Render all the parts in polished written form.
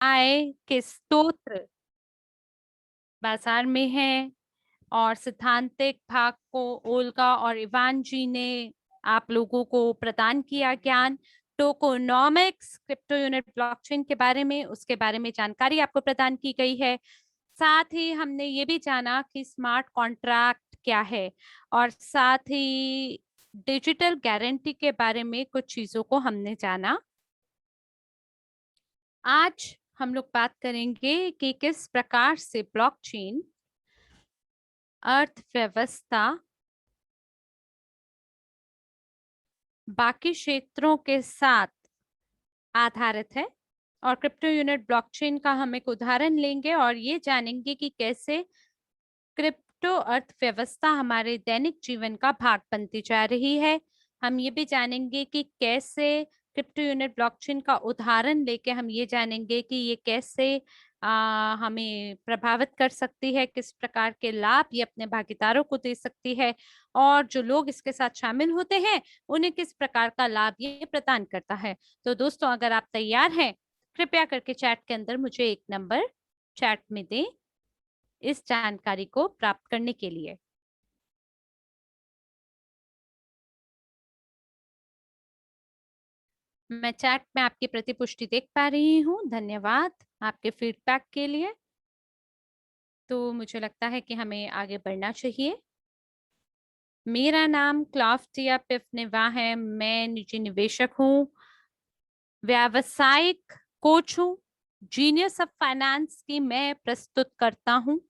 आय के स्तोत्र बाजार में है और सिद्धांतिक भाग को ओल्गा और इवान जी ने आप लोगों को प्रदान किया ज्ञान। टोकोनॉमिक्स क्रिप्टो यूनिट ब्लॉकचेन के बारे में, उसके बारे में जानकारी आपको प्रदान की गई है। साथ ही हमने ये भी जाना कि स्मार्ट कॉन्ट्रैक्ट क्या है और साथ ही डिजिटल गारंटी के बारे में कुछ चीजों को हमने जाना। आज हम लोग बात करेंगे कि किस प्रकार से ब्लॉकचेन अर्थव्यवस्था बाकी क्षेत्रों के साथ आधारित है। और क्रिप्टो यूनिट ब्लॉकचेन का हम एक उदाहरण लेंगे और ये जानेंगे कि कैसे क्रिप्टो अर्थव्यवस्था हमारे दैनिक जीवन का भाग बनती जा रही है। हम ये भी जानेंगे कि कैसे क्रिप्टो यूनिट ब्लॉकचेन का उदाहरण लेके हम ये जानेंगे कि ये कैसे हमें प्रभावित कर सकती है, किस प्रकार के लाभ ये अपने भागीदारों को दे सकती है और जो लोग इसके साथ शामिल होते हैं उन्हें किस प्रकार का लाभ ये प्रदान करता है। तो दोस्तों, अगर आप तैयार हैं, कृपया करके चैट के अंदर मुझे एक नंबर चैट में दें इस जानकारी को प्राप्त करने के लिए। मैं चैट में आपकी प्रतिपुष्टि देख पा रही हूँ। धन्यवाद आपके फीडबैक के लिए। तो मुझे लगता है कि हमें आगे बढ़ना चाहिए। मेरा नाम क्लाफ्टिया पिफनेवा है। मैं निजी निवेशक हूँ, व्यावसायिक कोच हूँ, जीनियस ऑफ फाइनेंस की मैं प्रस्तुत करता हूँ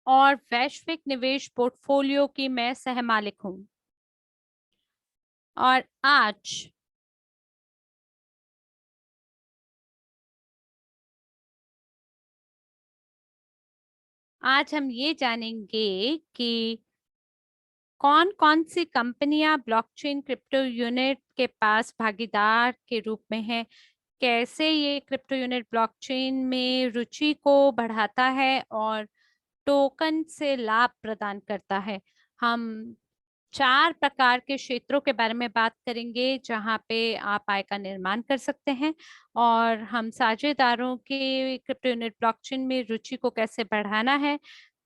और वैश्विक निवेश पोर्टफोलियो की मैं सहमालिक हूँ। और आज हम ये जानेंगे कि कौन कौन सी कंपनियां ब्लॉकचेन क्रिप्टो यूनिट के पास भागीदार के रूप में है, कैसे ये क्रिप्टो यूनिट ब्लॉकचेन में रुचि को बढ़ाता है और टोकन से लाभ प्रदान करता है। हम 4 प्रकार के क्षेत्रों के बारे में बात करेंगे जहां पे आप आय का निर्माण कर सकते हैं और हम साझेदारों के क्रिप्टो यूनिट ब्लॉकचेन में रुचि को कैसे बढ़ाना है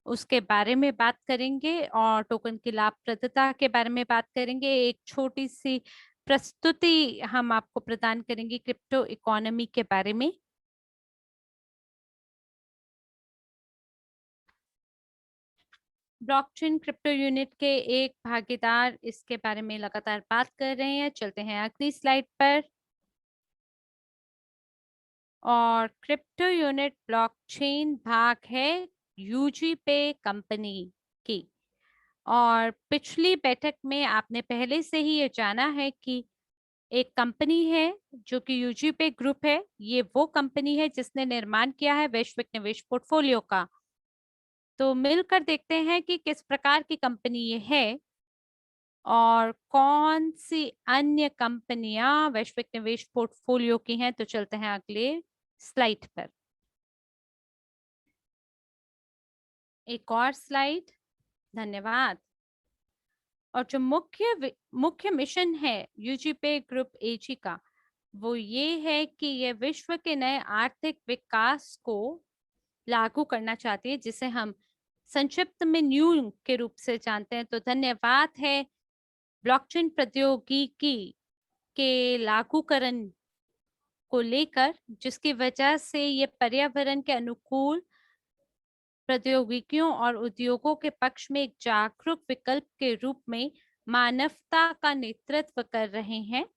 उसके बारे में बात करेंगे और टोकन की लाभप्रदता के बारे में बात करेंगे। एक छोटी सी प्रस्तुति हम आपको प्रदान करेंगे क्रिप्टो इकोनॉमी के बारे में। ब्लॉकचेन क्रिप्टो यूनिट के एक भागीदार इसके बारे में लगातार बात कर रहे हैं। चलते हैं अगली स्लाइड पर। और क्रिप्टो यूनिट ब्लॉकचेन भाग है यूजीपे कंपनी की। और पिछली बैठक में आपने पहले से ही ये जाना है कि एक कंपनी है जो कि यूजीपे ग्रुप है। ये वो कंपनी है जिसने निर्माण किया है वैश्विक निवेश पोर्टफोलियो का। तो मिलकर देखते हैं कि किस प्रकार की कंपनी ये है और कौन सी अन्य कंपनियां वैश्विक निवेश पोर्टफोलियो की हैं। तो चलते हैं अगले स्लाइड पर। एक और स्लाइड। धन्यवाद। और जो मुख्य मिशन है यूजीपे ग्रुप एजी का, वो ये है कि ये विश्व के नए आर्थिक विकास को लागू करना चाहती है, जिसे हम संक्षिप्त में न्यू के रूप से जानते हैं। तो धन्यवाद है ब्लॉकचेन प्रौद्योगिकी के लागूकरण को लेकर, जिसकी वजह से ये पर्यावरण के अनुकूल प्रौद्योगिकियों और उद्योगों के पक्ष में एक जागरूक विकल्प के रूप में मानवता का नेतृत्व कर रहे हैं।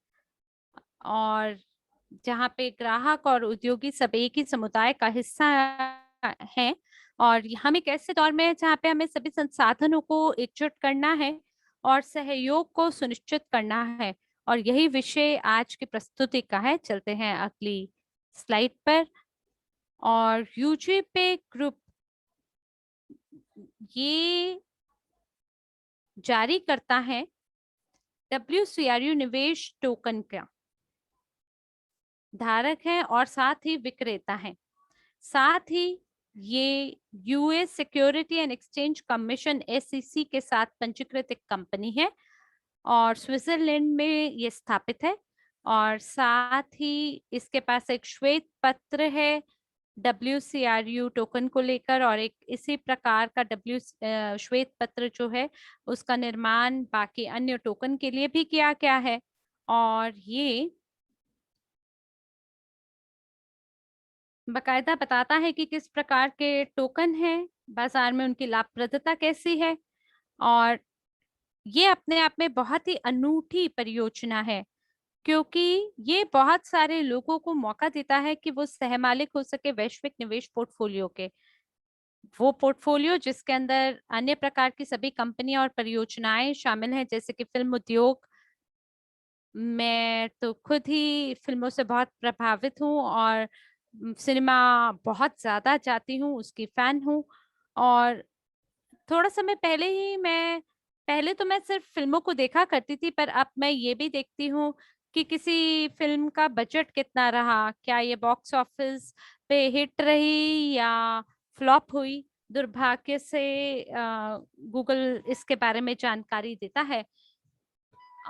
और जहाँ पे ग्राहक और उद्योगी सब एक ही समुदाय का हिस्सा हैं। और हम एक ऐसे दौर में है जहाँ पे हमें सभी संसाधनों को एकजुट करना है और सहयोग को सुनिश्चित करना है। और यही विषय आज की प्रस्तुति का है। चलते हैं अगली स्लाइड पर। और यूजीपे ग्रुप ये जारी करता है WCRU निवेश टोकन का धारक है और साथ ही विक्रेता है। साथ ही ये US security and exchange commission SEC के साथ पंजीकृत एक कंपनी है और स्विट्जरलैंड में ये स्थापित है। और साथ ही इसके पास एक श्वेत पत्र है WCRU टोकन को लेकर, और एक इसी प्रकार का श्वेत पत्र जो है उसका निर्माण बाकी अन्य टोकन के लिए भी किया गया है। और ये बकायदा बताता है कि किस प्रकार के टोकन हैं बाजार में, उनकी लाभप्रदता कैसी है। और ये अपने आप में बहुत ही अनूठी परियोजना है, क्योंकि ये बहुत सारे लोगों को मौका देता है कि वो सहमालिक हो सके वैश्विक निवेश पोर्टफोलियो के। वो पोर्टफोलियो जिसके अंदर अन्य प्रकार की सभी कंपनियां और परियोजनाएं शामिल हैं, जैसे कि फिल्म उद्योग। मैं तो खुद ही फिल्मों से बहुत प्रभावित हूँ और सिनेमा बहुत ज्यादा जाती हूँ, उसकी फैन हूँ। और थोड़ा समय पहले ही मैं पहले तो मैं सिर्फ फिल्मों को देखा करती थी, पर अब मैं ये भी देखती हूँ कि किसी फिल्म का बजट कितना रहा, क्या ये बॉक्स ऑफिस पे हिट रही या फ्लॉप हुई। दुर्भाग्य से गूगल इसके बारे में जानकारी देता है।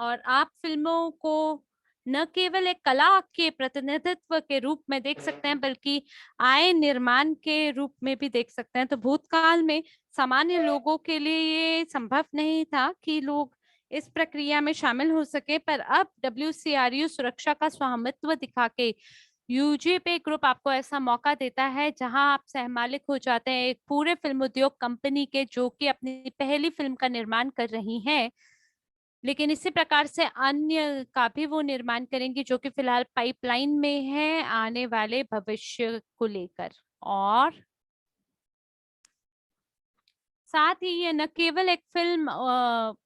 और आप फिल्मों को न केवल एक कला के प्रतिनिधित्व के रूप में देख सकते हैं, बल्कि आय निर्माण के रूप में भी देख सकते हैं। तो भूतकाल में सामान्य लोगों के लिए ये संभव नहीं था कि लोग इस प्रक्रिया में शामिल हो सके, पर अब WCRU सुरक्षा का स्वामित्व दिखा के यूजीपे ग्रुप आपको ऐसा मौका देता है जहां आप सहमालिक हो जाते हैं एक पूरे फिल्म उद्योग कंपनी के, जो कि अपनी पहली फिल्म का निर्माण कर रही हैं। लेकिन इसी प्रकार से अन्य का भी वो निर्माण करेंगे जो कि फिलहाल पाइपलाइन में है आने वाले भविष्य को लेकर। और साथ ही ये न केवल एक फिल्म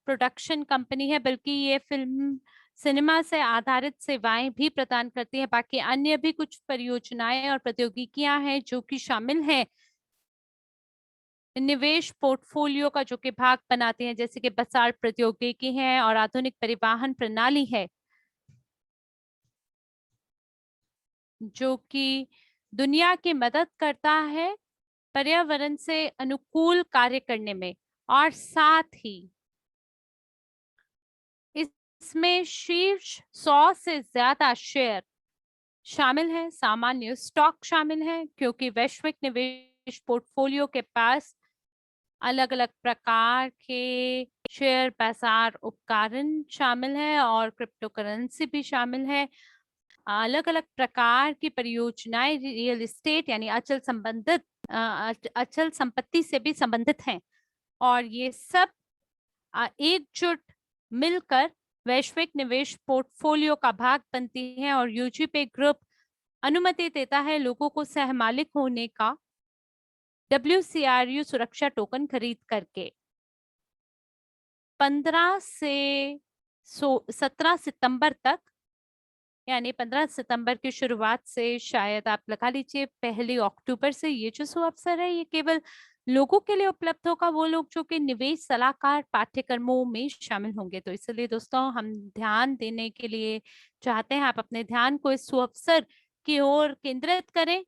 प्रोडक्शन कंपनी है, बल्कि ये फिल्म सिनेमा से आधारित सेवाएं भी प्रदान करती है। बाकी अन्य भी कुछ परियोजनाएं और प्रौद्योगिकियां हैं जो कि शामिल हैं निवेश पोर्टफोलियो का, जो कि भाग बनाती हैं, जैसे कि बसाल प्रौद्योगिकी है और आधुनिक परिवहन प्रणाली है, जो कि दुनिया की मदद करता है पर्यावरण से अनुकूल कार्य करने में। और साथ ही इसमें शीर्ष 100 से ज्यादा शेयर शामिल हैं, सामान्य स्टॉक शामिल हैं, क्योंकि वैश्विक निवेश पोर्टफोलियो के पास अलग अलग प्रकार के शेयर बाजार उपकरण शामिल है और क्रिप्टो करेंसी भी शामिल है। अलग अलग प्रकार की परियोजनाएं रियल एस्टेट यानी अचल संपत्ति से भी संबंधित हैं। और ये सब एकजुट मिलकर वैश्विक निवेश पोर्टफोलियो का भाग बनती है। और यूजीपे ग्रुप अनुमति देता है लोगों को सहमालिक होने का WCRU सुरक्षा टोकन खरीद करके। 15 से 17 सितंबर तक, यानी 15 सितंबर की शुरुआत से शायद आप लगा लीजिए 1 अक्टूबर से, ये जो अवसर है ये केवल लोगों के लिए उपलब्ध होगा, वो लोग जो कि निवेश सलाहकार पाठ्यक्रमों में शामिल होंगे। तो इसलिए दोस्तों हम ध्यान देने के लिए चाहते हैं, आप अपने ध्यान को इस सुअवसर की ओर केंद्रित करें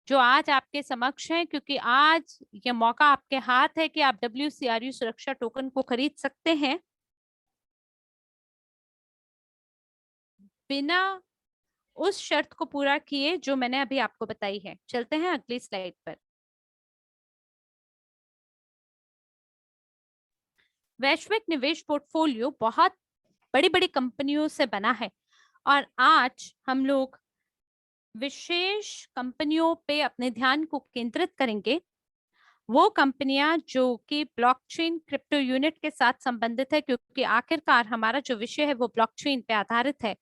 जो आज आपके समक्ष है, क्योंकि आज ये मौका आपके हाथ है कि आप WCRU सुरक्षा टोकन को खरीद सकते हैं बिना उस शर्त को पूरा किए जो मैंने अभी आपको बताई है। चलते हैं अगली स्लाइड पर। वैश्विक निवेश पोर्टफोलियो बहुत बड़ी बड़ी कंपनियों से बना है, और आज हम लोग विशेष कंपनियों पे अपने ध्यान को केंद्रित करेंगे। वो कंपनियां जो कि ब्लॉकचेन क्रिप्टो यूनिट के साथ संबंधित है, क्योंकि आखिरकार हमारा जो विषय है वो ब्लॉकचेन पे आधारित है।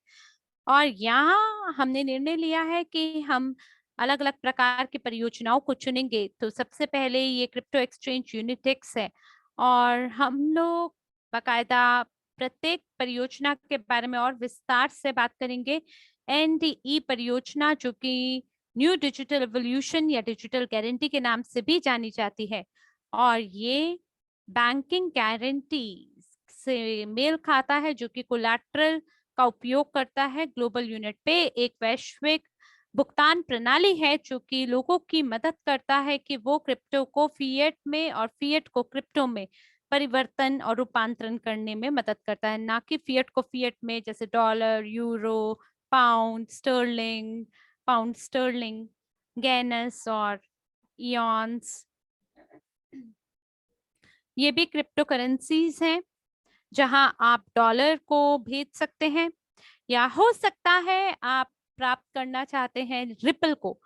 और यहाँ हमने निर्णय लिया है कि हम अलग अलग प्रकार की परियोजनाओं को चुनेंगे। तो सबसे पहले ये क्रिप्टो एक्सचेंज यूनिटेक्स है, और हम लोग बाकायदा प्रत्येक परियोजना के बारे में और विस्तार से बात करेंगे। NDE परियोजना, जो कि न्यू डिजिटल एवोल्यूशन या डिजिटल गारंटी के नाम से भी जानी जाती है, और ये बैंकिंग गारंटी से मेल खाता है, जो कि कोलैटरल का उपयोग करता है ग्लोबल यूनिट पे। एक वैश्विक भुगतान प्रणाली है जो कि लोगों की मदद करता है कि वो क्रिप्टो को फिएट में और फिएट को क्रिप्टो में परिवर्तन और रूपांतरण करने में मदद करता है, ना कि फिएट को फिएट में, जैसे डॉलर, यूरो, पाउंड स्टर्लिंग, गैनस और इयॉन्स, ये भी क्रिप्टो करेंसीज हैं जहां आप डॉलर को भेज सकते हैं, या हो सकता है आप प्राप्त करना चाहते हैं रिपल को,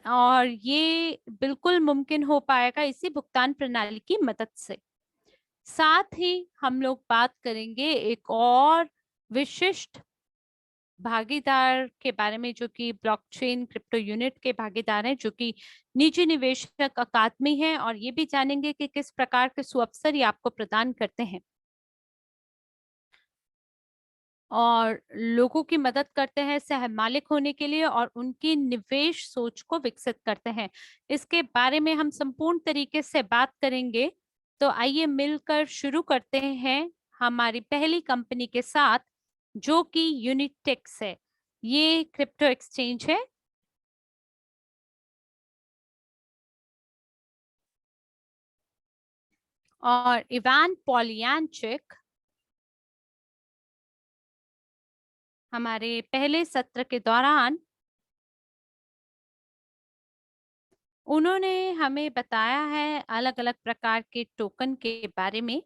और ये बिल्कुल मुमकिन हो पाएगा इसी भुगतान प्रणाली की मदद से। साथ ही हम लोग बात करेंगे एक और विशिष्ट भागीदार के बारे में, जो कि ब्लॉकचेन क्रिप्टो यूनिट के भागीदार हैं, जो कि निजी निवेशक अकादमी है, और ये भी जानेंगे कि किस प्रकार के सुअवसर ये आपको प्रदान करते हैं और लोगों की मदद करते हैं सह मालिक होने के लिए, और उनकी निवेश सोच को विकसित करते हैं। इसके बारे में हम संपूर्ण तरीके से बात करेंगे। तो आइए मिलकर शुरू करते हैं हमारी पहली कंपनी के साथ, जो कि यूनिटेक्स है। ये क्रिप्टो एक्सचेंज है। और इवान पॉलियांचिक हमारे पहले सत्र के दौरान उन्होंने हमें बताया है अलग अलग प्रकार के टोकन के बारे में,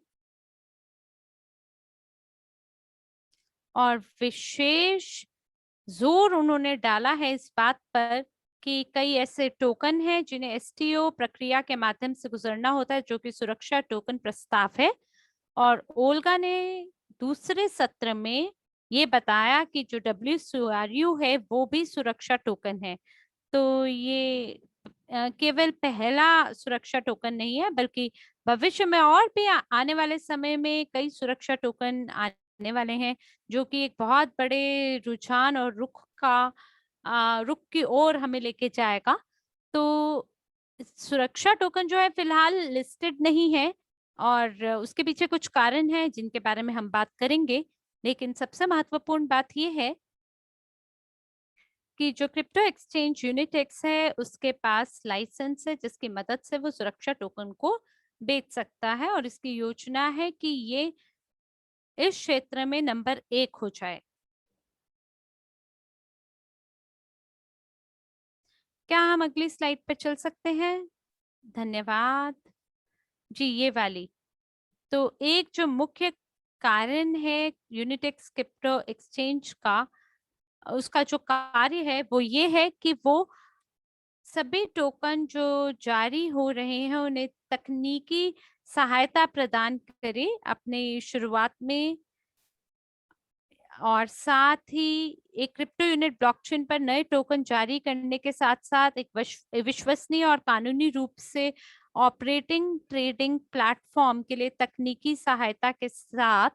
और विशेष जोर उन्होंने डाला है इस बात पर कि कई ऐसे टोकन हैं जिन्हें एसटीओ प्रक्रिया के माध्यम से गुजरना होता है, जो कि सुरक्षा टोकन प्रस्ताव है। और ओल्गा ने दूसरे सत्र में ये बताया कि जो WCRU है वो भी सुरक्षा टोकन है। तो ये केवल पहला सुरक्षा टोकन नहीं है, बल्कि भविष्य में और भी आने वाले समय में कई सुरक्षा टोकन आने वाले हैं, जो कि एक बहुत बड़े रुझान और रुख की ओर हमें लेके जाएगा। तो सुरक्षा टोकन जो है फिलहाल लिस्टेड नहीं है, और उसके पीछे कुछ कारण हैं जिनके बारे में हम बात करेंगे। लेकिन सबसे महत्वपूर्ण बात यह है कि जो क्रिप्टो एक्सचेंज यूनिटेक्स है उसके पास लाइसेंस है, जिसकी मदद से वो सुरक्षा टोकन को बेच सकता है, और इसकी योजना है कि ये इस क्षेत्र में नंबर 1 हो जाए। क्या हम अगली स्लाइड पर चल सकते हैं? धन्यवाद जी। ये वाली, तो एक जो मुख्य कारण है यूनिटेक्स क्रिप्टो एक्सचेंज का, उसका जो कार्य है वो ये है कि वो सभी टोकन जो जारी हो रहे हैं उन्हें तकनीकी सहायता प्रदान करे अपने शुरुआत में, और साथ ही एक क्रिप्टो यूनिट ब्लॉकचेन पर नए टोकन जारी करने के साथ साथ एक विश्वसनीय और कानूनी रूप से ऑपरेटिंग ट्रेडिंग प्लेटफॉर्म के लिए तकनीकी सहायता के साथ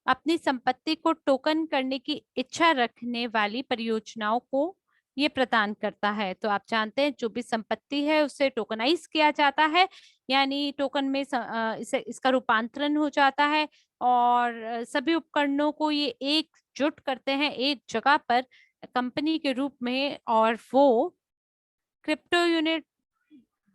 अपनी संपत्ति को टोकन करने की इच्छा रखने वाली परियोजनाओं को ये प्रदान करता है। तो आप जानते हैं जो भी संपत्ति है उसे टोकनाइज किया जाता है, यानी टोकन में इसका रूपांतरण हो जाता है, और सभी उपकरणों को ये एकजुट करते हैं एक जगह पर कंपनी के रूप में, और वो क्रिप्टो यूनिट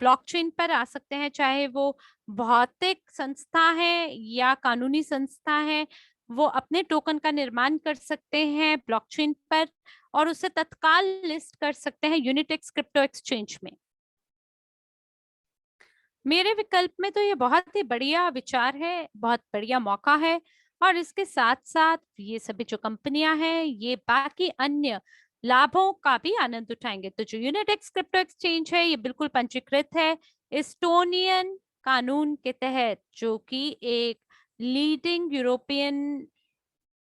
ब्लॉकचेन पर आ सकते हैं, चाहे वो भौतिक संस्था है या कानूनी संस्था है। वो अपने टोकन का निर्माण कर सकते हैं ब्लॉकचेन पर, और उसे तत्काल लिस्ट कर सकते हैं यूनिटेक्स क्रिप्टो एक्सचेंज में। मेरे विकल्प में तो ये बहुत ही बढ़िया विचार है, बहुत बढ़िया मौका है, और इसके साथ साथ ये सभी जो कंपनियां हैं ये बाकी अन्य लाभों का भी आनंद उठाएंगे। तो जो यूनिटेक्स क्रिप्टो एक्सचेंज है ये बिल्कुल पंजीकृत है एस्टोनियन कानून के तहत, जो कि एक लीडिंग यूरोपियन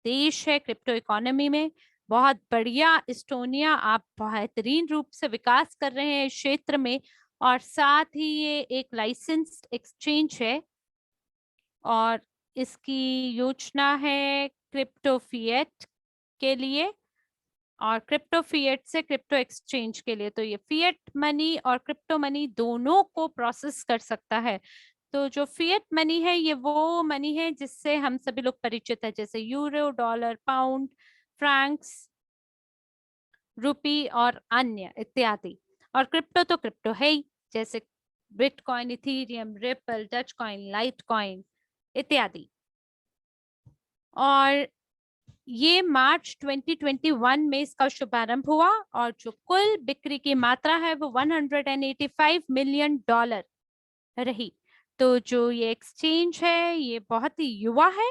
देश है क्रिप्टो इकोनॉमी में। बहुत बढ़िया एस्टोनिया, आप बेहतरीन रूप से विकास कर रहे हैं इस क्षेत्र में, और साथ ही ये एक लाइसेंस्ड एक्सचेंज है, और इसकी योजना है क्रिप्टो फिएट के लिए और क्रिप्टो फिएट से क्रिप्टो एक्सचेंज के लिए। तो ये फिएट मनी और क्रिप्टो मनी दोनों को प्रोसेस कर सकता है। तो जो फिएट मनी है ये वो मनी है जिससे हम सभी लोग परिचित है, जैसे यूरो, डॉलर, पाउंड, फ्रैंक्स, रुपी और अन्य इत्यादि। और क्रिप्टो तो क्रिप्टो है ही, जैसे bitcoin, Ethereum, ripple, Dutch coin, light coin इत्यादि। और ये मार्च 2021 में इसका शुभारंभ हुआ और जो कुल बिक्री की मात्रा है वो $185 मिलियन रही। तो जो ये एक्सचेंज है ये बहुत ही युवा है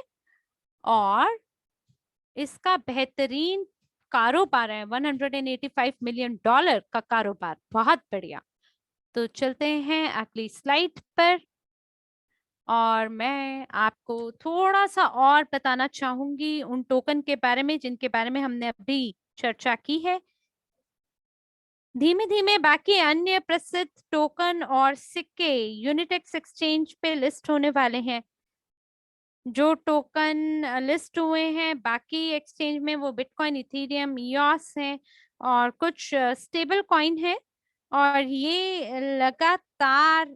और इसका बेहतरीन कारोबार है। $185 मिलियन का कारोबार, बहुत बढ़िया। तो चलते हैं अगली स्लाइड पर और मैं आपको थोड़ा सा और बताना चाहूंगी उन टोकन के बारे में जिनके बारे में हमने अभी चर्चा की है। धीमे धीमे बाकी अन्य प्रसिद्ध टोकन और सिक्के यूनिटेक्स एक्सचेंज पे लिस्ट होने वाले हैं। जो टोकन लिस्ट हुए हैं बाकी एक्सचेंज में वो बिटकॉइन, इथेरियम, ईओस हैं और कुछ स्टेबल कॉइन है और ये लगातार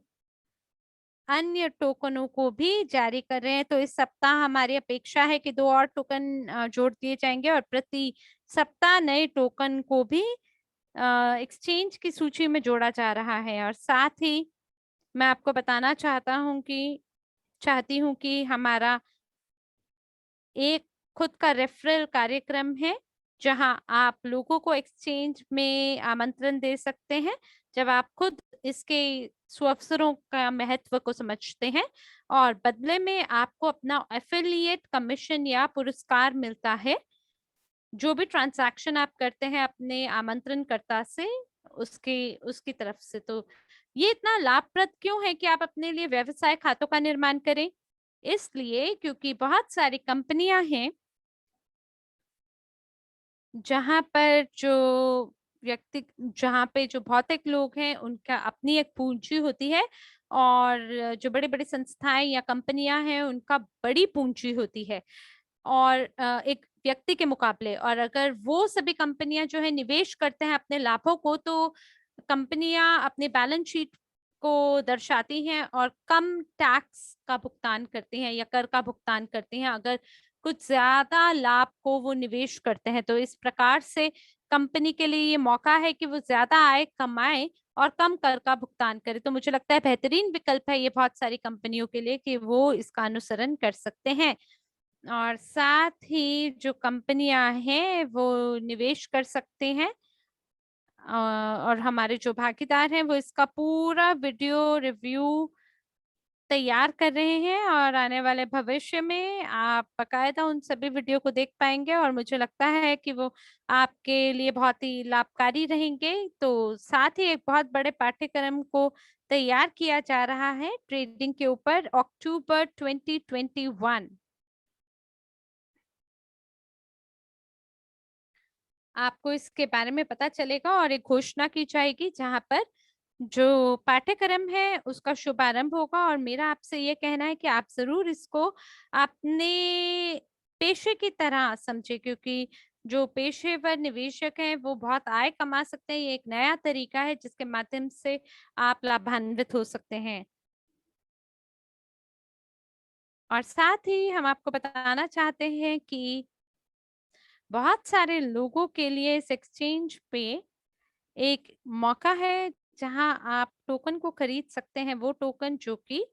अन्य टोकनों को भी जारी कर रहे हैं। तो इस सप्ताह हमारी अपेक्षा है कि 2 और टोकन जोड़ दिए जाएंगे और प्रति सप्ताह नए टोकन को भी एक्सचेंज की सूची में जोड़ा जा रहा है। और साथ ही मैं आपको बताना चाहती हूँ कि हमारा एक खुद का रेफरल कार्यक्रम है जहां आप लोगों को एक्सचेंज में आमंत्रण दे सकते हैं जब आप खुद इसके सुअवसरों का महत्व को समझते हैं और बदले में आपको अपना एफिलिएट कमीशन या पुरस्कार मिलता है। जो भी ट्रांजैक्शन आप करते हैं अपने आमंत्रणकर्ता से उसके उसकी तरफ से। तो ये इतना लाभप्रद क्यों है कि आप अपने लिए व्यवसाय खातों का निर्माण करें? इसलिए क्योंकि बहुत सारी कंपनियां हैं जहां पर जहां पे जो भौतिक लोग हैं उनका अपनी एक पूंजी होती है और जो बड़ी बड़ी संस्थाएं या कंपनियां हैं उनका बड़ी पूंजी होती है और एक व्यक्ति के मुकाबले। और अगर वो सभी कंपनियां जो है निवेश करते हैं अपने लाभों को तो कंपनियां अपने बैलेंस शीट को दर्शाती हैं और कम टैक्स का भुगतान करती हैं या कर का भुगतान करती हैं अगर कुछ ज्यादा लाभ को वो निवेश करते हैं। तो इस प्रकार से कंपनी के लिए ये मौका है कि वो ज्यादा आय कमाए और कम कर का भुगतान करे। तो मुझे लगता है बेहतरीन विकल्प है ये बहुत सारी कंपनियों के लिए कि वो इसका अनुसरण कर सकते हैं। और साथ ही जो कंपनियां हैं वो निवेश कर सकते हैं और हमारे जो भागीदार हैं वो इसका पूरा वीडियो रिव्यू तैयार कर रहे हैं और आने वाले भविष्य में आप बकायदा उन सभी वीडियो को देख पाएंगे और मुझे लगता है कि वो आपके लिए बहुत ही लाभकारी रहेंगे। तो साथ ही एक बहुत बड़े पाठ्यक्रम को तैयार किया जा रहा है ट्रेडिंग के ऊपर अक्टूबर 2021। आपको इसके बारे में पता चलेगा और एक घोषणा की जाएगी जहां पर जो पाठ्यक्रम है उसका शुभारंभ होगा। और मेरा आपसे ये कहना है कि आप जरूर इसको अपने पेशे की तरह समझे क्योंकि जो पेशेवर निवेशक हैं वो बहुत आय कमा सकते हैं। ये एक नया तरीका है जिसके माध्यम से आप लाभान्वित हो सकते हैं। और साथ ही हम आपको बताना चाहते हैं कि बहुत सारे लोगों के लिए इस एक्सचेंज पे एक मौका है जहां आप टोकन को खरीद सकते हैं, वो टोकन जो कि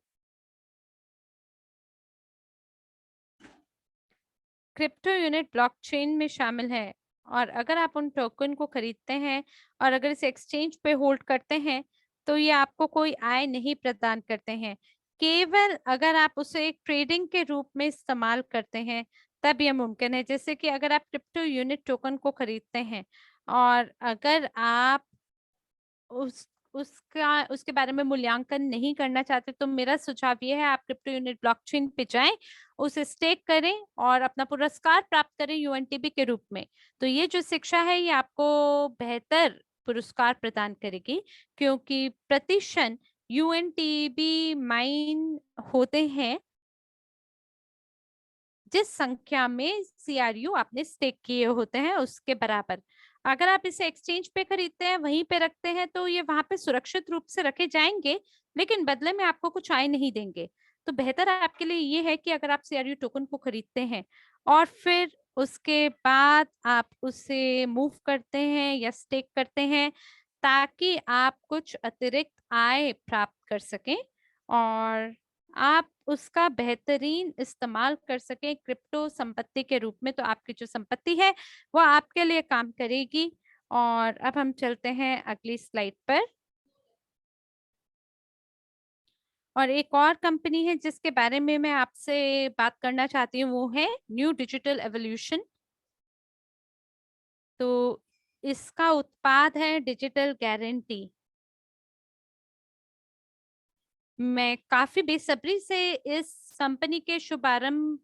क्रिप्टो यूनिट ब्लॉकचेन में शामिल है। और अगर आप उन टोकन को खरीदते हैं और अगर इसे एक्सचेंज पे होल्ड करते हैं तो ये आपको कोई आय नहीं प्रदान करते हैं। केवल अगर आप उसे एक ट्रेडिंग के रूप में इस्तेमाल करते हैं तब यह मुमकिन है। जैसे कि अगर आप क्रिप्टो यूनिट टोकन को खरीदते हैं और अगर आप उसके बारे में मूल्यांकन नहीं करना चाहते तो मेरा सुझाव ये है आप क्रिप्टो यूनिट ब्लॉकचेन पे जाएं, उसे स्टेक करें और अपना पुरस्कार प्राप्त करें यूएनटीबी के रूप में। तो ये जो शिक्षा है ये आपको बेहतर पुरस्कार प्रदान करेगी क्योंकि प्रतिशत यूएनटीबी माइन होते हैं जिस संख्या में सीआरयू आपने स्टेक किए होते हैं उसके बराबर। अगर आप इसे एक्सचेंज पे खरीदते हैं वहीं पे रखते हैं तो ये वहां पे सुरक्षित रूप से रखे जाएंगे लेकिन बदले में आपको कुछ आय नहीं देंगे। तो बेहतर आपके लिए ये है कि अगर आप सीआरयू टोकन को खरीदते हैं और फिर उसके बाद आप उसे मूव करते हैं या स्टेक करते हैं ताकि आप कुछ अतिरिक्त आय प्राप्त कर सकें। और आप उसका बेहतरीन इस्तेमाल कर सकें क्रिप्टो संपत्ति के रूप में, तो आपकी जो संपत्ति है वो आपके लिए काम करेगी। और अब हम चलते हैं अगली स्लाइड पर। और एक और कंपनी है जिसके बारे में मैं आपसे बात करना चाहती हूँ, वो है न्यू डिजिटल एवोल्यूशन। तो इसका उत्पाद है डिजिटल गारंटी। मैं काफी बेसब्री से इस कंपनी के शुभारंभ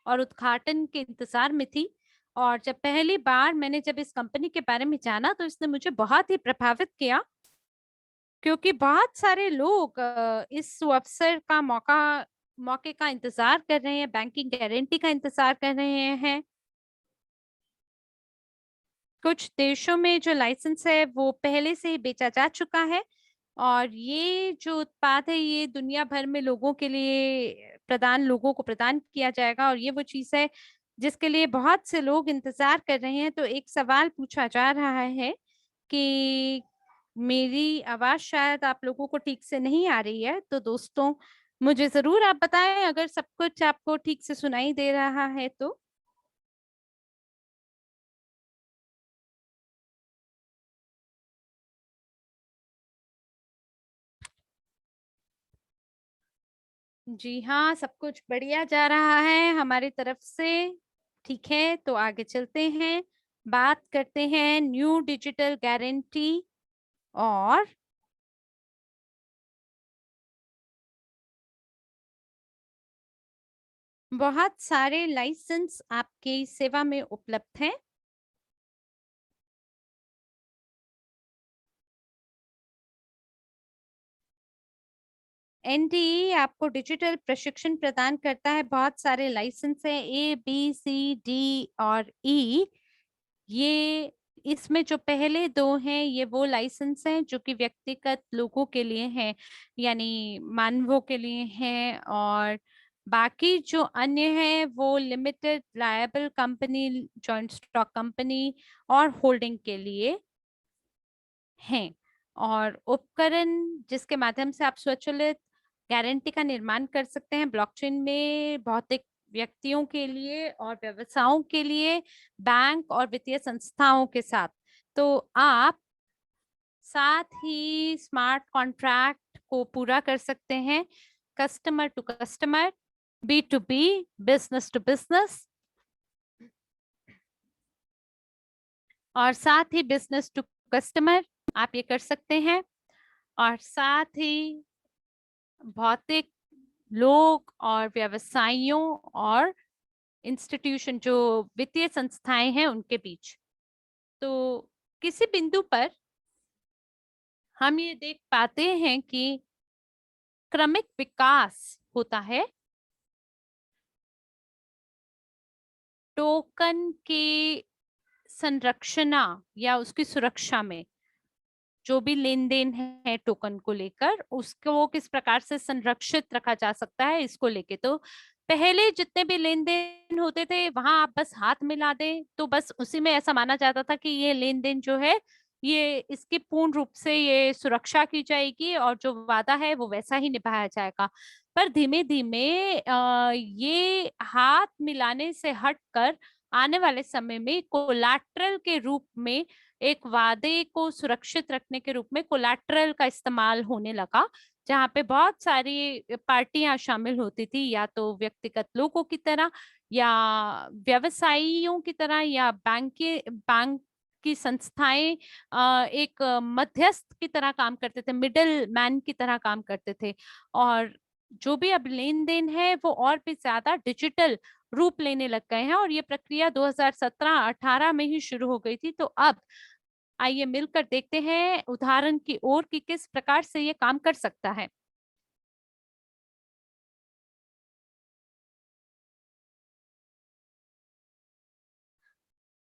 और उद्घाटन के इंतजार में थी। और जब पहली बार मैंने जब इस कंपनी के बारे में जाना तो इसने मुझे बहुत ही प्रभावित किया, क्योंकि बहुत सारे लोग इस अवसर का मौके का इंतजार कर रहे हैं, बैंकिंग गारंटी का इंतजार कर रहे हैं। कुछ देशों में जो लाइसेंस है वो पहले से ही बेचा जा चुका है, और ये जो उत्पाद है ये दुनिया भर में लोगों को प्रदान किया जाएगा। और ये वो चीज है जिसके लिए बहुत से लोग इंतजार कर रहे हैं। तो एक सवाल पूछा जा रहा है कि मेरी आवाज शायद आप लोगों को ठीक से नहीं आ रही है, तो दोस्तों मुझे जरूर आप बताएं अगर सब कुछ आपको ठीक से सुनाई दे रहा है तो। जी हाँ, सब कुछ बढ़िया जा रहा है हमारी तरफ से। ठीक है, तो आगे चलते हैं, बात करते हैं न्यू डिजिटल गारंटी। और बहुत सारे लाइसेंस आपकी सेवा में उपलब्ध हैं। एनडीई आपको डिजिटल प्रशिक्षण प्रदान करता है। बहुत सारे लाइसेंस है, A B C D और E। ये इसमें जो पहले दो हैं ये वो लाइसेंस हैं जो कि व्यक्तिगत लोगों के लिए हैं, यानी मानवों के लिए हैं। और बाकी जो अन्य हैं वो limited liable company, joint stock company और होल्डिंग के लिए हैं। और उपकरण जिसके माध्यम से आप स्वचालित गारंटी का निर्माण कर सकते हैं ब्लॉकचेन में, भौतिक व्यक्तियों के लिए और व्यवसायों के लिए, बैंक और वित्तीय संस्थाओं के साथ। तो आप साथ ही स्मार्ट कॉन्ट्रैक्ट को पूरा कर सकते हैं, customer to customer, B2B, business to business, और साथ ही बिजनेस टू कस्टमर आप ये कर सकते हैं। और साथ ही भौतिक लोग और व्यवसायियों और इंस्टीट्यूशन जो वित्तीय संस्थाएं हैं उनके बीच। तो किसी बिंदु पर हम ये देख पाते हैं कि क्रमिक विकास होता है टोकन के संरक्षणा या उसकी सुरक्षा में। जो भी लेन देन है टोकन को लेकर उसको किस प्रकार से संरक्षित रखा जा सकता है इसको लेके। तो पहले जितने भी लेन देन होते थे वहां आप बस हाथ मिला दें तो बस उसी में ऐसा माना जाता था कि ये लेन देन जो है ये इसकी पूर्ण रूप से ये सुरक्षा की जाएगी और जो वादा है वो वैसा ही निभाया जाएगा। पर धीमे धीमे ये हाथ मिलाने से हटकर आने वाले समय में कोलैटरल के रूप में, एक वादे को सुरक्षित रखने के रूप में कोलैटरल का इस्तेमाल होने लगा, जहाँ पे बहुत सारी पार्टियां शामिल होती थी, या तो व्यक्तिगत लोगों की तरह या व्यवसायियों की तरह या बैंक की संस्थाएं एक मध्यस्थ की तरह काम करते थे, मिडिल मैन की तरह काम करते थे। और जो भी अब लेन देन है वो और भी ज्यादा डिजिटल रूप लेने लग गए हैं, और ये प्रक्रिया 2017-18 में ही शुरू हो गई थी। तो अब आइए मिलकर देखते हैं उदाहरण की ओर कि किस प्रकार से ये काम कर सकता है।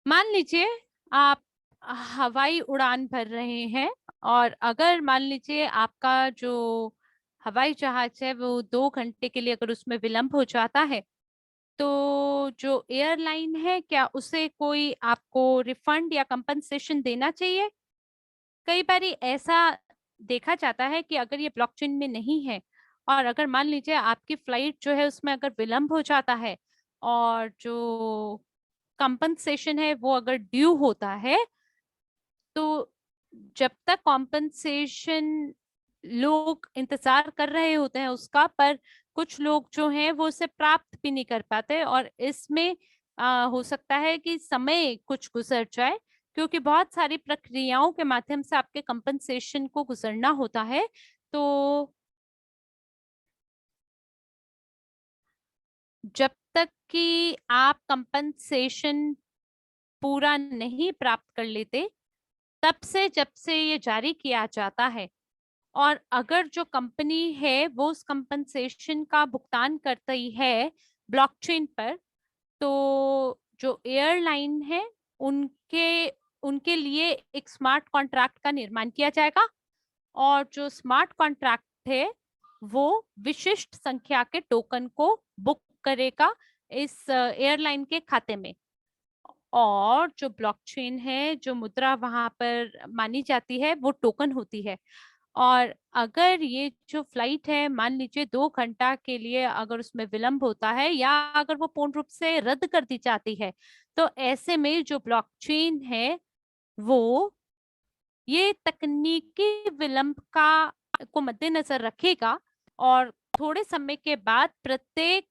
मान लीजिए आप हवाई उड़ान भर रहे हैं, और अगर मान लीजिए आपका जो हवाई जहाज है वो 2 घंटे के लिए अगर उसमें विलंब हो जाता है, तो जो एयरलाइन है क्या उसे कोई आपको रिफंड या कंपनसेशन देना चाहिए? कई बार ऐसा देखा जाता है कि अगर ये ब्लॉकचेन में नहीं है और अगर मान लीजिए आपकी फ्लाइट जो है उसमें अगर विलंब हो जाता है और जो कंपनसेशन है वो अगर ड्यू होता है, तो जब तक कॉम्पनसेशन लोग इंतजार कर रहे होते हैं उसका, पर कुछ लोग जो हैं वो उसे प्राप्त भी नहीं कर पाते, और इसमें हो सकता है कि समय कुछ गुजर जाए, क्योंकि बहुत सारी प्रक्रियाओं के माध्यम से आपके कंपनसेशन को गुजरना होता है। तो जब तक कि आप कंपनसेशन पूरा नहीं प्राप्त कर लेते, तब से जब से ये जारी किया जाता है, और अगर जो कंपनी है वो उस कंपनसेशन का भुगतान करती है ब्लॉकचेन पर, तो जो एयरलाइन है उनके उनके लिए एक स्मार्ट कॉन्ट्रैक्ट का निर्माण किया जाएगा, और जो स्मार्ट कॉन्ट्रैक्ट है वो विशिष्ट संख्या के टोकन को बुक करेगा इस एयरलाइन के खाते में। और जो ब्लॉकचेन है, जो मुद्रा वहां पर मानी जाती है, वो टोकन होती है। और अगर ये जो फ्लाइट है मान लीजिए 2 घंटा के लिए अगर उसमें विलंब होता है, या अगर वो पूर्ण रूप से रद्द कर दी जाती है, तो ऐसे में जो ब्लॉकचेन है वो ये तकनीकी विलंब का को मद्देनजर रखेगा, और थोड़े समय के बाद प्रत्येक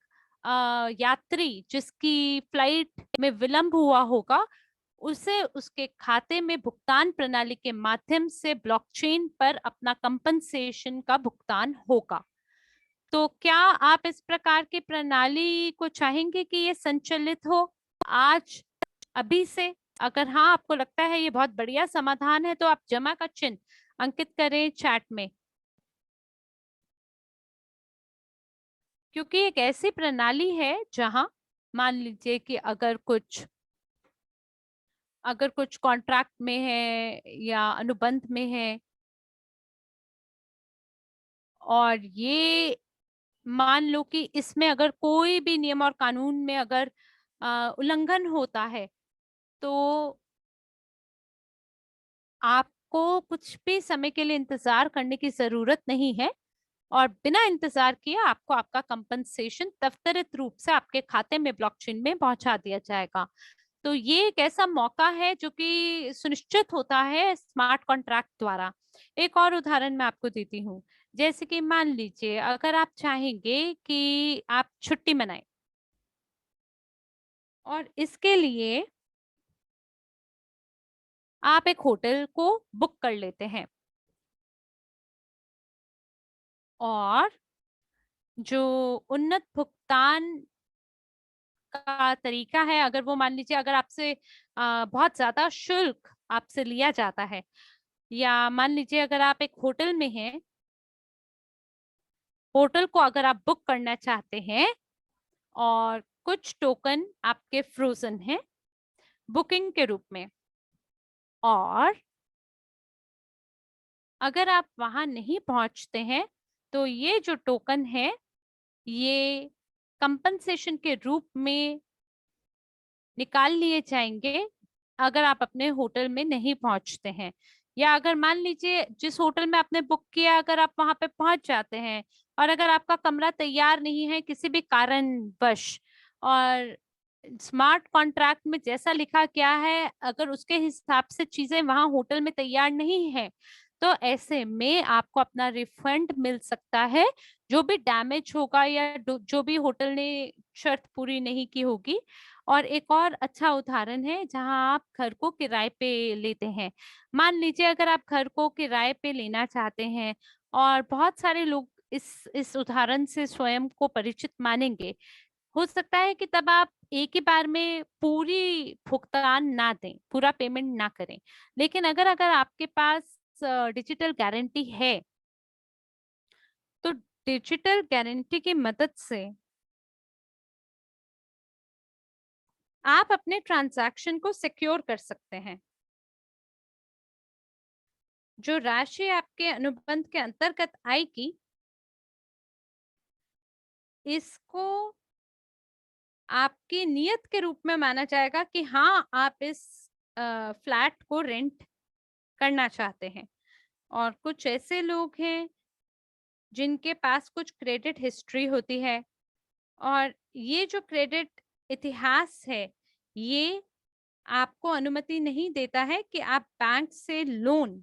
यात्री जिसकी फ्लाइट में विलंब हुआ होगा, उसे उसके खाते में भुगतान प्रणाली के माध्यम से ब्लॉकचेन पर अपना कंपनसेशन का भुगतान होगा। तो क्या आप इस प्रकार की प्रणाली को चाहेंगे कि ये संचालित हो आज, अभी से? अगर हाँ, आपको लगता है ये बहुत बढ़िया समाधान है, तो आप जमा का चिन्ह अंकित करें चैट में, क्योंकि एक ऐसी प्रणाली है जहां मान लीजिए कि अगर कुछ कॉन्ट्रैक्ट में है या अनुबंध में है, और ये मान लो कि इसमें अगर कोई भी नियम और कानून में अगर उल्लंघन होता है, तो आपको कुछ भी समय के लिए इंतजार करने की जरूरत नहीं है, और बिना इंतजार किए आपको आपका कंपनसेशन त्वरित रूप से आपके खाते में ब्लॉकचेन में पहुंचा दिया जाएगा। तो ये एक ऐसा मौका है जो कि सुनिश्चित होता है स्मार्ट कॉन्ट्रैक्ट द्वारा। एक और उदाहरण मैं आपको देती हूँ। जैसे कि मान लीजिए अगर आप चाहेंगे कि आप छुट्टी मनाएं, और इसके लिए आप एक होटल को बुक कर लेते हैं, और जो उन्नत भुगतान का तरीका है, अगर वो मान लीजिए अगर आपसे बहुत ज्यादा शुल्क आपसे लिया जाता है, या मान लीजिए अगर आप एक होटल में हैं, होटल को अगर आप बुक करना चाहते हैं और कुछ टोकन आपके फ्रोजन हैं बुकिंग के रूप में, और अगर आप वहां नहीं पहुंचते हैं, तो ये जो टोकन है ये कंपनसेशन के रूप में निकाल लिए जाएंगे अगर आप अपने होटल में नहीं पहुंचते हैं। या अगर मान लीजिए जिस होटल में आपने बुक किया, अगर आप वहां पे पहुंच जाते हैं और अगर आपका कमरा तैयार नहीं है किसी भी कारणवश, और स्मार्ट कॉन्ट्रैक्ट में जैसा लिखा गया है अगर उसके हिसाब से चीजें वहां होटल में तैयार नहीं है, तो ऐसे में आपको अपना रिफंड मिल सकता है, जो भी डैमेज होगा या जो भी होटल ने शर्त पूरी नहीं की होगी। और एक और अच्छा उदाहरण है जहां आप घर को किराए पे लेते हैं। मान लीजिए अगर आप घर को किराए पे लेना चाहते हैं, और बहुत सारे लोग इस उदाहरण से स्वयं को परिचित मानेंगे, हो सकता है कि तब आप एक ही बार में पूरी भुगतान ना दें, पूरा पेमेंट ना करें। लेकिन अगर अगर आपके पास डिजिटल गारंटी है, तो डिजिटल गारंटी की मदद से आप अपने ट्रांजैक्शन को सिक्योर कर सकते हैं। जो राशि आपके अनुबंध के अंतर्गत आएगी, इसको आपकी नियत के रूप में माना जाएगा कि हाँ, आप इस फ्लैट को रेंट करना चाहते हैं। और कुछ ऐसे लोग हैं जिनके पास कुछ क्रेडिट हिस्ट्री होती है, और ये जो क्रेडिट इतिहास है, ये आपको अनुमति नहीं देता है कि आप बैंक से लोन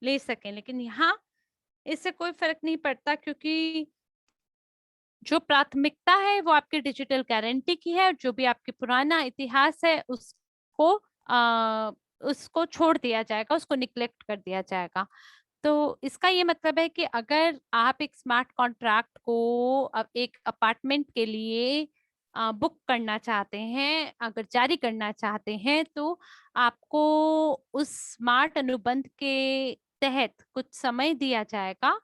ले सकें। लेकिन यहाँ इससे कोई फर्क नहीं पड़ता, क्योंकि जो प्राथमिकता है वो आपकी डिजिटल गारंटी की है। जो भी आपकी पुराना इतिहास है उसको छोड़ दिया जाएगा, उसको निग्लेक्ट कर दिया जाएगा। तो इसका ये मतलब है कि अगर आप एक स्मार्ट कॉन्ट्रैक्ट को एक अपार्टमेंट के लिए बुक करना चाहते हैं, अगर जारी करना चाहते हैं, तो आपको उस स्मार्ट अनुबंध के तहत कुछ समय दिया जाएगा।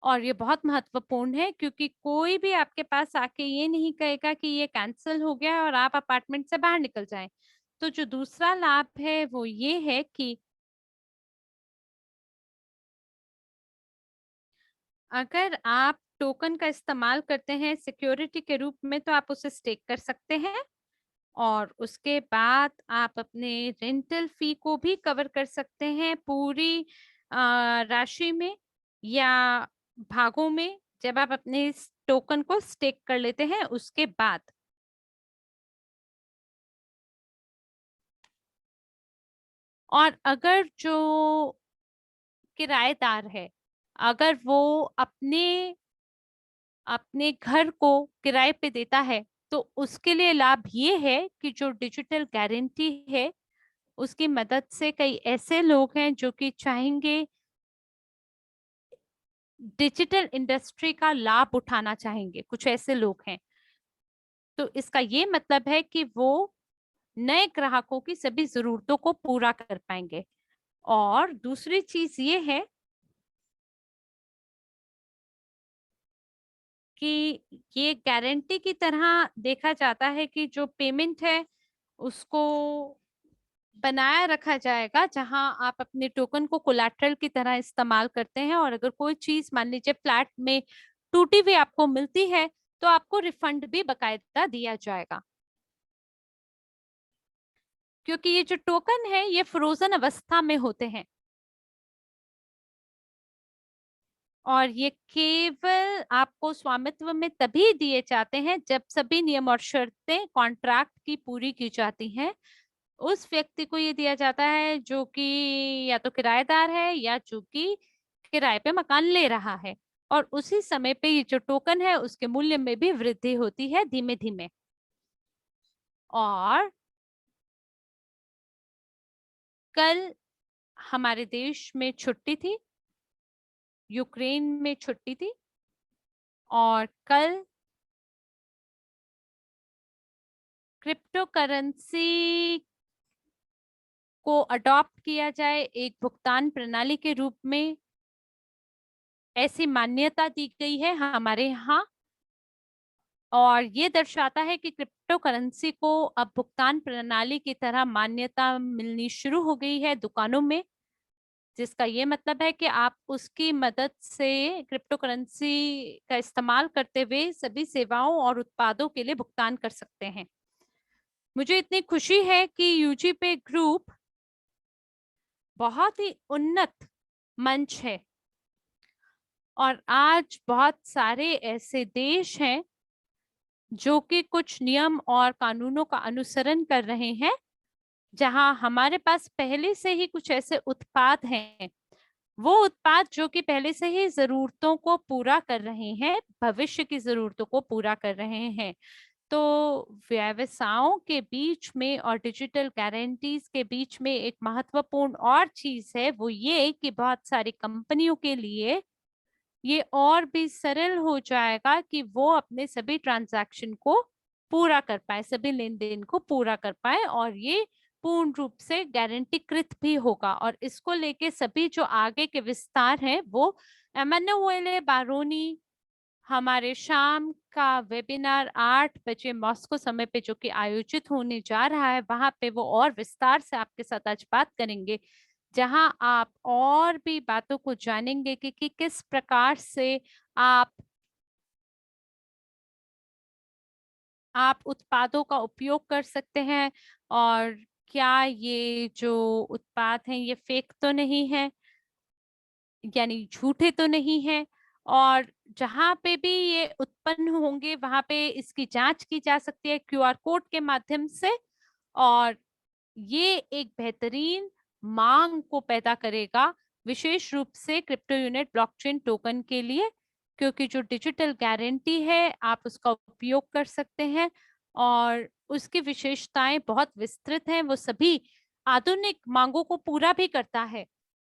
और ये बहुत महत्वपूर्ण है, क्योंकि कोई भी आपके पास आके ये नहीं कहेगा कि ये कैंसिल हो गया और आप अपार्टमेंट से बाहर निकल जाएं। तो जो दूसरा लाभ है वो ये है कि अगर आप टोकन का इस्तेमाल करते हैं सिक्योरिटी के रूप में, तो आप उसे स्टेक कर सकते हैं, और उसके बाद आप अपने रेंटल फी को भी कवर कर सकते हैं पूरी राशि में या भागों में, जब आप अपने इस टोकन को स्टेक कर लेते हैं उसके बाद। और अगर जो किराएदार है, अगर वो अपने अपने घर को किराए पे देता है, तो उसके लिए लाभ ये है कि जो डिजिटल गारंटी है उसकी मदद से कई ऐसे लोग हैं जो कि चाहेंगे, डिजिटल इंडस्ट्री का लाभ उठाना चाहेंगे, कुछ ऐसे लोग हैं। तो इसका ये मतलब है कि वो नए ग्राहकों की सभी जरूरतों को पूरा कर पाएंगे। और दूसरी चीज ये है कि ये गारंटी की तरह देखा जाता है कि जो पेमेंट है उसको बनाया रखा जाएगा, जहां आप अपने टोकन को कोलैटरल की तरह इस्तेमाल करते हैं, और अगर कोई चीज मान लीजिए फ्लैट में टूटी हुई आपको मिलती है, तो आपको रिफंड भी बकायदा दिया जाएगा। क्योंकि ये जो टोकन है ये फ्रोजन अवस्था में होते हैं, और ये केवल आपको स्वामित्व में तभी दिए जाते हैं जब सभी नियम और शर्तें कॉन्ट्रैक्ट की पूरी की जाती हैं। उस व्यक्ति को ये दिया जाता है जो कि या तो किराएदार है या जो कि किराए पे मकान ले रहा है, और उसी समय पे ये जो टोकन है उसके मूल्य में भी वृद्धि होती है धीमे धीमे। और कल हमारे देश में छुट्टी थी, यूक्रेन में छुट्टी थी, और कल क्रिप्टो करेंसी को अडॉप्ट किया जाए एक भुगतान प्रणाली के रूप में, ऐसी मान्यता दी गई है हमारे यहाँ। और ये दर्शाता है कि क्रिप्टो करेंसी को अब भुगतान प्रणाली की तरह मान्यता मिलनी शुरू हो गई है दुकानों में, जिसका ये मतलब है कि आप उसकी मदद से क्रिप्टो करेंसी का इस्तेमाल करते हुए सभी सेवाओं और उत्पादों के लिए भुगतान कर सकते हैं। मुझे इतनी खुशी है कि यूजीपे ग्रुप बहुत ही उन्नत मंच है, और आज बहुत सारे ऐसे देश हैं जो कि कुछ नियम और कानूनों का अनुसरण कर रहे हैं, जहां हमारे पास पहले से ही कुछ ऐसे उत्पाद हैं, वो उत्पाद जो कि पहले से ही जरूरतों को पूरा कर रहे हैं, भविष्य की जरूरतों को पूरा कर रहे हैं। तो व्यवसायों के बीच में और डिजिटल गारंटीज के बीच में एक महत्वपूर्ण और चीज है, वो ये कि बहुत सारी कंपनियों के लिए ये और भी सरल हो जाएगा कि वो अपने सभी ट्रांजैक्शन को पूरा कर पाए, सभी लेन देन को पूरा कर पाए, और ये पूर्ण रूप से गारंटीकृत भी होगा। और इसको लेके सभी जो आगे के विस्तार हैं वो एमानुएले बारोनी हमारे शाम का वेबिनार 8 बजे मॉस्को समय पे जो कि आयोजित होने जा रहा है, वहां पे वो और विस्तार से आपके साथ आज बात करेंगे, जहां आप और भी बातों को जानेंगे कि किस प्रकार से आप आप उत्पादों का उपयोग कर सकते हैं, और क्या ये जो उत्पाद हैं ये फेक तो नहीं है, यानी झूठे तो नहीं है, और जहां पे भी ये उत्पन्न होंगे वहां पे इसकी जांच की जा सकती है क्यूआर कोड के माध्यम से। और ये एक बेहतरीन मांग को पैदा करेगा, विशेष रूप से क्रिप्टो यूनिट ब्लॉकचेन टोकन के लिए, क्योंकि जो डिजिटल गारंटी है आप उसका उपयोग कर सकते हैं और उसकी विशेषताएं बहुत विस्तृत हैं, वो सभी आधुनिक मांगों को पूरा भी करता है।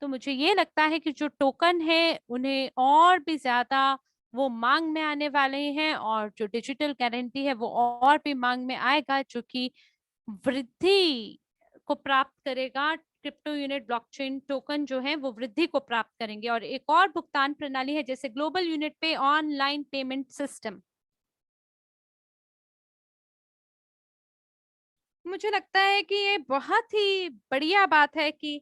तो मुझे ये लगता है कि जो टोकन है उन्हें और भी ज्यादा वो मांग में आने वाले हैं, और जो डिजिटल गारंटी है वो और भी मांग में आएगा, जो कि वृद्धि को प्राप्त करेगा। क्रिप्टो यूनिट ब्लॉकचेन टोकन जो है वो वृद्धि को प्राप्त करेंगे। और एक और भुगतान प्रणाली है जैसे ग्लोबल यूनिट पे ऑनलाइन पेमेंट सिस्टम। मुझे लगता है कि ये बहुत ही बढ़िया बात है कि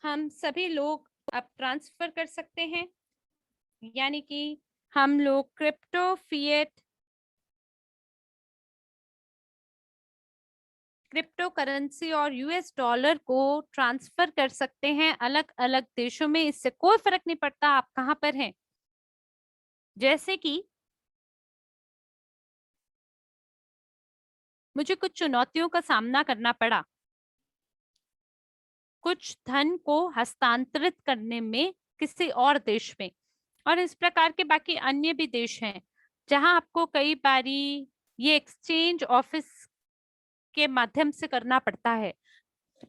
हम सभी लोग अब ट्रांसफर कर सकते हैं, यानी कि हम लोग क्रिप्टो करेंसी और यूएस डॉलर को ट्रांसफर कर सकते हैं अलग अलग देशों में। इससे कोई फर्क नहीं पड़ता आप कहाँ पर हैं। जैसे कि मुझे कुछ चुनौतियों का सामना करना पड़ा कुछ धन को हस्तांतरित करने में किसी और देश में, और इस प्रकार के बाकी अन्य भी देश हैं जहां आपको कई बारी ये एक्सचेंज ऑफिस के माध्यम से करना पड़ता है।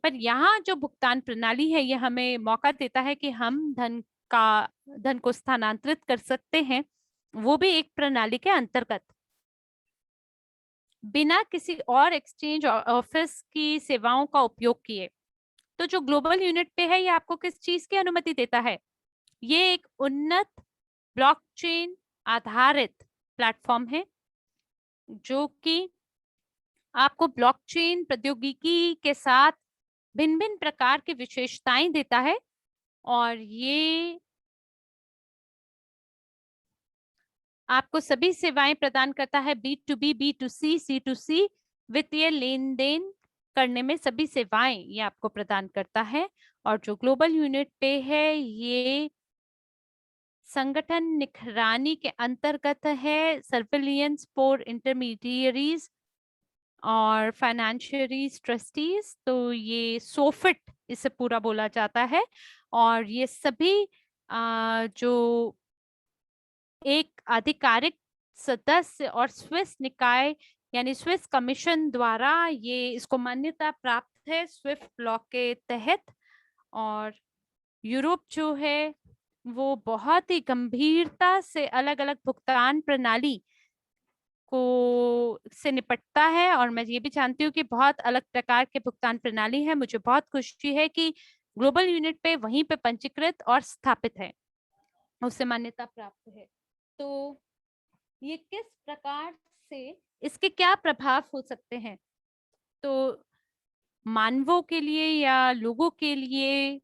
पर यहाँ जो भुगतान प्रणाली है ये हमें मौका देता है कि हम धन को स्थानांतरित कर सकते हैं, वो भी एक प्रणाली के अंतर्गत, बिना किसी और एक्सचेंज ऑफिस की सेवाओं का उपयोग किए। तो जो ग्लोबल यूनिट पे है ये आपको किस चीज की अनुमति देता है? ये एक उन्नत ब्लॉकचेन आधारित प्लेटफॉर्म है जो कि आपको ब्लॉकचेन प्रौद्योगिकी के साथ भिन्न भिन्न प्रकार की विशेषताएं देता है। और ये आपको सभी सेवाएं प्रदान करता है, B2B, B2C, C2C, वित्तीय लेन देन करने में सभी सेवाएं ये आपको प्रदान करता है। और जो ग्लोबल यूनिट पे है ये संगठन निगरानी के अंतर्गत है, सर्विलियंस फॉर इंटरमीडियरीज और फाइनेंशियरीज ट्रस्टीज, तो ये सोफिट इसे पूरा बोला जाता है। और ये सभी जो एक आधिकारिक सदस्य और स्विस निकाय यानी स्विस कमीशन द्वारा ये इसको मान्यता प्राप्त है स्विफ्ट लॉ के तहत। और यूरोप जो है वो बहुत ही गंभीरता से अलग अलग भुगतान प्रणाली को से निपटता है, और मैं ये भी जानती हूँ कि बहुत अलग प्रकार के भुगतान प्रणाली है। मुझे बहुत खुशी है कि ग्लोबल यूनिट पे वहीं पे पंजीकृत और स्थापित है, उससे मान्यता प्राप्त है। तो ये किस प्रकार से इसके क्या प्रभाव हो सकते हैं? तो मानवों के लिए या लोगों के लिए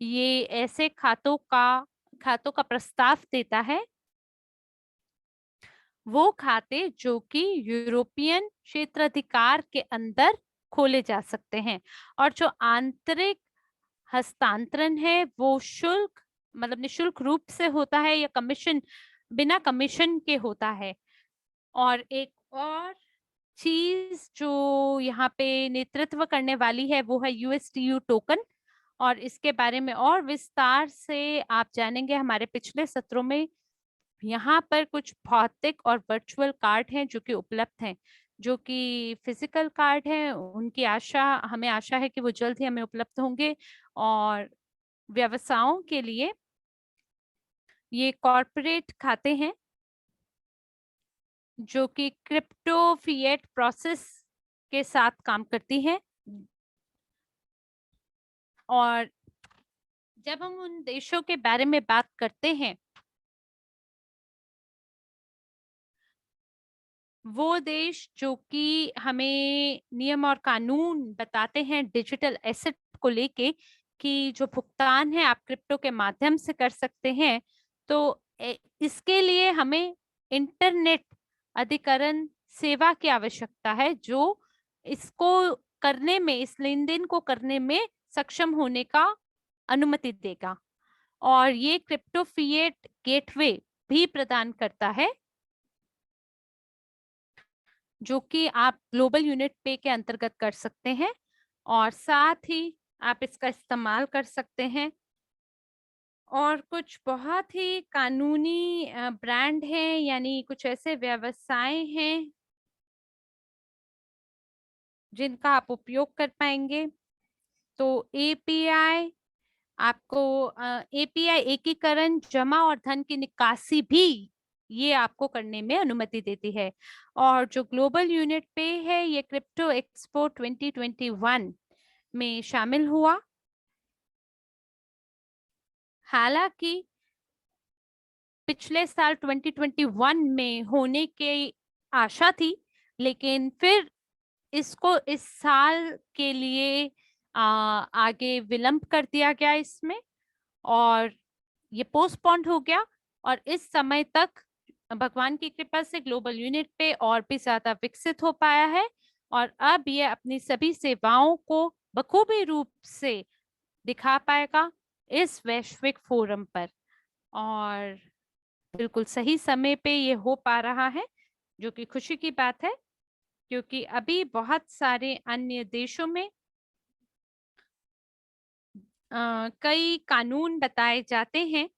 ये ऐसे खातों का प्रस्ताव देता है, वो खाते जो कि यूरोपियन क्षेत्राधिकार के अंदर खोले जा सकते हैं। और जो आंतरिक हस्तांतरण है वो शुल्क मतलब निशुल्क रूप से होता है या बिना कमीशन के होता है। और एक और चीज जो यहाँ पे नेतृत्व करने वाली है वो है यूएसटीयू टोकन, और इसके बारे में और विस्तार से आप जानेंगे हमारे पिछले सत्रों में। यहाँ पर कुछ भौतिक और वर्चुअल कार्ड हैं जो कि उपलब्ध हैं। जो कि फिजिकल कार्ड हैं उनकी हमें आशा है कि वो जल्द ही हमें उपलब्ध होंगे। और व्यवसायों के लिए ये कॉर्पोरेट खाते हैं जो कि क्रिप्टो फिएट प्रोसेस के साथ काम करती है। और जब हम उन देशों के बारे में बात करते हैं, वो देश जो कि हमें नियम और कानून बताते हैं डिजिटल एसेट को लेके कि जो भुगतान है आप क्रिप्टो के माध्यम से कर सकते हैं, तो इसके लिए हमें इंटरनेट अधिकरण सेवा की आवश्यकता है जो इसको करने में इस लेन देन को करने में सक्षम होने का अनुमति देगा। और ये क्रिप्टो फिएट गेटवे भी प्रदान करता है, जो कि आप ग्लोबल यूनिट पे के अंतर्गत कर सकते हैं, और साथ ही आप इसका इस्तेमाल कर सकते हैं। और कुछ बहुत ही कानूनी ब्रांड हैं, यानी कुछ ऐसे व्यवसाय हैं जिनका आप उपयोग कर पाएंगे। तो एपीआई आपको एपीआई एकीकरण, जमा और धन की निकासी भी ये आपको करने में अनुमति देती है। और जो ग्लोबल यूनिट पे है, ये क्रिप्टो एक्सपो 2021 में शामिल हुआ। हालांकि पिछले साल 2021 में होने की आशा थी, लेकिन फिर इसको इस साल के लिए आगे विलंब कर दिया गया इसमें, और ये पोस्टपोन्ड हो गया। और इस समय तक भगवान की कृपा से ग्लोबल यूनिट पे और भी ज्यादा विकसित हो पाया है, और अब ये अपनी सभी सेवाओं को बखूबी रूप से दिखा पाएगा इस वैश्विक फोरम पर। और बिल्कुल सही समय पे ये हो पा रहा है, जो कि खुशी की बात है, क्योंकि अभी बहुत सारे अन्य देशों में कई कानून बताए जाते हैं,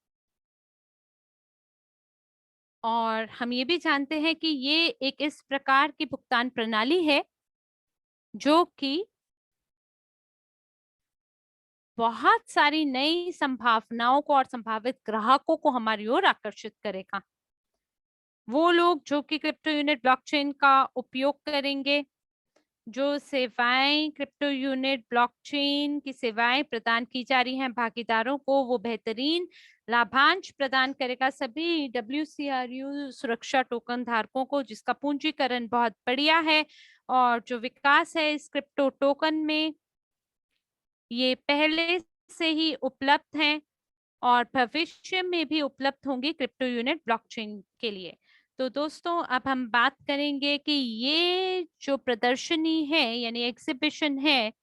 और हम ये भी जानते हैं कि ये एक इस प्रकार की भुगतान प्रणाली है जो कि बहुत सारी नई संभावनाओं को और संभावित ग्राहकों को हमारी ओर आकर्षित करेगा। वो लोग जो कि क्रिप्टो यूनिट ब्लॉकचेन का उपयोग करेंगे, जो सेवाएं क्रिप्टो यूनिट ब्लॉकचेन की सेवाएं प्रदान की जा रही हैं भागीदारों को, वो बेहतरीन लाभांश प्रदान करेगा सभी WCRU सुरक्षा टोकन धारकों को, जिसका पूंजीकरण बहुत बढ़िया है। और जो विकास है इस क्रिप्टो टोकन में, ये पहले से ही उपलब्ध हैं और भविष्य में भी उपलब्ध होंगी क्रिप्टो यूनिट ब्लॉकचेन के लिए। तो दोस्तों, अब हम बात करेंगे कि ये जो प्रदर्शनी है यानी एग्जीबिशन है,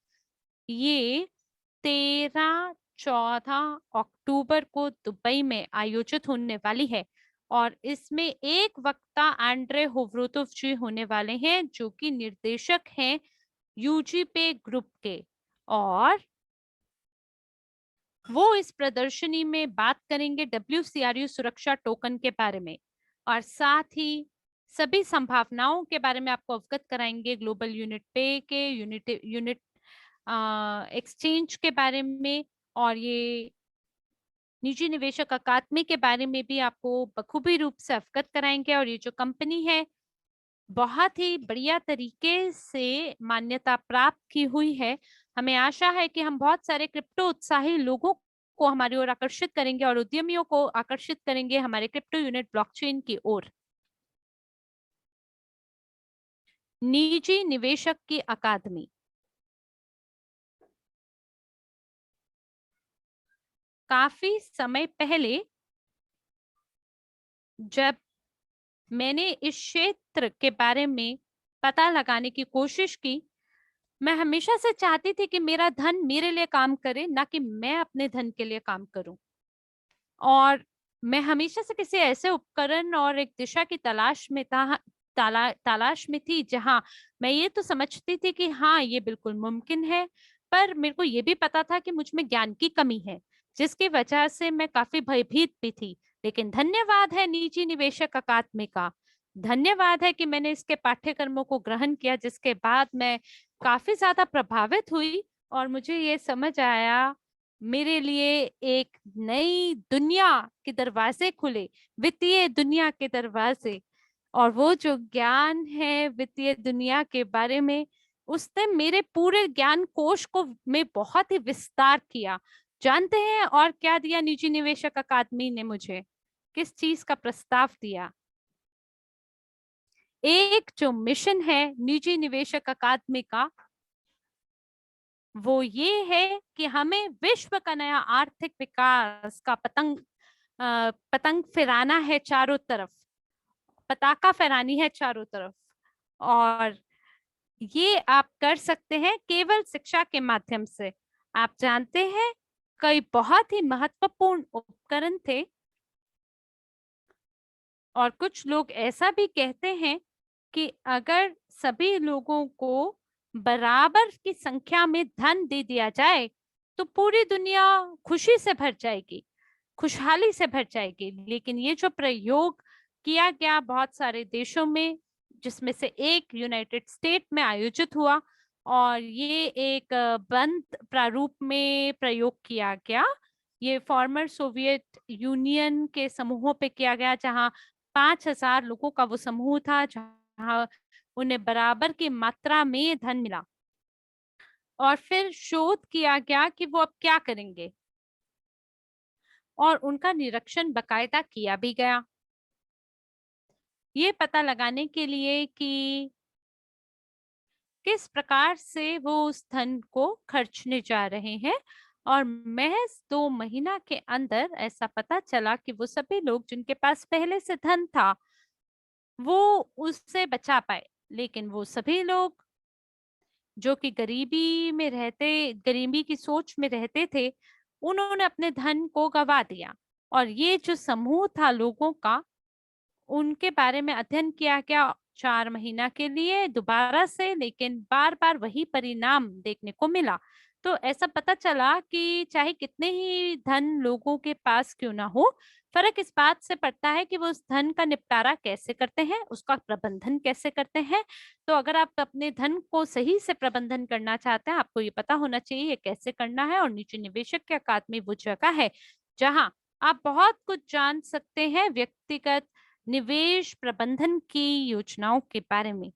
ये 13-14 अक्टूबर को दुबई में आयोजित होने वाली है। और इसमें एक वक्ता आंड्रे होवरोतोव जी होने वाले हैं, जो कि निर्देशक हैं यूजीपे ग्रुप के, और वो इस प्रदर्शनी में बात करेंगे WCRU सुरक्षा टोकन के बारे में, और साथ ही सभी संभावनाओं के बारे में आपको अवगत कराएंगे, ग्लोबल यूनिट पे के यूनिट एक्सचेंज के बारे में, और ये निजी निवेशक अकादमी के बारे में भी आपको बखूबी रूप से अवगत कराएंगे। और ये जो कंपनी है बहुत ही बढ़िया तरीके से मान्यता प्राप्त की हुई है। हमें आशा है कि हम बहुत सारे क्रिप्टो उत्साही लोगों को हमारी ओर आकर्षित करेंगे और उद्यमियों को आकर्षित करेंगे हमारे क्रिप्टो यूनिट ब्लॉकचेन की ओर। निजी निवेशक की अकादमी काफी समय पहले जब मैंने इस क्षेत्र के बारे में पता लगाने की कोशिश की, मैं हमेशा से चाहती थी कि मेरा धन मेरे लिए काम करे, ना कि मैं अपने धन के लिए काम करूं। और मैं हमेशा से किसी ऐसे उपकरण और एक दिशा की तलाश में तलाश में थी जहां मैं ये तो समझती थी कि हाँ, ये बिल्कुल मुमकिन है, पर मेरे को ये भी पता था कि मुझ में ज्ञान की कमी है, जिसकी वजह से मैं काफी भयभीत भी थी। लेकिन धन्यवाद है निजी निवेशक अकादमी का, धन्यवाद है कि मैंने इसके पाठ्यक्रमों को ग्रहण किया, जिसके बाद मैं काफी ज्यादा प्रभावित हुई और मुझे ये समझ आया, मेरे लिए एक नई दुनिया के दरवाजे खुले, वित्तीय दुनिया के दरवाजे। और वो जो ज्ञान है वित्तीय दुनिया के बारे में, उसने मेरे पूरे ज्ञान कोश को में बहुत ही विस्तार किया। जानते हैं और क्या दिया निजी निवेशक अकादमी ने मुझे? किस चीज का प्रस्ताव दिया? एक जो मिशन है निजी निवेशक अकादमी का, वो ये है कि हमें विश्व का नया आर्थिक विकास का पतंग फहराना है चारों तरफ, पताका फहरानी है चारों तरफ। और ये आप कर सकते हैं केवल शिक्षा के माध्यम से। आप जानते हैं, कई बहुत ही महत्वपूर्ण उपकरण थे और कुछ लोग ऐसा भी कहते हैं कि अगर सभी लोगों को बराबर की संख्या में धन दे दिया जाए तो पूरी दुनिया खुशी से भर जाएगी, खुशहाली से भर जाएगी। लेकिन ये जो प्रयोग किया गया बहुत सारे देशों में, जिसमें से एक यूनाइटेड स्टेट में आयोजित हुआ, और ये एक बंद प्रारूप में प्रयोग किया गया। ये फॉर्मर सोवियत यूनियन के समूहों पे किया गया, जहां 5,000 लोगों का वो समूह था, जहां उन्हें बराबर की मात्रा में धन मिला। और फिर शोध किया गया कि वो अब क्या करेंगे, और उनका निरीक्षण बाकायदा किया भी गया, ये पता लगाने के लिए कि किस प्रकार से वो उस धन को खर्चने जा रहे हैं। और महज 2 महीना के अंदर ऐसा पता चला कि वो सभी लोग जिनके पास पहले से धन था वो उससे बचा पाए, लेकिन वो सभी लोग जो कि गरीबी की सोच में रहते थे, उन्होंने अपने धन को गवा दिया। और ये जो समूह था लोगों का, उनके बारे में अध्ययन किया गया 4 महीना के लिए दोबारा से, लेकिन बार बार वही परिणाम देखने को मिला। तो ऐसा पता चला कि चाहे कितने ही धन लोगों के पास क्यों ना हो, फर्क इस बात से पड़ता है कि वो उस धन का निपटारा कैसे करते हैं, उसका प्रबंधन कैसे करते हैं। तो अगर आप अपने धन को सही से प्रबंधन करना चाहते हैं, आपको ये पता होना चाहिए ये कैसे करना है। और निजी निवेशक के अकादमी वो जगह है जहां आप बहुत कुछ जान सकते हैं व्यक्तिगत निवेश प्रबंधन की योजनाओं के बारे में,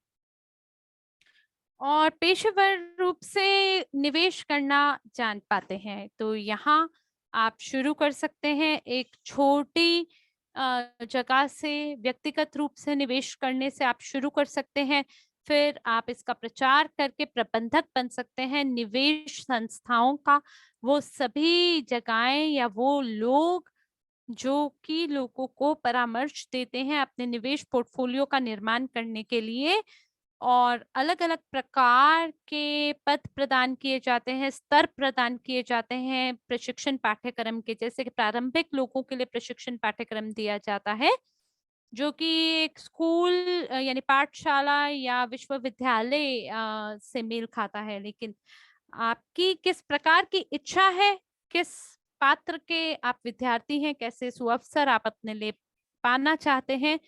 और पेशेवर रूप से निवेश करना जान पाते हैं। तो यहाँ आप शुरू कर सकते हैं एक छोटी जगह से, व्यक्तिगत रूप से निवेश करने से आप शुरू कर सकते हैं। फिर आप इसका प्रचार करके प्रबंधक बन सकते हैं निवेश संस्थाओं का। वो सभी जगहें या वो लोग जो कि लोगों को परामर्श देते हैं अपने निवेश पोर्टफोलियो का निर्माण करने के लिए, और अलग-अलग प्रकार के पद प्रदान किए जाते हैं, स्तर प्रदान किए जाते हैं प्रशिक्षण पाठ्यक्रम के। जैसे कि प्रारंभिक लोगों के लिए प्रशिक्षण पाठ्यक्रम दिया जाता है, जो कि एक स्कूल यानी पाठशाला या विश्वविद्यालय से मेल खाता है। लेकिन आपकी किस प्रकार की इच्छा है, किस पात्र के आप विद्यार्थी हैं, कैसे सुअवसर आप अपने लिए पाना चाहते हैं,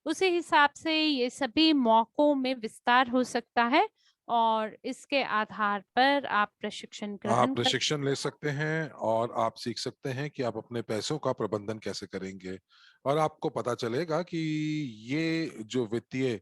उसी हिसाब से ये सभी मौकों में विस्तार हो सकता है। और इसके आधार पर आप प्रशिक्षण आप ग्रहण कर। प्रशिक्षण ले सकते हैं और आप सीख सकते हैं कि आप अपने पैसों का प्रबंधन कैसे करेंगे। और आपको पता चलेगा कि ये जो वित्तीय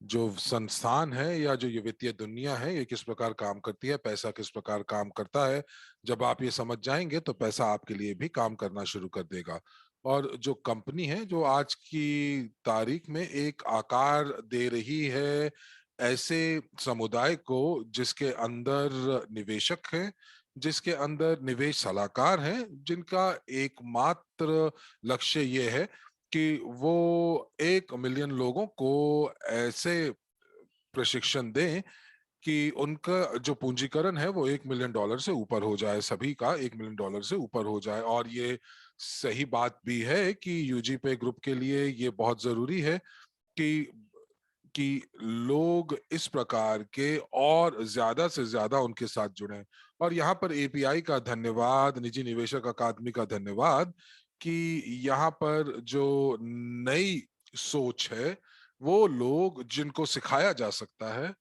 जो संस्थान है या जो ये वित्तीय दुनिया है ये किस प्रकार काम करती है, पैसा किस प्रकार काम करता है। जब आप ये समझ जाएंगे तो पैसा आपके लिए भी काम करना शुरू कर देगा। और जो कंपनी है जो आज की तारीख में एक आकार दे रही है ऐसे समुदाय को जिसके अंदर निवेशक हैं, जिसके अंदर निवेश सलाहकार हैं, जिनका एकमात्र लक्ष्य ये है कि वो 1 मिलियन लोगों को ऐसे प्रशिक्षण दें कि उनका जो पूंजीकरण है वो $1 मिलियन से ऊपर हो जाए, सभी का $1 मिलियन से ऊपर हो जाए। और ये सही बात भी है कि यूजी पे ग्रुप के लिए ये बहुत जरूरी है कि लोग इस प्रकार के और ज्यादा से ज्यादा उनके साथ जुड़े। और यहाँ पर एपीआई का धन्यवाद, निजी निवेशक अकादमी का धन्यवाद कि यहाँ पर जो नई सोच है वो लोग जिनको सिखाया जा सकता है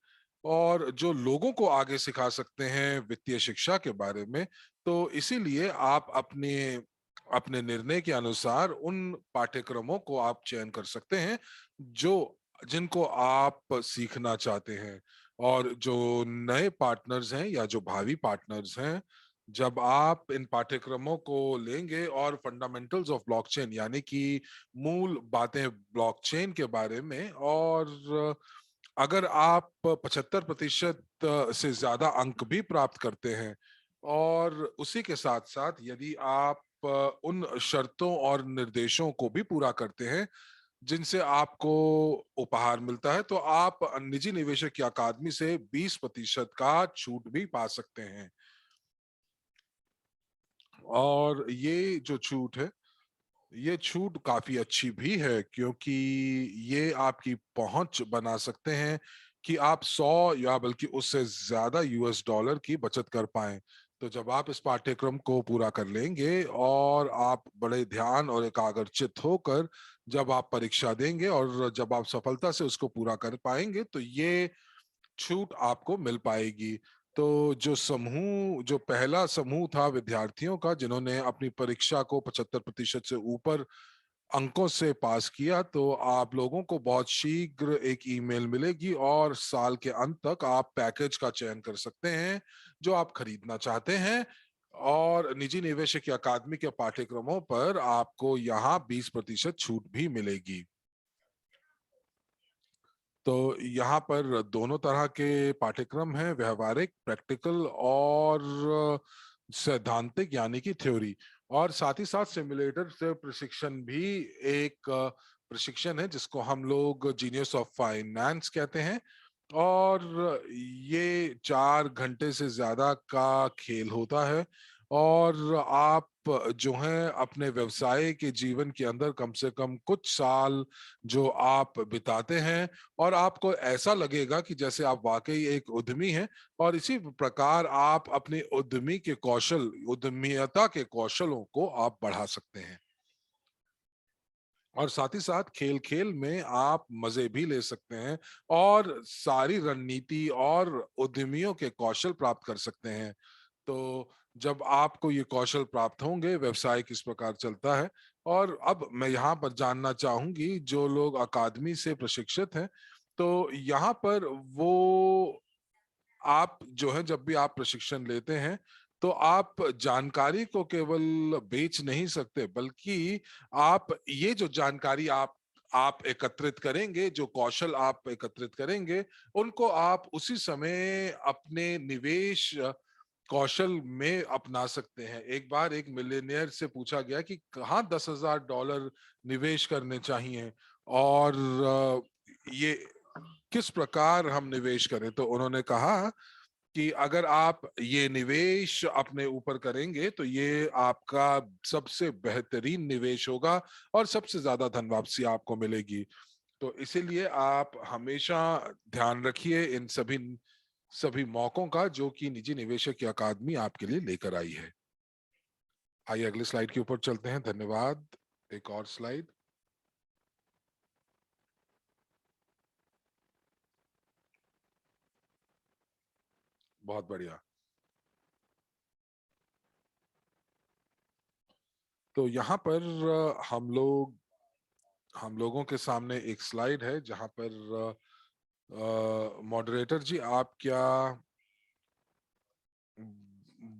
और जो लोगों को आगे सिखा सकते हैं वित्तीय शिक्षा के बारे में। तो इसीलिए आप अपने अपने निर्णय के अनुसार उन पाठ्यक्रमों को आप चयन कर सकते हैं जो जिनको आप सीखना चाहते हैं। और जो नए पार्टनर्स हैं या जो भावी पार्टनर्स हैं, जब आप इन पाठ्यक्रमों को लेंगे और फंडामेंटल्स ऑफ ब्लॉकचेन यानी कि मूल बातें ब्लॉकचेन के बारे में, और अगर आप 75% से ज्यादा अंक भी प्राप्त करते हैं और उसी के साथ साथ यदि आप उन शर्तों और निर्देशों को भी पूरा करते हैं जिनसे आपको उपहार मिलता है, तो आप निजी निवेशक की अकादमी से 20% का छूट भी पा सकते हैं। और ये जो छूट है ये छूट काफी अच्छी भी है, क्योंकि ये आपकी पहुंच बना सकते हैं कि आप 100 या बल्कि उससे ज्यादा यूएस डॉलर की बचत कर पाएं। तो जब आप इस पाठ्यक्रम को पूरा कर लेंगे और आप बड़े ध्यान और एकाग्रचित होकर जब आप परीक्षा देंगे और जब आप सफलता से उसको पूरा कर पाएंगे, तो ये छूट आपको मिल पाएगी। तो जो पहला समूह था विद्यार्थियों का जिन्होंने अपनी परीक्षा को 75% से ऊपर अंकों से पास किया, तो आप लोगों को बहुत शीघ्र एक ईमेल मिलेगी और साल के अंत तक आप पैकेज का चयन कर सकते हैं जो आप खरीदना चाहते हैं। और निजी निवेशक अकादमी के पाठ्यक्रमों पर आपको यहाँ 20% छूट भी मिलेगी। तो यहाँ पर दोनों तरह के पाठ्यक्रम हैं, व्यवहारिक प्रैक्टिकल और सैद्धांतिक यानी कि थ्योरी। और साथ ही साथ सिमुलेटर से प्रशिक्षण भी एक प्रशिक्षण है जिसको हम लोग जीनियस ऑफ फाइनेंस कहते हैं। और ये 4 घंटे से ज्यादा का खेल होता है। और आप जो हैं अपने व्यवसाय के जीवन के अंदर कम से कम कुछ साल जो आप बिताते हैं, और आपको ऐसा लगेगा कि जैसे आप वाकई एक उद्यमी हैं। और इसी प्रकार आप अपने उद्यमी के कौशल, उद्यमियता के कौशलों को आप बढ़ा सकते हैं। और साथ ही साथ खेल खेल में आप मजे भी ले सकते हैं और सारी रणनीति और उद्यमियों के कौशल प्राप्त कर सकते हैं। तो जब आपको ये कौशल प्राप्त होंगे, व्यवसाय किस प्रकार चलता है। और अब मैं यहाँ पर जानना चाहूंगी जो लोग अकादमी से प्रशिक्षित हैं, तो यहाँ पर वो आप जो है जब भी आप प्रशिक्षण लेते हैं, तो आप जानकारी को केवल बेच नहीं सकते, बल्कि आप ये जो जानकारी आप एकत्रित करेंगे, जो कौशल आप एकत्रित करेंगे, उनको आप उसी समय अपने निवेश कौशल में अपना सकते हैं। एक बार एक मिलियनियर से पूछा गया कि कहाँ $10,000 निवेश करने चाहिए और ये किस प्रकार हम निवेश करें, तो उन्होंने कहा कि अगर आप ये निवेश अपने ऊपर करेंगे तो ये आपका सबसे बेहतरीन निवेश होगा और सबसे ज्यादा धन वापसी आपको मिलेगी। तो इसीलिए आप हमेशा ध्यान रखिए इन सभी सभी मौकों का जो कि निजी निवेशक की अकादमी आपके लिए लेकर आई है। आइए अगली स्लाइड के ऊपर चलते हैं। धन्यवाद। एक और स्लाइड। बहुत बढ़िया। तो यहाँ पर हम लोगों के सामने एक स्लाइड है जहां पर मॉडरेटर जी आप क्या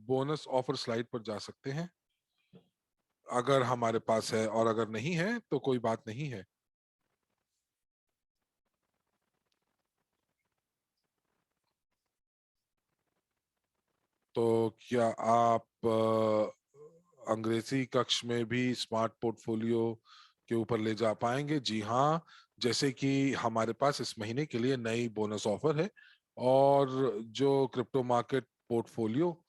बोनस ऑफर स्लाइड पर जा सकते हैं अगर हमारे पास है, और अगर नहीं है तो कोई बात नहीं है। तो क्या आप अंग्रेजी कक्ष में भी स्मार्ट पोर्टफोलियो के ऊपर ले जा पाएंगे? जी हाँ, जैसे कि हमारे पास इस महीने के लिए नई बोनस ऑफर है, और जो क्रिप्टो मार्केट पोर्टफोलियो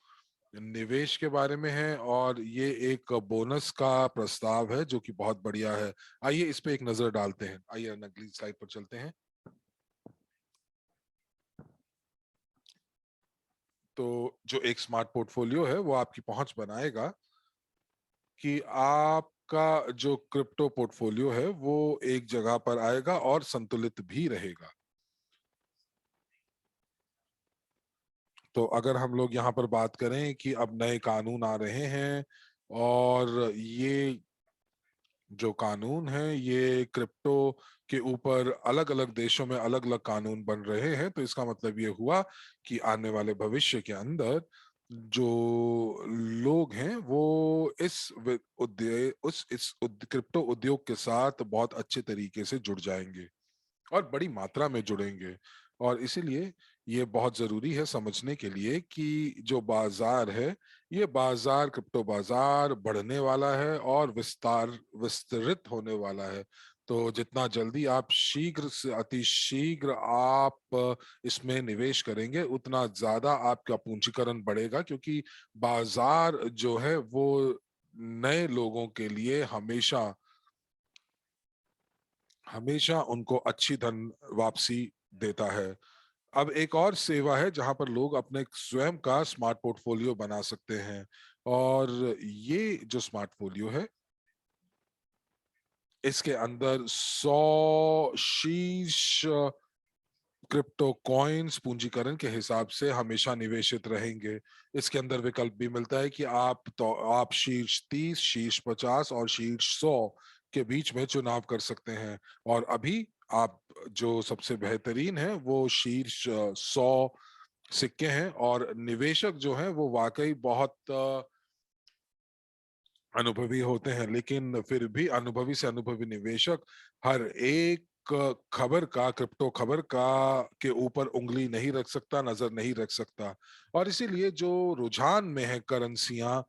निवेश के बारे में है, और ये एक बोनस का प्रस्ताव है जो कि बहुत बढ़िया है। आइए इस पे एक नजर डालते हैं। आइए अगली स्लाइड पर चलते हैं। तो जो एक स्मार्ट पोर्टफोलियो है वो आपकी पहुंच बनाएगा कि आपका जो क्रिप्टो पोर्टफोलियो है वो एक जगह पर आएगा और संतुलित भी रहेगा। तो अगर हम लोग यहाँ पर बात करें कि अब नए कानून आ रहे हैं, और ये जो कानून है ये क्रिप्टो के ऊपर अलग अलग देशों में अलग अलग कानून बन रहे हैं, तो इसका मतलब ये हुआ कि आने वाले भविष्य के अंदर जो लोग हैं वो क्रिप्टो उद्योग के साथ बहुत अच्छे तरीके से जुड़ जाएंगे और बड़ी मात्रा में जुड़ेंगे। और इसीलिए ये बहुत जरूरी है समझने के लिए कि जो बाजार है, ये बाजार, क्रिप्टो बाजार बढ़ने वाला है और विस्तृत होने वाला है। तो जितना जल्दी आप शीघ्र से अति शीघ्र आप इसमें निवेश करेंगे, उतना ज्यादा आपका पूंजीकरण बढ़ेगा, क्योंकि बाजार जो है वो नए लोगों के लिए हमेशा हमेशा उनको अच्छी धन वापसी देता है। अब एक और सेवा है जहां पर लोग अपने स्वयं का स्मार्ट पोर्टफोलियो बना सकते हैं, और ये जो स्मार्ट फोलियो है इसके अंदर 100 शीर्ष क्रिप्टो कॉइन्स पूंजीकरण के हिसाब से हमेशा निवेशित रहेंगे। इसके अंदर विकल्प भी मिलता है कि आप शीर्ष 30, शीर्ष 50 और शीर्ष 100 के बीच में चुनाव कर सकते हैं। और अभी आप जो सबसे बेहतरीन है वो शीर्ष 100 सिक्के हैं, और निवेशक जो हैं वो वाकई बहुत अनुभवी होते हैं, लेकिन फिर भी अनुभवी से अनुभवी निवेशक हर एक खबर का, क्रिप्टो खबर का के ऊपर उंगली नहीं रख सकता, नजर नहीं रख सकता। और इसीलिए जो रुझान में है करेंसियां,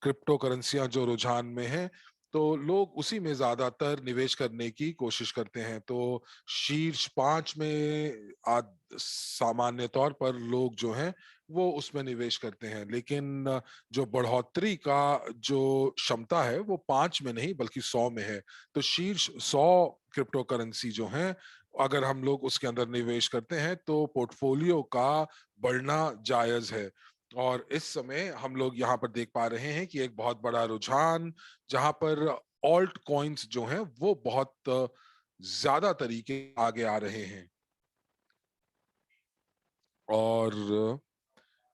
क्रिप्टो करेंसियां जो रुझान में है, तो लोग उसी में ज्यादातर निवेश करने की कोशिश करते हैं। तो शीर्ष 5 में सामान्य तौर पर लोग जो हैं वो उसमें निवेश करते हैं, लेकिन जो बढ़ोतरी का जो क्षमता है वो 5 में नहीं बल्कि 100 में है। तो शीर्ष 100 क्रिप्टो करेंसी जो हैं, अगर हम लोग उसके अंदर निवेश करते हैं तो पोर्टफोलियो का बढ़ना जायज है। और इस समय हम लोग यहाँ पर देख पा रहे हैं कि एक बहुत बड़ा रुझान जहां पर ऑल्ट कॉइन्स जो हैं वो बहुत ज्यादा तरीके आगे आ रहे हैं। और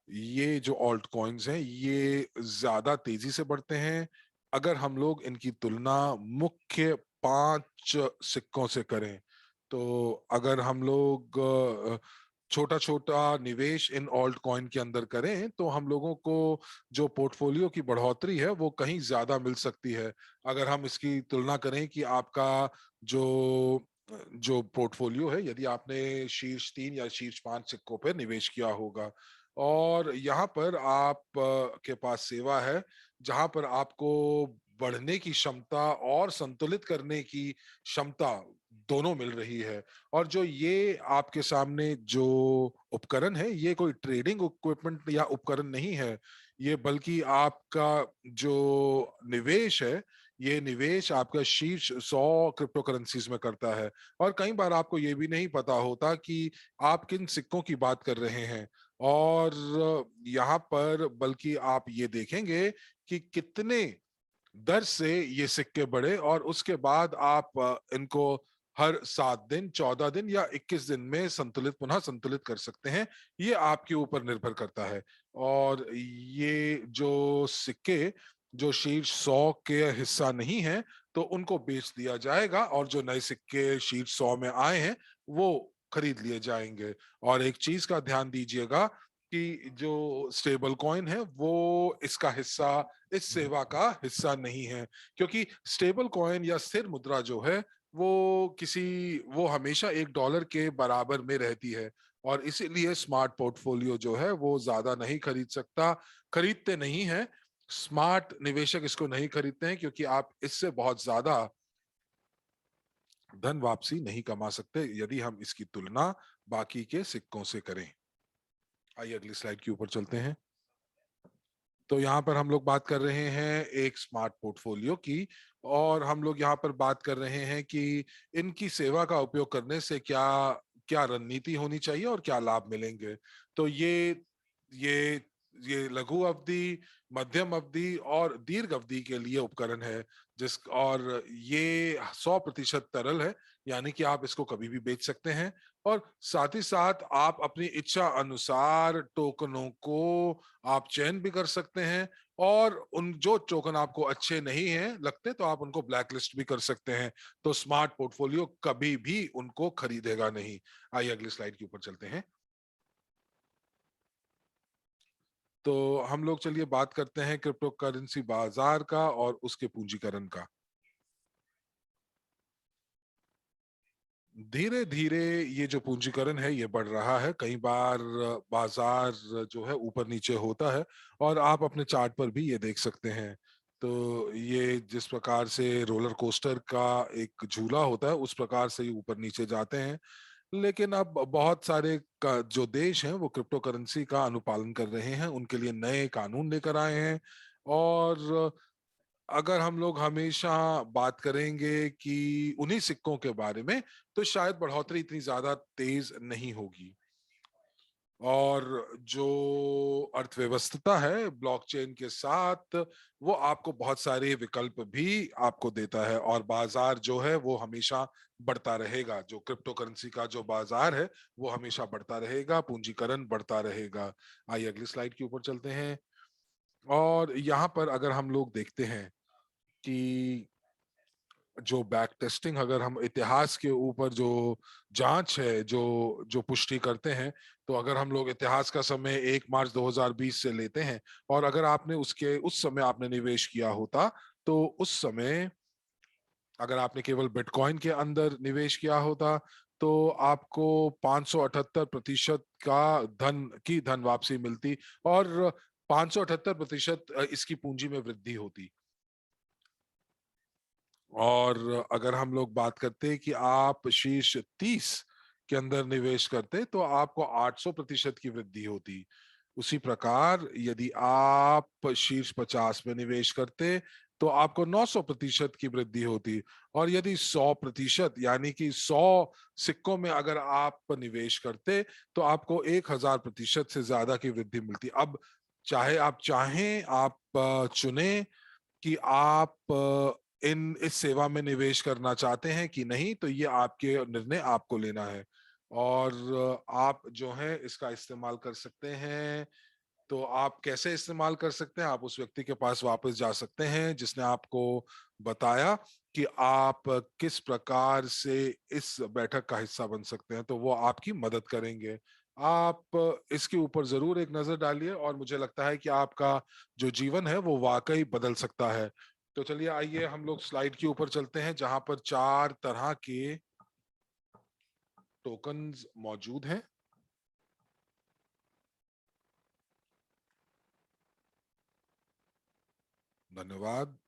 ये जो ऑल्ट कॉइन्स हैं ये ज्यादा तेजी से बढ़ते हैं। अगर हम लोग इनकी तुलना मुख्य 5 सिक्कों से करें, तो अगर हम लोग छोटा छोटा निवेश इन ऑल्ट कॉइन के अंदर करें तो हम लोगों को जो पोर्टफोलियो की बढ़ोतरी है वो कहीं ज्यादा मिल सकती है। अगर हम इसकी तुलना करें कि आपका जो जो पोर्टफोलियो है, यदि आपने शीर्ष 3 या शीर्ष 5 सिक्कों पर निवेश किया होगा, और यहाँ पर आप के पास सेवा है जहां पर आपको बढ़ने की क्षमता और संतुलित करने की क्षमता दोनों मिल रही है। और जो ये आपके सामने जो उपकरण है ये कोई ट्रेडिंग इक्विपमेंट या उपकरण नहीं है, ये बल्कि आपका जो निवेश है, ये निवेश आपका शीर्ष 100 क्रिप्टो करेंसीज में करता है। और कई बार आपको ये भी नहीं पता होता कि आप किन सिक्कों की बात कर रहे हैं। और यहाँ पर बल्कि आप ये देखेंगे कि कितने दर से ये सिक्के बढ़े, और उसके बाद आप इनको हर 7 दिन, 14 दिन या 21 दिन में पुनः संतुलित कर सकते हैं। ये आपके ऊपर निर्भर करता है। और ये जो सिक्के जो शीर्ष 100 के हिस्सा नहीं है तो उनको बेच दिया जाएगा, और जो नए सिक्के शीर्ष 100 में आए हैं वो खरीद लिए जाएंगे। और एक चीज का ध्यान दीजिएगा कि जो स्टेबल कॉइन है वो इसका हिस्सा, इस सेवा का हिस्सा नहीं है। क्योंकि स्टेबल कॉइन या स्थिर मुद्रा जो है वो हमेशा $1 के बराबर में रहती है। और इसीलिए स्मार्ट पोर्टफोलियो जो है वो ज्यादा नहीं खरीद सकता, खरीदते नहीं है। स्मार्ट निवेशक इसको नहीं खरीदते हैं क्योंकि आप इससे बहुत ज्यादा धन वापसी नहीं कमा सकते यदि हम इसकी तुलना बाकी के सिक्कों से करें। आइए अगली स्लाइड के ऊपर चलते हैं। तो यहाँ पर हम लोग बात कर रहे हैं एक स्मार्ट पोर्टफोलियो की, और हम लोग यहाँ पर बात कर रहे हैं कि इनकी सेवा का उपयोग करने से क्या क्या रणनीति होनी चाहिए और क्या लाभ मिलेंगे। तो ये ये लघु अवधि, मध्यम अवधि और दीर्घ अवधि के लिए उपकरण है। और ये 100% तरल है, यानी कि आप इसको कभी भी बेच सकते हैं। और साथ ही साथ आप अपनी इच्छा अनुसार टोकनों को आप चयन भी कर सकते हैं, और उन जो टोकन आपको अच्छे नहीं हैं लगते तो आप उनको ब्लैक लिस्ट भी कर सकते हैं। तो स्मार्ट पोर्टफोलियो कभी भी उनको खरीदेगा नहीं। आइए अगली स्लाइड के ऊपर चलते हैं। तो हम लोग चलिए बात करते हैं क्रिप्टो करेंसी बाजार का और उसके पूंजीकरण का। धीरे धीरे ये जो पूंजीकरण है ये बढ़ रहा है। कई बार बाजार जो है ऊपर नीचे होता है, और आप अपने चार्ट पर भी ये देख सकते हैं। तो ये जिस प्रकार से रोलर कोस्टर का एक झूला होता है उस प्रकार से ये ऊपर नीचे जाते हैं। लेकिन अब बहुत सारे जो देश हैं वो क्रिप्टो करेंसी का अनुपालन कर रहे हैं, उनके लिए नए कानून लेकर आए हैं। और अगर हम लोग हमेशा बात करेंगे कि उन्हीं सिक्कों के बारे में, तो शायद बढ़ोतरी इतनी ज्यादा तेज नहीं होगी। और जो अर्थव्यवस्था है ब्लॉकचेन के साथ, वो आपको बहुत सारे विकल्प भी आपको देता है, और बाजार जो है वो हमेशा बढ़ता रहेगा। जो क्रिप्टो करेंसी का जो बाजार है वो हमेशा बढ़ता रहेगा, पूंजीकरण बढ़ता रहेगा। आइए अगली स्लाइड के ऊपर चलते हैं। और यहाँ पर अगर हम लोग देखते हैं कि जो बैक टेस्टिंग, अगर हम इतिहास के ऊपर जो जांच है, जो जो पुष्टि करते हैं, तो अगर हम लोग इतिहास का समय 1 मार्च 2020 से लेते हैं, और अगर आपने उसके उस समय आपने निवेश किया होता, तो उस समय अगर आपने केवल बिटकॉइन के अंदर निवेश किया होता, तो आपको 578% का धन वापसी मिलती, और 578% इसकी पूंजी में वृद्धि होती। और अगर हम लोग बात करते हैं कि आप शीर्ष 30 के अंदर निवेश करते, तो आपको 800% की वृद्धि होती। उसी प्रकार यदि आप शीर्ष 50 में निवेश करते, तो आपको 900% की वृद्धि होती। और यदि 100%, यानी कि 100 सिक्कों में अगर आप निवेश करते, तो आपको 1000% से ज्यादा की वृद्धि मिलती। अब चाहे आप चाहें, आप चुने कि आप इन इस सेवा में निवेश करना चाहते हैं कि नहीं, तो ये आपके निर्णय आपको लेना है। और आप जो है इसका इस्तेमाल कर सकते हैं। तो आप कैसे इस्तेमाल कर सकते हैं? आप उस व्यक्ति के पास वापस जा सकते हैं जिसने आपको बताया कि आप किस प्रकार से इस बैठक का हिस्सा बन सकते हैं, तो वो आपकी मदद करेंगे। आप इसके ऊपर जरूर एक नजर डालिए, और मुझे लगता है कि आपका जो जीवन है वो वाकई बदल सकता है। तो चलिए, आइए हम लोग स्लाइड के ऊपर चलते हैं, जहां पर 4 तरह के टोकन्स मौजूद हैं। धन्यवाद।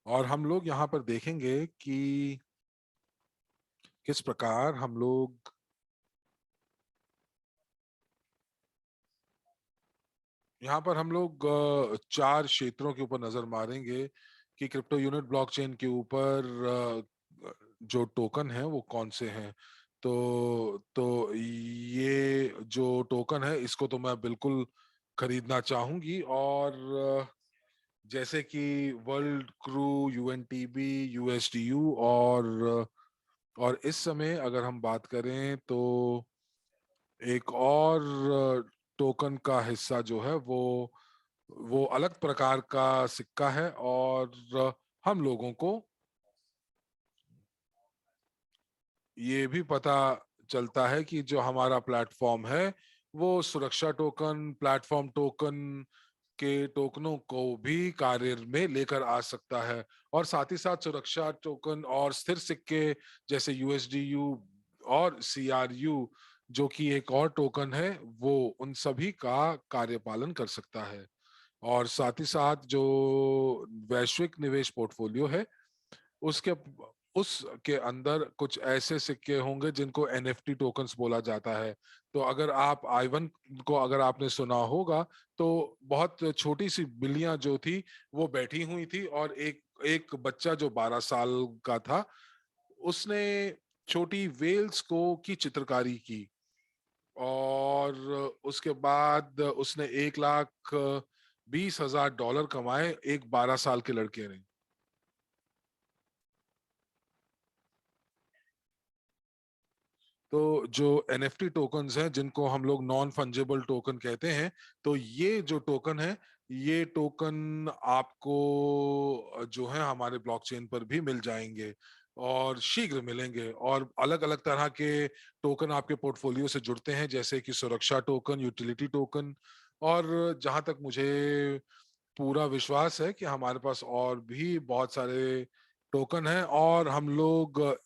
और हम लोग यहाँ पर देखेंगे कि किस प्रकार हम लोग यहाँ पर 4 क्षेत्रों के ऊपर नजर मारेंगे कि क्रिप्टो यूनिट ब्लॉकचेन के ऊपर जो टोकन है वो कौन से हैं। तो ये जो टोकन है, इसको तो मैं बिल्कुल खरीदना चाहूंगी। और जैसे कि वर्ल्ड क्रू, यूएनटीबी, यूएसडीयू, और इस समय अगर हम बात करें, तो एक और टोकन का हिस्सा जो है वो अलग प्रकार का सिक्का है। और हम लोगों को ये भी पता चलता है कि जो हमारा प्लेटफॉर्म है वो सुरक्षा टोकन, प्लेटफॉर्म टोकन के टोकनों को भी कार्य में लेकर आ सकता है। और साथ ही साथ सुरक्षा टोकन और स्थिर सिक्के जैसे यूएसडीयू और सीआरयू, जो कि एक और टोकन है, वो उन सभी का कार्यपालन कर सकता है। और साथ ही साथ जो वैश्विक निवेश पोर्टफोलियो है, उसके उसके अंदर कुछ ऐसे सिक्के होंगे जिनको एनएफटी टोकन्स बोला जाता है। तो अगर आप आईवन को अगर आपने सुना होगा, तो बहुत छोटी सी बिल्लियां जो थी वो बैठी हुई थी, और एक एक बच्चा जो 12 साल का था, उसने छोटी वेल्स को की चित्रकारी की। और उसके बाद उसने 1,20,000 डॉलर कमाए एक 12 साल के लड़के ने। तो जो एनएफटी टोकन्स हैं, जिनको हम लोग नॉन फंजेबल टोकन कहते हैं, तो ये जो टोकन है, ये टोकन आपको जो है हमारे ब्लॉकचेन पर भी मिल जाएंगे, और शीघ्र मिलेंगे। और अलग अलग तरह के टोकन आपके पोर्टफोलियो से जुड़ते हैं, जैसे कि सुरक्षा टोकन, यूटिलिटी टोकन। और जहां तक मुझे पूरा विश्वास है कि हमारे पास और भी बहुत सारे टोकन हैं, और हम लोग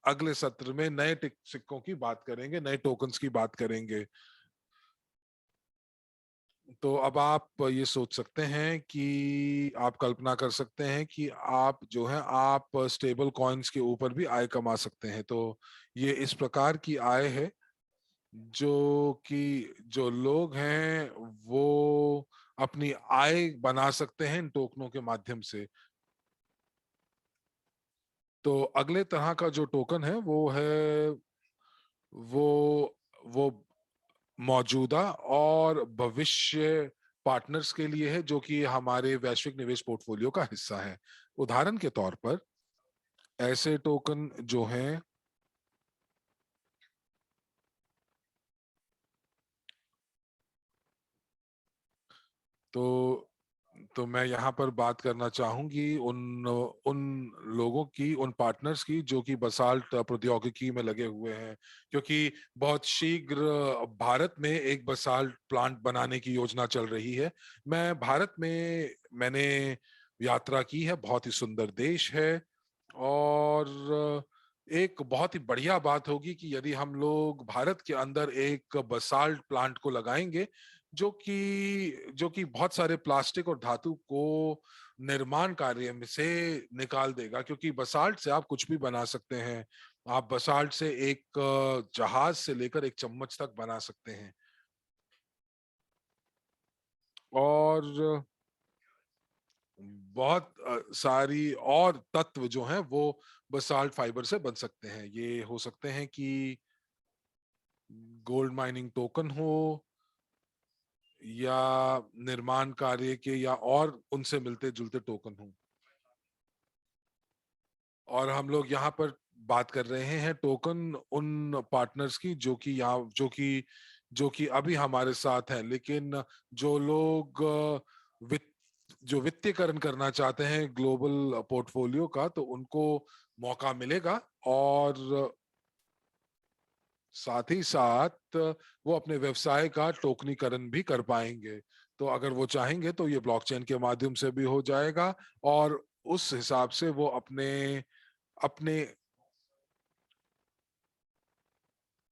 अगले सत्र में नए सिक्कों की बात करेंगे, नए टोकन्स की बात करेंगे। तो अब आप ये सोच सकते हैं कि आप कल्पना कर सकते हैं कि आप जो है आप स्टेबल कॉइन्स के ऊपर भी आय कमा सकते हैं। तो ये इस प्रकार की आय है जो लोग हैं वो अपनी आय बना सकते हैं इन टोकनों के माध्यम से। तो अगले तरह का जो टोकन है वो वो मौजूदा और भविष्य पार्टनर्स के लिए है, जो कि हमारे वैश्विक निवेश पोर्टफोलियो का हिस्सा है। उदाहरण के तौर पर ऐसे टोकन जो हैं, तो मैं यहाँ पर बात करना चाहूंगी उन उन लोगों की, उन पार्टनर्स की जो कि बसाल्ट प्रौद्योगिकी में लगे हुए हैं, क्योंकि बहुत शीघ्र भारत में एक बसाल्ट प्लांट बनाने की योजना चल रही है। मैंने यात्रा की है, बहुत ही सुंदर देश है। और एक बहुत ही बढ़िया बात होगी कि यदि हम लोग भारत के अंदर एक बसाल्ट प्लांट को लगाएंगे, जो कि बहुत सारे प्लास्टिक और धातु को निर्माण कार्य में से निकाल देगा, क्योंकि बसाल्ट से आप कुछ भी बना सकते हैं। आप बसाल्ट से एक जहाज से लेकर एक चम्मच तक बना सकते हैं। और बहुत सारी और तत्व जो हैं वो बसाल्ट फाइबर से बन सकते हैं। ये हो सकते हैं कि गोल्ड माइनिंग टोकन हो, या निर्माण कार्य के, या और उनसे मिलते जुलते टोकन हो। और हम लोग यहाँ पर बात कर रहे हैं टोकन उन पार्टनर्स की जो कि अभी हमारे साथ हैं, लेकिन जो लोग वित्त जो वित्तीयकरण करना चाहते हैं ग्लोबल पोर्टफोलियो का, तो उनको मौका मिलेगा। और साथ ही साथ वो अपने व्यवसाय का टोकनीकरण भी कर पाएंगे। तो अगर वो चाहेंगे तो ये ब्लॉकचेन के माध्यम से भी हो जाएगा, और उस हिसाब से वो अपने अपने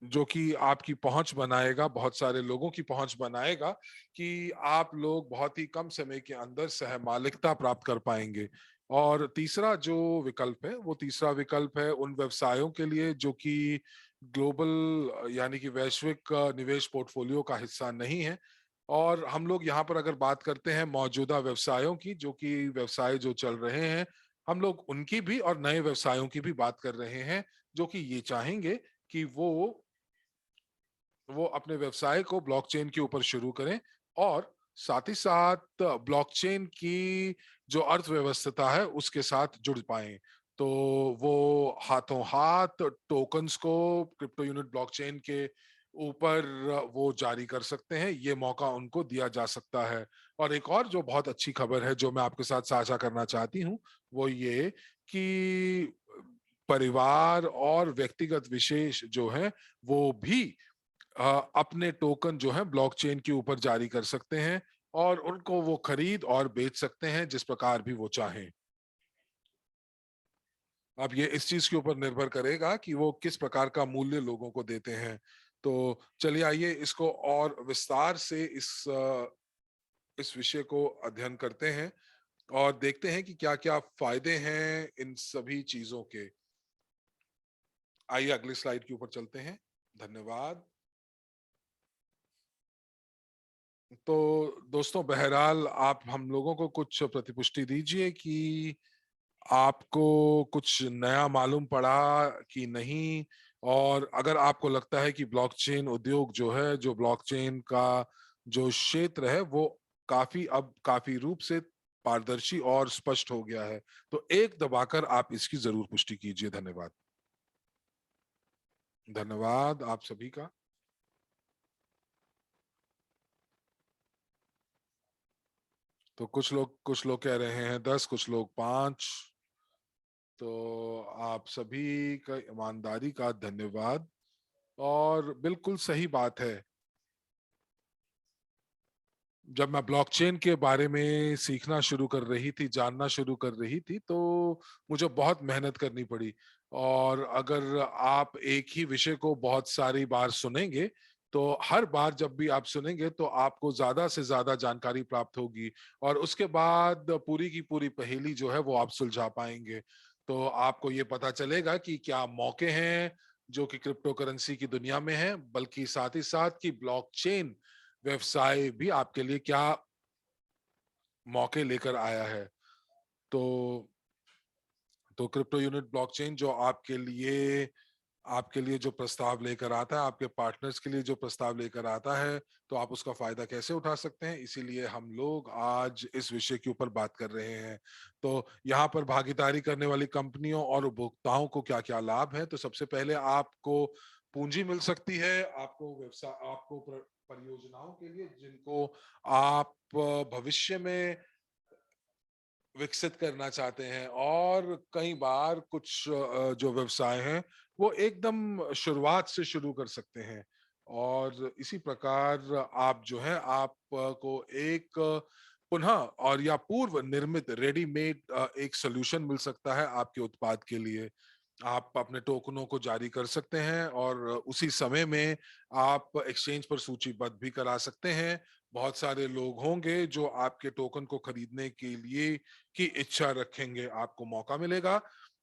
जो कि आपकी पहुंच बनाएगा, बहुत सारे लोगों की पहुंच बनाएगा, कि आप लोग बहुत ही कम समय के अंदर सहमालिकता प्राप्त कर पाएंगे। और तीसरा विकल्प है उन व्यवसायों के लिए जो कि ग्लोबल यानी कि वैश्विक निवेश पोर्टफोलियो का हिस्सा नहीं है। और हम लोग यहाँ पर अगर बात करते हैं मौजूदा व्यवसायों की, जो कि व्यवसाय जो चल रहे हैं, हम लोग उनकी भी और नए व्यवसायों की भी बात कर रहे हैं, जो कि ये चाहेंगे कि वो अपने व्यवसाय को ब्लॉकचेन के ऊपर शुरू करें, और साथ ही साथ ब्लॉकचेन की जो अर्थव्यवस्था है उसके साथ जुड़ पाएं। तो वो हाथों हाथ टोकन्स को क्रिप्टो यूनिट ब्लॉकचेन के ऊपर वो जारी कर सकते हैं। ये मौका उनको दिया जा सकता है। और एक और जो बहुत अच्छी खबर है जो मैं आपके साथ साझा करना चाहती हूँ, वो ये कि परिवार और व्यक्तिगत विशेष जो है वो भी अपने टोकन जो है ब्लॉकचेन के ऊपर जारी कर सकते हैं, और उनको वो खरीद और बेच सकते हैं जिस प्रकार भी वो चाहें। अब ये इस चीज के ऊपर निर्भर करेगा कि वो किस प्रकार का मूल्य लोगों को देते हैं। तो चलिए आइए इसको और विस्तार से इस विषय को अध्ययन करते हैं, और देखते हैं कि क्या क्या फायदे हैं इन सभी चीजों के। आइए अगली स्लाइड के ऊपर चलते हैं। धन्यवाद। तो दोस्तों, बहरहाल आप हम लोगों को कुछ प्रतिपुष्टि दीजिए कि आपको कुछ नया मालूम पड़ा कि नहीं। और अगर आपको लगता है कि ब्लॉकचेन उद्योग जो है, जो ब्लॉकचेन का जो क्षेत्र है, वो काफी रूप से पारदर्शी और स्पष्ट हो गया है, तो एक दबाकर आप इसकी जरूर पुष्टि कीजिए। धन्यवाद। धन्यवाद आप सभी का। तो कुछ लोग कह रहे हैं 10, कुछ लोग 5। तो आप सभी का ईमानदारी का धन्यवाद। और बिल्कुल सही बात है, जब मैं ब्लॉकचेन के बारे में सीखना शुरू कर रही थी, जानना शुरू कर रही थी, तो मुझे बहुत मेहनत करनी पड़ी। और अगर आप एक ही विषय को बहुत सारी बार सुनेंगे, तो हर बार जब भी आप सुनेंगे तो आपको ज्यादा से ज्यादा जानकारी प्राप्त होगी, और उसके बाद पूरी की पूरी पहेली जो है वो आप सुलझा पाएंगे। तो आपको ये पता चलेगा कि क्या मौके हैं जो कि क्रिप्टो करेंसी की दुनिया में है, बल्कि साथ ही साथ कि ब्लॉकचेन व्यवसाय भी आपके लिए क्या मौके लेकर आया है। तो क्रिप्टो यूनिट ब्लॉकचेन जो आपके लिए जो प्रस्ताव लेकर आता है, आपके पार्टनर्स के लिए जो प्रस्ताव लेकर आता है, तो आप उसका फायदा कैसे उठा सकते हैं, इसीलिए हम लोग आज इस विषय के ऊपर बात कर रहे हैं। तो यहाँ पर भागीदारी करने वाली कंपनियों और उपभोक्ताओं को क्या क्या लाभ है। तो सबसे पहले आपको पूंजी मिल सकती है, आपको व्यवसाय, आपको परियोजनाओं के लिए जिनको आप भविष्य में विकसित करना चाहते हैं। और कई बार कुछ जो व्यवसाय हैं वो एकदम शुरुआत से शुरू कर सकते हैं। और इसी प्रकार आप जो है आपको एक पुनः और या पूर्व निर्मित रेडीमेड एक सॉल्यूशन मिल सकता है आपके उत्पाद के लिए। आप अपने टोकनों को जारी कर सकते हैं और उसी समय में आप एक्सचेंज पर सूचीबद्ध भी करा सकते हैं। बहुत सारे लोग होंगे जो आपके टोकन को खरीदने के लिए की इच्छा रखेंगे। आपको मौका मिलेगा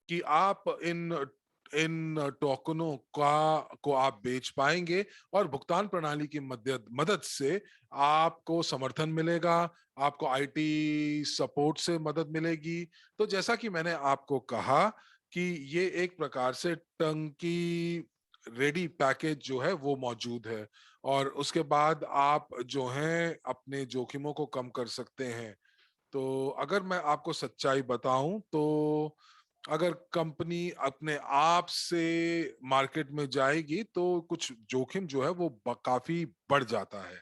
कि आप इन इन टोकनों को आप बेच पाएंगे और भुगतान प्रणाली की मदद से आपको समर्थन मिलेगा, आपको आईटी सपोर्ट से मदद मिलेगी। तो जैसा कि मैंने आपको कहा कि ये एक प्रकार से टंकी रेडी पैकेज जो है वो मौजूद है, और उसके बाद आप जो हैं अपने जोखिमों को कम कर सकते हैं। तो अगर मैं आपको सच्चाई बताऊं तो अगर कंपनी अपने आप से मार्केट में जाएगी तो कुछ जोखिम जो है वो काफी बढ़ जाता है।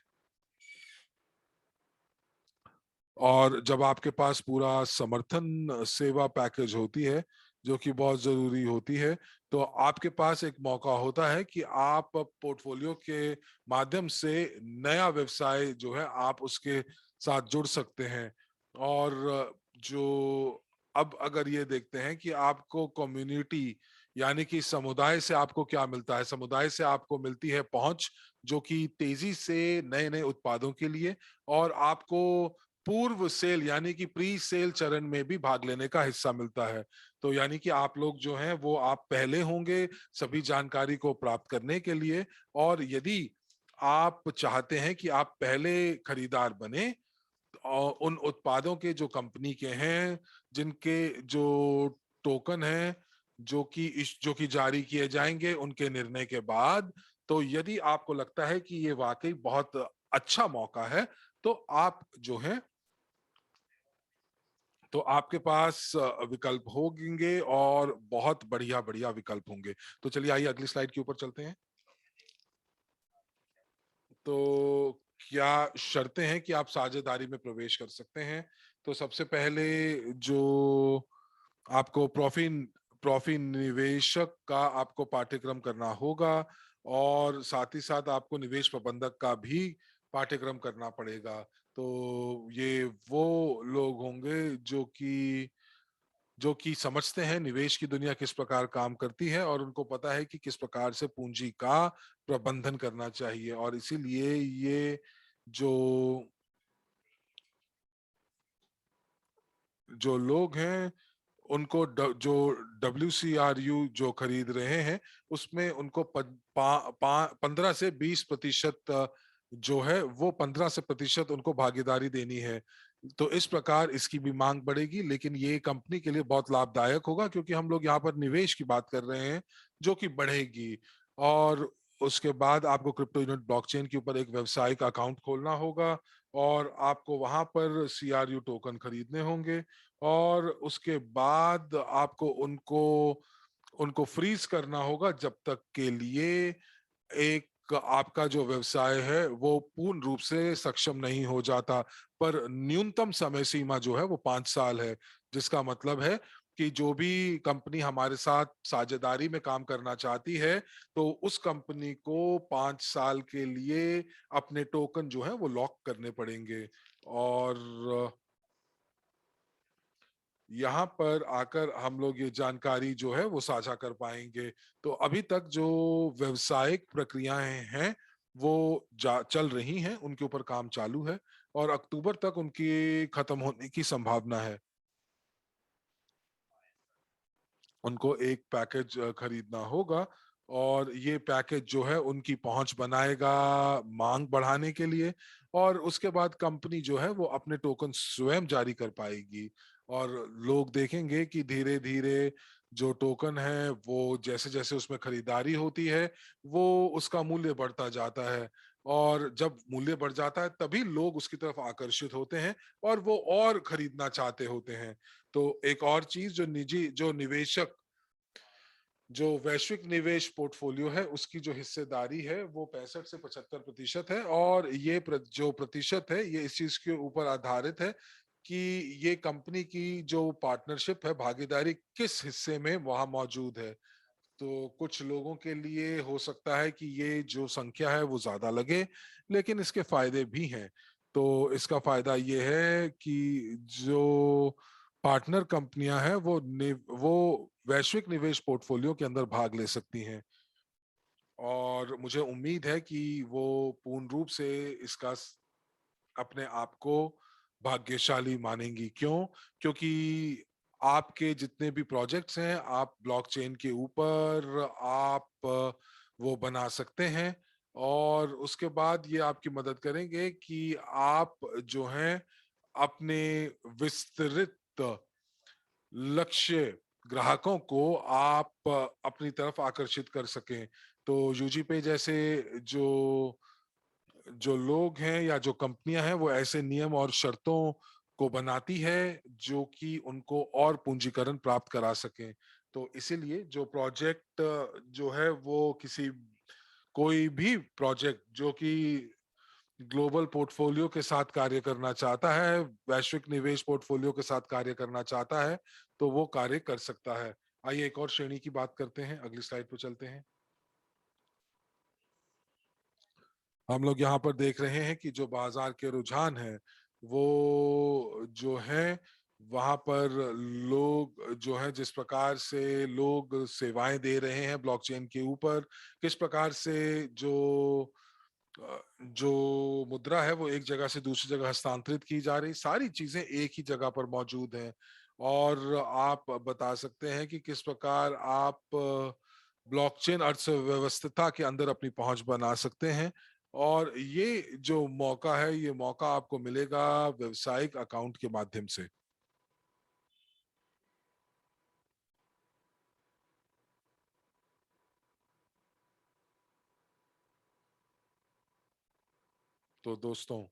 और जब आपके पास पूरा समर्थन सेवा पैकेज होती है जो कि बहुत जरूरी होती है, तो आपके पास एक मौका होता है कि आप पोर्टफोलियो के माध्यम से नया व्यवसाय जो है आप उसके साथ जुड़ सकते हैं। और जो अब अगर ये देखते हैं कि आपको कम्युनिटी यानी कि समुदाय से आपको क्या मिलता है। समुदाय से आपको मिलती है पहुंच जो कि तेजी से नए नए उत्पादों के लिए, और आपको पूर्व सेल यानी कि प्री सेल चरण में भी भाग लेने का हिस्सा मिलता है। तो यानी कि आप लोग जो हैं वो आप पहले होंगे सभी जानकारी को प्राप्त करने के लिए। और यदि आप चाहते हैं कि आप पहले खरीदार बने और उन उत्पादों के जो कंपनी के हैं, जिनके जो टोकन हैं जो कि जारी किए जाएंगे उनके निर्णय के बाद, तो यदि आपको लगता है कि ये वाकई बहुत अच्छा मौका है, तो आप जो है तो आपके पास विकल्प होंगे और बहुत बढ़िया बढ़िया विकल्प होंगे। तो चलिए आइए अगली स्लाइड के ऊपर चलते हैं। तो क्या शर्तें हैं कि आप साझेदारी में प्रवेश कर सकते हैं। तो सबसे पहले जो आपको प्रॉफी निवेशक का आपको पाठ्यक्रम करना होगा, और साथ ही साथ आपको निवेश प्रबंधक का भी पाठ्यक्रम करना पड़ेगा। तो ये वो लोग होंगे जो कि समझते हैं निवेश की दुनिया किस प्रकार काम करती है, और उनको पता है कि किस प्रकार से पूंजी का प्रबंधन करना चाहिए। और इसीलिए ये जो जो लोग हैं उनको जो WCRU जो खरीद रहे हैं उसमें उनको 15 से 20% जो है वो 15% उनको भागीदारी देनी है। तो इस प्रकार इसकी भी मांग बढ़ेगी, लेकिन ये कंपनी के लिए बहुत लाभदायक होगा क्योंकि हम लोग यहाँ पर निवेश की बात कर रहे हैं जो कि बढ़ेगी। और उसके बाद आपको क्रिप्टो यूनिट ब्लॉकचेन के ऊपर एक व्यावसायिक अकाउंट खोलना होगा, और आपको वहां पर CRU टोकन खरीदने होंगे, और उसके बाद आपको उनको उनको फ्रीज करना होगा जब तक के लिए एक आपका जो व्यवसाय है वो पूर्ण रूप से सक्षम नहीं हो जाता। पर न्यूनतम समय सीमा जो है वो 5 साल है, जिसका मतलब है कि जो भी कंपनी हमारे साथ साझेदारी में काम करना चाहती है तो उस कंपनी को 5 साल के लिए अपने टोकन जो है वो लॉक करने पड़ेंगे। और यहाँ पर आकर हम लोग ये जानकारी जो है वो साझा कर पाएंगे। तो अभी तक जो व्यवसायिक प्रक्रियाएं हैं वो चल रही हैं, उनके ऊपर काम चालू है, और अक्टूबर तक उनकी खत्म होने की संभावना है। उनको एक पैकेज खरीदना होगा, और ये पैकेज जो है उनकी पहुंच बनाएगा मांग बढ़ाने के लिए, और उसके बाद कंपनी जो है वो अपने टोकन स्वयं जारी कर पाएगी, और लोग देखेंगे कि धीरे धीरे जो टोकन है वो जैसे जैसे उसमें खरीदारी होती है वो उसका मूल्य बढ़ता जाता है, और जब मूल्य बढ़ जाता है तभी लोग उसकी तरफ आकर्षित होते हैं और वो और खरीदना चाहते होते हैं। तो एक और चीज जो निजी जो निवेशक जो वैश्विक निवेश पोर्टफोलियो है उसकी जो हिस्सेदारी है वो 65 से 75% है, और ये जो प्रतिशत है ये इस चीज के ऊपर आधारित है कि ये कंपनी की जो पार्टनरशिप है, भागीदारी किस हिस्से में वहां मौजूद है। तो कुछ लोगों के लिए हो सकता है कि ये जो संख्या है वो ज्यादा लगे, लेकिन इसके फायदे भी हैं। तो इसका फायदा ये है कि जो पार्टनर कंपनियां हैं वो वैश्विक निवेश पोर्टफोलियो के अंदर भाग ले सकती हैं, और मुझे उम्मीद है कि वो पूर्ण रूप से इसका अपने आप को भाग्यशाली मानेंगी। क्यों? क्योंकि आपके जितने भी प्रोजेक्ट्स हैं आप ब्लॉकचेन के ऊपर आप वो बना सकते हैं, और उसके बाद ये आपकी मदद करेंगे कि आप जो हैं अपने विस्तृत लक्ष्य ग्राहकों को आप अपनी तरफ आकर्षित कर सकें। तो यूजी पे जैसे जो जो लोग हैं या जो कंपनियां हैं वो ऐसे नियम और शर्तों को बनाती है जो कि उनको और पूंजीकरण प्राप्त करा सकें। तो इसीलिए जो प्रोजेक्ट जो है वो किसी कोई भी प्रोजेक्ट जो कि ग्लोबल पोर्टफोलियो के साथ कार्य करना चाहता है, वैश्विक निवेश पोर्टफोलियो के साथ कार्य करना चाहता है, तो वो कार्य कर सकता है। आइए एक और श्रेणी की बात करते हैं, अगली स्लाइड पर चलते हैं। हम लोग यहाँ पर देख रहे हैं कि जो बाजार के रुझान है वो जो है वहां पर लोग जो है जिस प्रकार से लोग सेवाएं दे रहे हैं ब्लॉकचेन के ऊपर, किस प्रकार से जो मुद्रा है वो एक जगह से दूसरी जगह हस्तांतरित की जा रही, सारी चीजें एक ही जगह पर मौजूद हैं। और आप बता सकते हैं कि किस प्रकार आप ब्लॉकचेन अर्थव्यवस्था के अंदर अपनी पहुंच बना सकते हैं, और ये जो मौका है ये मौका आपको मिलेगा व्यवसायिक अकाउंट के माध्यम से। तो दोस्तों,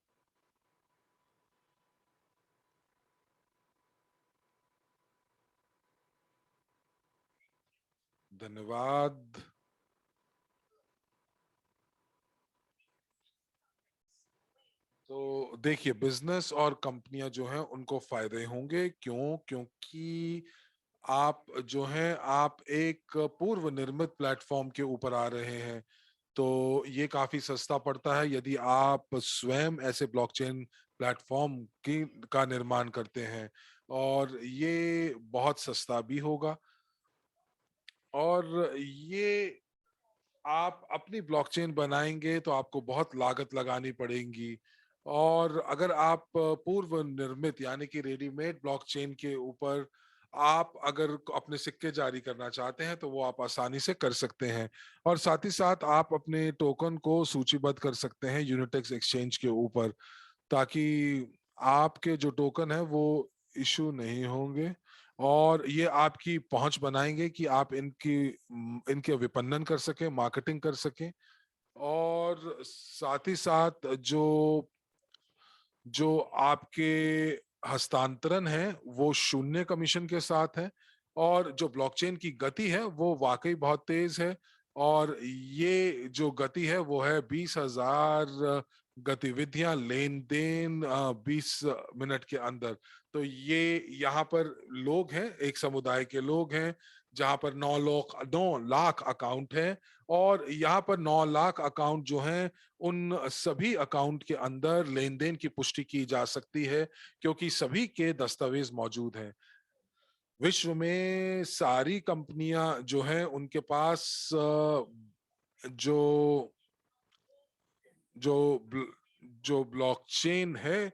धन्यवाद। तो देखिए, बिजनेस और कंपनियां जो हैं उनको फायदे होंगे। क्यों? क्योंकि आप जो हैं आप एक पूर्व निर्मित प्लेटफॉर्म के ऊपर आ रहे हैं, तो ये काफी सस्ता पड़ता है यदि आप स्वयं ऐसे ब्लॉकचेन प्लेटफॉर्म की का निर्माण करते हैं, और ये बहुत सस्ता भी होगा। और ये आप अपनी ब्लॉकचेन बनाएंगे तो आपको बहुत लागत लगानी पड़ेगी, और अगर आप पूर्व निर्मित यानी कि रेडीमेड ब्लॉकचेन के ऊपर आप अगर अपने सिक्के जारी करना चाहते हैं तो वो आप आसानी से कर सकते हैं, और साथ ही साथ आप अपने टोकन को सूचीबद्ध कर सकते हैं यूनिटेक्स एक्सचेंज के ऊपर, ताकि आपके जो टोकन है वो इशू नहीं होंगे, और ये आपकी पहुंच बनाएंगे कि आप इनके विपणन कर सकें, मार्केटिंग कर सकें, और साथ ही साथ जो जो आपके हस्तांतरण है वो शून्य कमीशन के साथ है, और जो ब्लॉकचेन की गति है वो वाकई बहुत तेज है, और ये जो गति है वो है 20,000 गतिविधियां लेन देन 20 मिनट के अंदर। तो ये यहाँ पर लोग हैं, एक समुदाय के लोग हैं जहां पर 9 लाख अकाउंट है, और यहाँ पर 9 लाख अकाउंट जो हैं उन सभी अकाउंट के अंदर लेन देन की पुष्टि की जा सकती है, क्योंकि सभी के दस्तावेज मौजूद हैं। विश्व में सारी कंपनियां जो हैं उनके पास जो जो जो ब्लॉकचेन है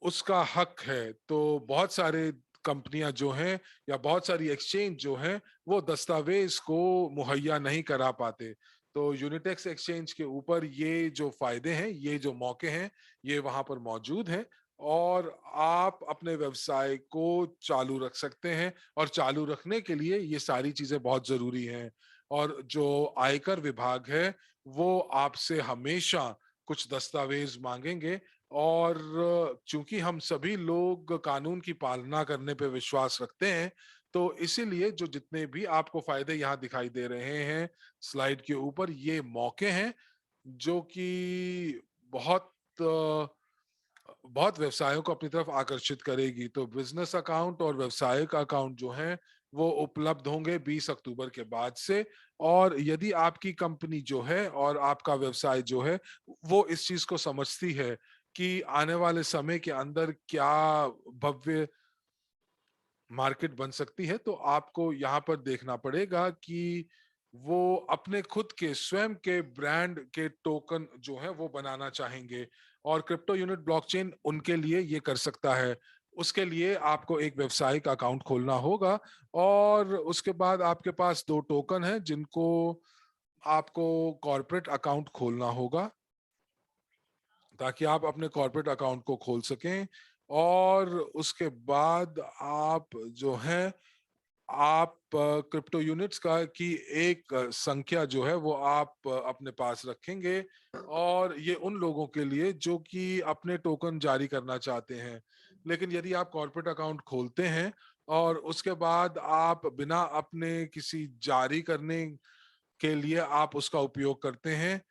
उसका हक है। तो बहुत सारे कंपनियां जो हैं या बहुत सारी एक्सचेंज जो हैं वो दस्तावेज को मुहैया नहीं करा पाते। तो यूनिटेक्स एक्सचेंज के ऊपर ये जो फायदे हैं, ये जो मौके हैं, ये वहां पर मौजूद हैं और आप अपने व्यवसाय को चालू रख सकते हैं। और चालू रखने के लिए ये सारी चीजें बहुत जरूरी हैं। और जो आयकर विभाग है वो आपसे हमेशा कुछ दस्तावेज मांगेंगे। और चूंकि हम सभी लोग कानून की पालना करने पे विश्वास रखते हैं, तो इसीलिए जो जितने भी आपको फायदे यहाँ दिखाई दे रहे हैं स्लाइड के ऊपर, ये मौके हैं जो कि बहुत बहुत व्यवसायों को अपनी तरफ आकर्षित करेगी। तो बिजनेस अकाउंट और व्यवसायिक अकाउंट जो हैं वो उपलब्ध होंगे 20 अक्टूबर के बाद से। और यदि आपकी कंपनी जो है और आपका व्यवसाय जो है वो इस चीज को समझती है कि आने वाले समय के अंदर क्या भव्य मार्केट बन सकती है, तो आपको यहाँ पर देखना पड़ेगा कि वो अपने खुद के स्वयं के ब्रांड के टोकन जो है वो बनाना चाहेंगे। और क्रिप्टो यूनिट ब्लॉकचेन उनके लिए ये कर सकता है। उसके लिए आपको एक व्यावसायिक अकाउंट खोलना होगा और उसके बाद आपके पास 2 टोकन हैं जिनको आपको कॉर्पोरेट अकाउंट खोलना होगा ताकि आप अपने कॉर्पोरेट अकाउंट को खोल सकें। और उसके बाद आप जो है आप क्रिप्टो यूनिट्स का की एक संख्या जो है वो आप अपने पास रखेंगे। और ये उन लोगों के लिए जो कि अपने टोकन जारी करना चाहते हैं। लेकिन यदि आप कॉर्पोरेट अकाउंट खोलते हैं और उसके बाद आप बिना अपने किसी जारी करने के लिए आप उसका उपयोग करते हैं,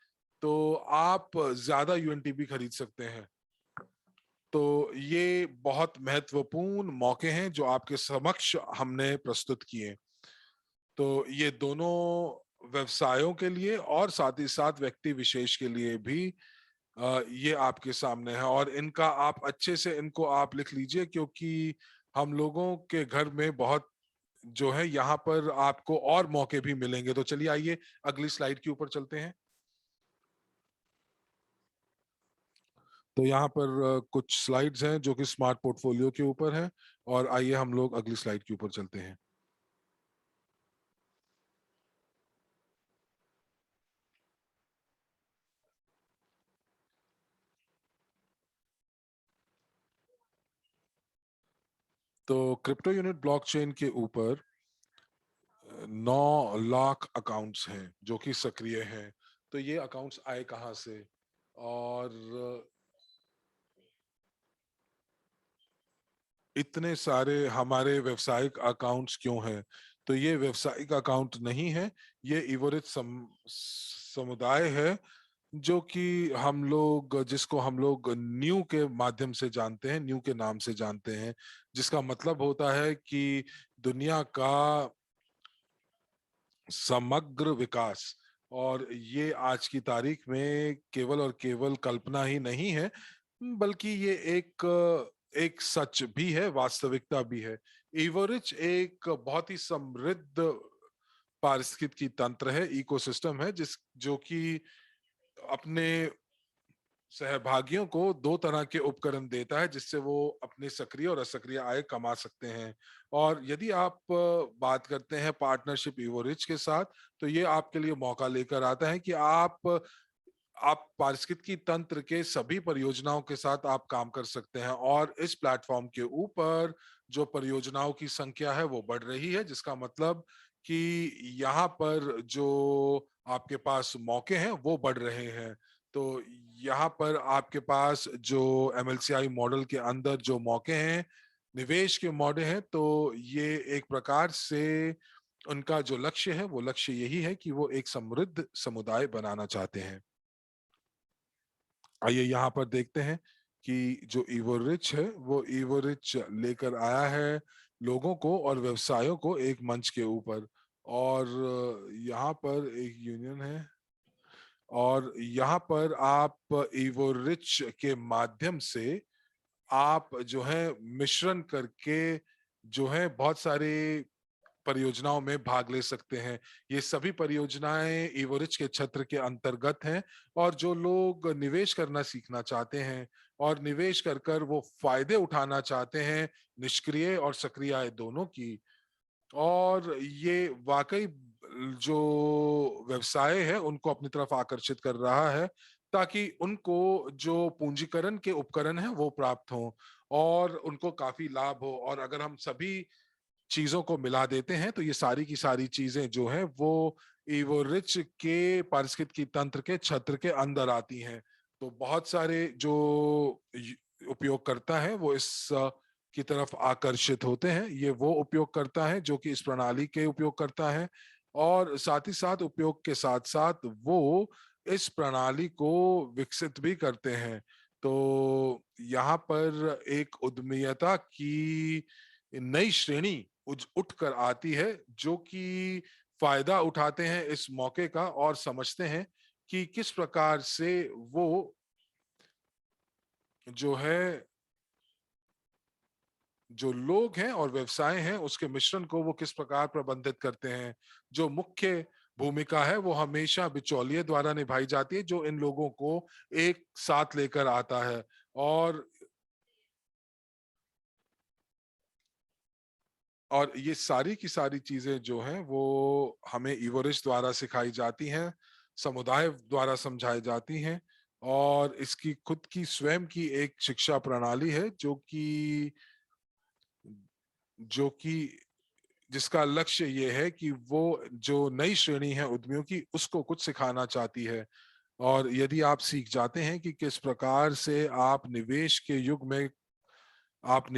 तो आप ज्यादा यूएनटीबी खरीद सकते हैं। तो ये बहुत महत्वपूर्ण मौके हैं जो आपके समक्ष हमने प्रस्तुत किए। तो ये दोनों व्यवसायों के लिए और साथ ही साथ व्यक्ति विशेष के लिए भी ये आपके सामने है। और इनका आप अच्छे से इनको आप लिख लीजिए क्योंकि हम लोगों के घर में बहुत जो है यहाँ पर आपको और मौके भी मिलेंगे। तो चलिए आइए अगली स्लाइड के ऊपर चलते हैं। तो यहाँ पर कुछ स्लाइड्स हैं जो कि स्मार्ट पोर्टफोलियो के ऊपर है। और आइए हम लोग अगली स्लाइड के ऊपर चलते हैं। तो क्रिप्टो यूनिट ब्लॉकचेन के ऊपर 9 लाख अकाउंट्स हैं जो कि सक्रिय हैं। तो ये अकाउंट्स आए कहाँ से और इतने सारे हमारे व्यावसायिक अकाउंट्स क्यों हैं? तो ये व्यावसायिक अकाउंट नहीं है, ये इवोरिच समुदाय है जो कि हम लोग जिसको हम लोग न्यू के माध्यम से जानते हैं, न्यू के नाम से जानते हैं, जिसका मतलब होता है कि दुनिया का समग्र विकास। और ये आज की तारीख में केवल और केवल कल्पना ही नहीं है, बल्कि ये एक सच भी है, वास्तविकता भी है। इवोरिच एक बहुत ही समृद्ध पारिस्थितिकी तंत्र है, इकोसिस्टम है, जिस जो कि अपने सहभागियों को 2 तरह के उपकरण देता है जिससे वो अपने सक्रिय और असक्रिय आय कमा सकते हैं। और यदि आप बात करते हैं पार्टनरशिप इवोरिच के साथ, तो ये आपके लिए मौका लेकर आता है कि आप पारिस्थितिकी तंत्र के सभी परियोजनाओं के साथ आप काम कर सकते हैं। और इस प्लेटफॉर्म के ऊपर जो परियोजनाओं की संख्या है वो बढ़ रही है, जिसका मतलब कि यहाँ पर जो आपके पास मौके हैं वो बढ़ रहे हैं। तो यहाँ पर आपके पास जो एमएलसीआई मॉडल के अंदर जो मौके हैं, निवेश के मॉडल हैं, तो ये एक प्रकार से उनका जो लक्ष्य है वो लक्ष्य यही है कि वो एक समृद्ध समुदाय बनाना चाहते हैं। आइए यहाँ पर देखते हैं कि जो इवोरिच है वो इवोरिच लेकर आया है लोगों को और व्यवसायों को एक मंच के ऊपर। और यहाँ पर एक यूनियन है और यहाँ पर आप इवोरिच के माध्यम से आप जो है मिश्रण करके जो है बहुत सारे परियोजनाओं में भाग ले सकते हैं। ये सभी परियोजनाएं इवोरिच के छत्र के अंतर्गत हैं। और जो लोग निवेश करना सीखना चाहते हैं और निवेश कर कर वो फायदे उठाना चाहते हैं, निष्क्रिय और सक्रिय आय दोनों की। और ये वाकई जो व्यवसाय है उनको अपनी तरफ आकर्षित कर रहा है, ताकि उनको जो पूंजीकरण के उपकरण हैं वो प्राप्त हों और उनको काफी लाभ हो। और अगर हम सभी चीजों को मिला देते हैं तो ये सारी की सारी चीजें जो हैं वो इवोरिच के पारिस्थितिकी तंत्र के छत्र के अंदर आती हैं। तो बहुत सारे जो उपयोगकर्ता हैं वो इस की तरफ आकर्षित होते हैं। ये वो उपयोगकर्ता हैं जो कि इस प्रणाली के उपयोगकर्ता हैं, और साथ ही साथ उपयोग के साथ साथ वो इस प्रणाली को विकसित भी करते हैं। तो यहाँ पर एक उद्यमियता की नई श्रेणी उठ कर आती है, जो कि फायदा उठाते हैं इस मौके का और समझते हैं कि किस प्रकार से वो जो है जो लोग हैं और व्यवसाय हैं उसके मिश्रण को वो किस प्रकार प्रबंधित करते हैं। जो मुख्य भूमिका है वो हमेशा बिचौलिए द्वारा निभाई जाती है, जो इन लोगों को एक साथ लेकर आता है। और ये सारी की सारी चीजें जो हैं वो हमें इवोरिच द्वारा सिखाई जाती हैं, समुदाय द्वारा समझाई जाती हैं, और इसकी खुद की स्वयं की एक शिक्षा प्रणाली है जो कि जिसका लक्ष्य ये है कि वो जो नई श्रेणी है उद्यमियों की उसको कुछ सिखाना चाहती है। और यदि आप सीख जाते हैं कि किस प्रकार से आप निवेश के युग में आप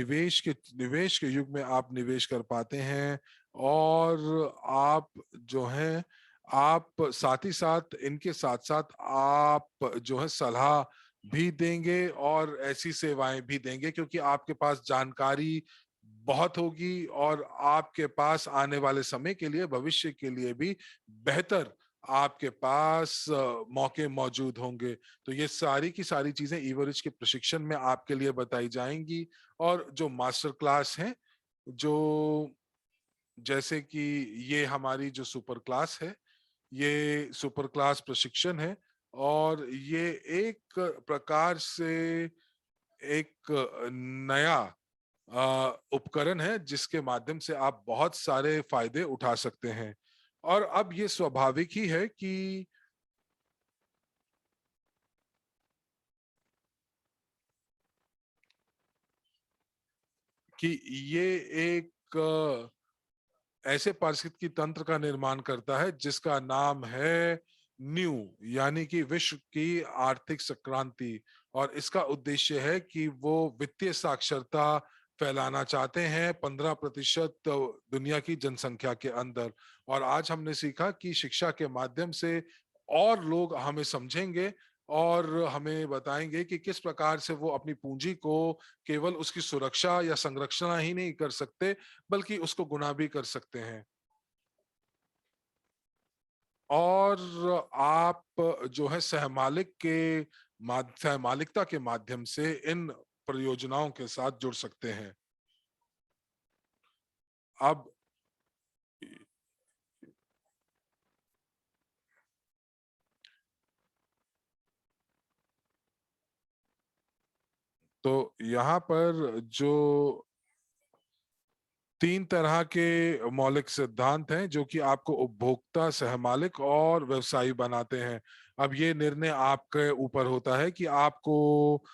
निवेश कर पाते हैं, और आप जो हैं आप साथ ही साथ इनके साथ साथ आप जो है सलाह भी देंगे और ऐसी सेवाएं भी देंगे, क्योंकि आपके पास जानकारी बहुत होगी और आपके पास आने वाले समय के लिए, भविष्य के लिए भी बेहतर आपके पास मौके मौजूद होंगे। तो ये सारी की सारी चीजें इवरिच के प्रशिक्षण में आपके लिए बताई जाएंगी। और जो मास्टर क्लास है, जो जैसे कि ये हमारी जो सुपर क्लास है, ये सुपर क्लास प्रशिक्षण है, और ये एक प्रकार से एक नया उपकरण है जिसके माध्यम से आप बहुत सारे फायदे उठा सकते हैं। और अब ये स्वाभाविक ही है कि ये एक ऐसे पारिस्थितिकी तंत्र का निर्माण करता है जिसका नाम है न्यू, यानी कि विश्व की आर्थिक संक्रांति। और इसका उद्देश्य है कि वो वित्तीय साक्षरता फैलाना चाहते हैं 15% दुनिया की जनसंख्या के अंदर। और आज हमने सीखा कि शिक्षा के माध्यम से और लोग हमें समझेंगे और हमें बताएंगे कि किस प्रकार से वो अपनी पूंजी को केवल उसकी सुरक्षा या संरक्षण ही नहीं कर सकते, बल्कि उसको गुना भी कर सकते हैं। और आप जो है सहमालिकता के माध्यम से इन परियोजनाओं के साथ जुड़ सकते हैं। अब तो यहाँ पर जो 3 तरह के मौलिक सिद्धांत हैं जो कि आपको उपभोक्ता, सहमालिक और व्यवसायी बनाते हैं। अब ये निर्णय आपके ऊपर होता है कि आपको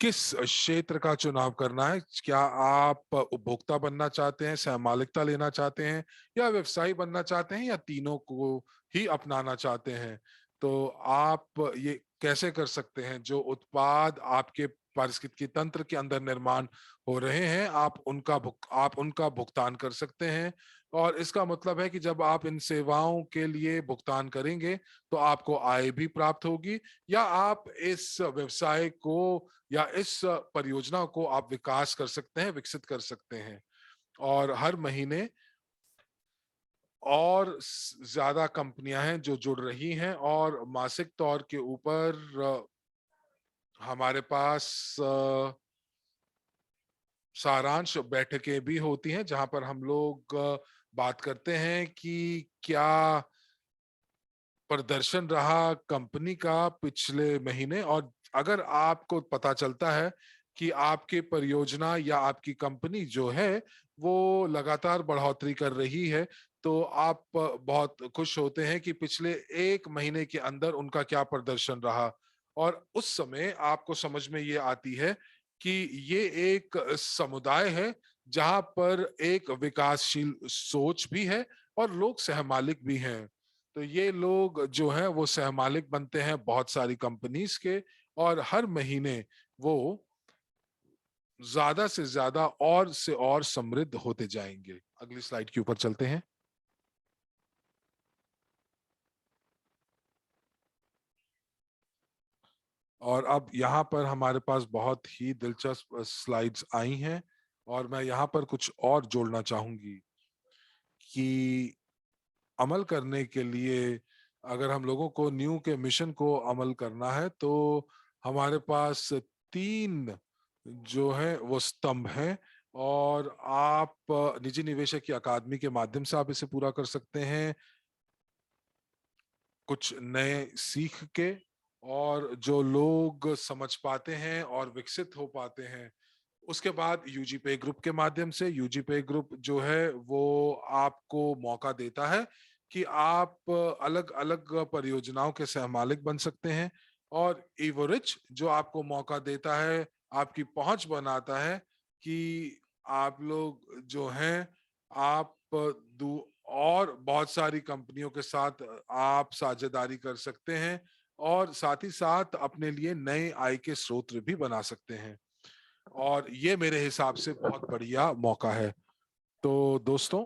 किस क्षेत्र का चुनाव करना है। क्या आप उपभोक्ता बनना चाहते हैं, सहमालिकता लेना चाहते हैं, या व्यवसायी बनना चाहते हैं, या तीनों को ही अपनाना चाहते हैं। तो आप ये कैसे कर सकते हैं? जो उत्पाद आपके पारिस्थितिकी तंत्र के अंदर निर्माण हो रहे हैं, आप उनका भुगतान कर सकते हैं। और इसका मतलब है कि जब आप इन सेवाओं के लिए भुगतान करेंगे तो आपको आय भी प्राप्त होगी, या आप इस व्यवसाय को या इस परियोजना को आप विकास कर सकते हैं, विकसित कर सकते हैं। और हर महीने और ज्यादा कंपनियां हैं जो जुड़ रही हैं, और मासिक तौर के ऊपर हमारे पास सारांश बैठकें भी होती हैं जहां पर हम लोग बात करते हैं कि क्या प्रदर्शन रहा कंपनी का पिछले महीने, और अगर आपको पता चलता है कि आपके परियोजना या आपकी कंपनी जो है वो लगातार बढ़ोतरी कर रही है, तो आप बहुत खुश होते हैं कि पिछले 1 महीने के अंदर उनका क्या प्रदर्शन रहा, और उस समय आपको समझ में ये आती है कि ये एक समुदाय है जहां पर एक विकासशील सोच भी है और लोग सहमालिक भी हैं। तो ये लोग जो हैं वो सहमालिक बनते हैं बहुत सारी कंपनीज के, और हर महीने वो ज्यादा से ज्यादा और से और समृद्ध होते जाएंगे। अगली स्लाइड के ऊपर चलते हैं। और अब यहाँ पर हमारे पास बहुत ही दिलचस्प स्लाइड्स आई हैं, और मैं यहाँ पर कुछ और जोड़ना चाहूंगी कि अमल करने के लिए, अगर हम लोगों को न्यू के मिशन को अमल करना है, तो हमारे पास 3 जो है वो स्तंभ हैं, और आप निजी निवेशक की अकादमी के माध्यम से आप इसे पूरा कर सकते हैं, कुछ नए सीख के, और जो लोग समझ पाते हैं और विकसित हो पाते हैं। उसके बाद यूजी पे ग्रुप के माध्यम से, यूजी पे ग्रुप जो है वो आपको मौका देता है कि आप अलग अलग परियोजनाओं के सहमालिक बन सकते हैं, और इवोरिच जो आपको मौका देता है, आपकी पहुंच बनाता है कि आप लोग जो हैं, आप और बहुत सारी कंपनियों के साथ आप साझेदारी कर सकते हैं, और साथ ही साथ अपने लिए नए आय के स्रोत भी बना सकते हैं, और ये मेरे हिसाब से बहुत बढ़िया मौका है। तो दोस्तों,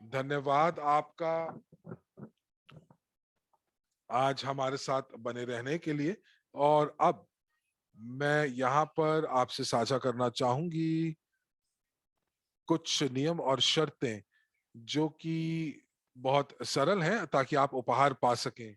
धन्यवाद आपका आज हमारे साथ बने रहने के लिए। और अब मैं यहाँ पर आपसे साझा करना चाहूंगी कुछ नियम और शर्तें जो कि बहुत सरल हैं, ताकि आप उपहार पा सकें।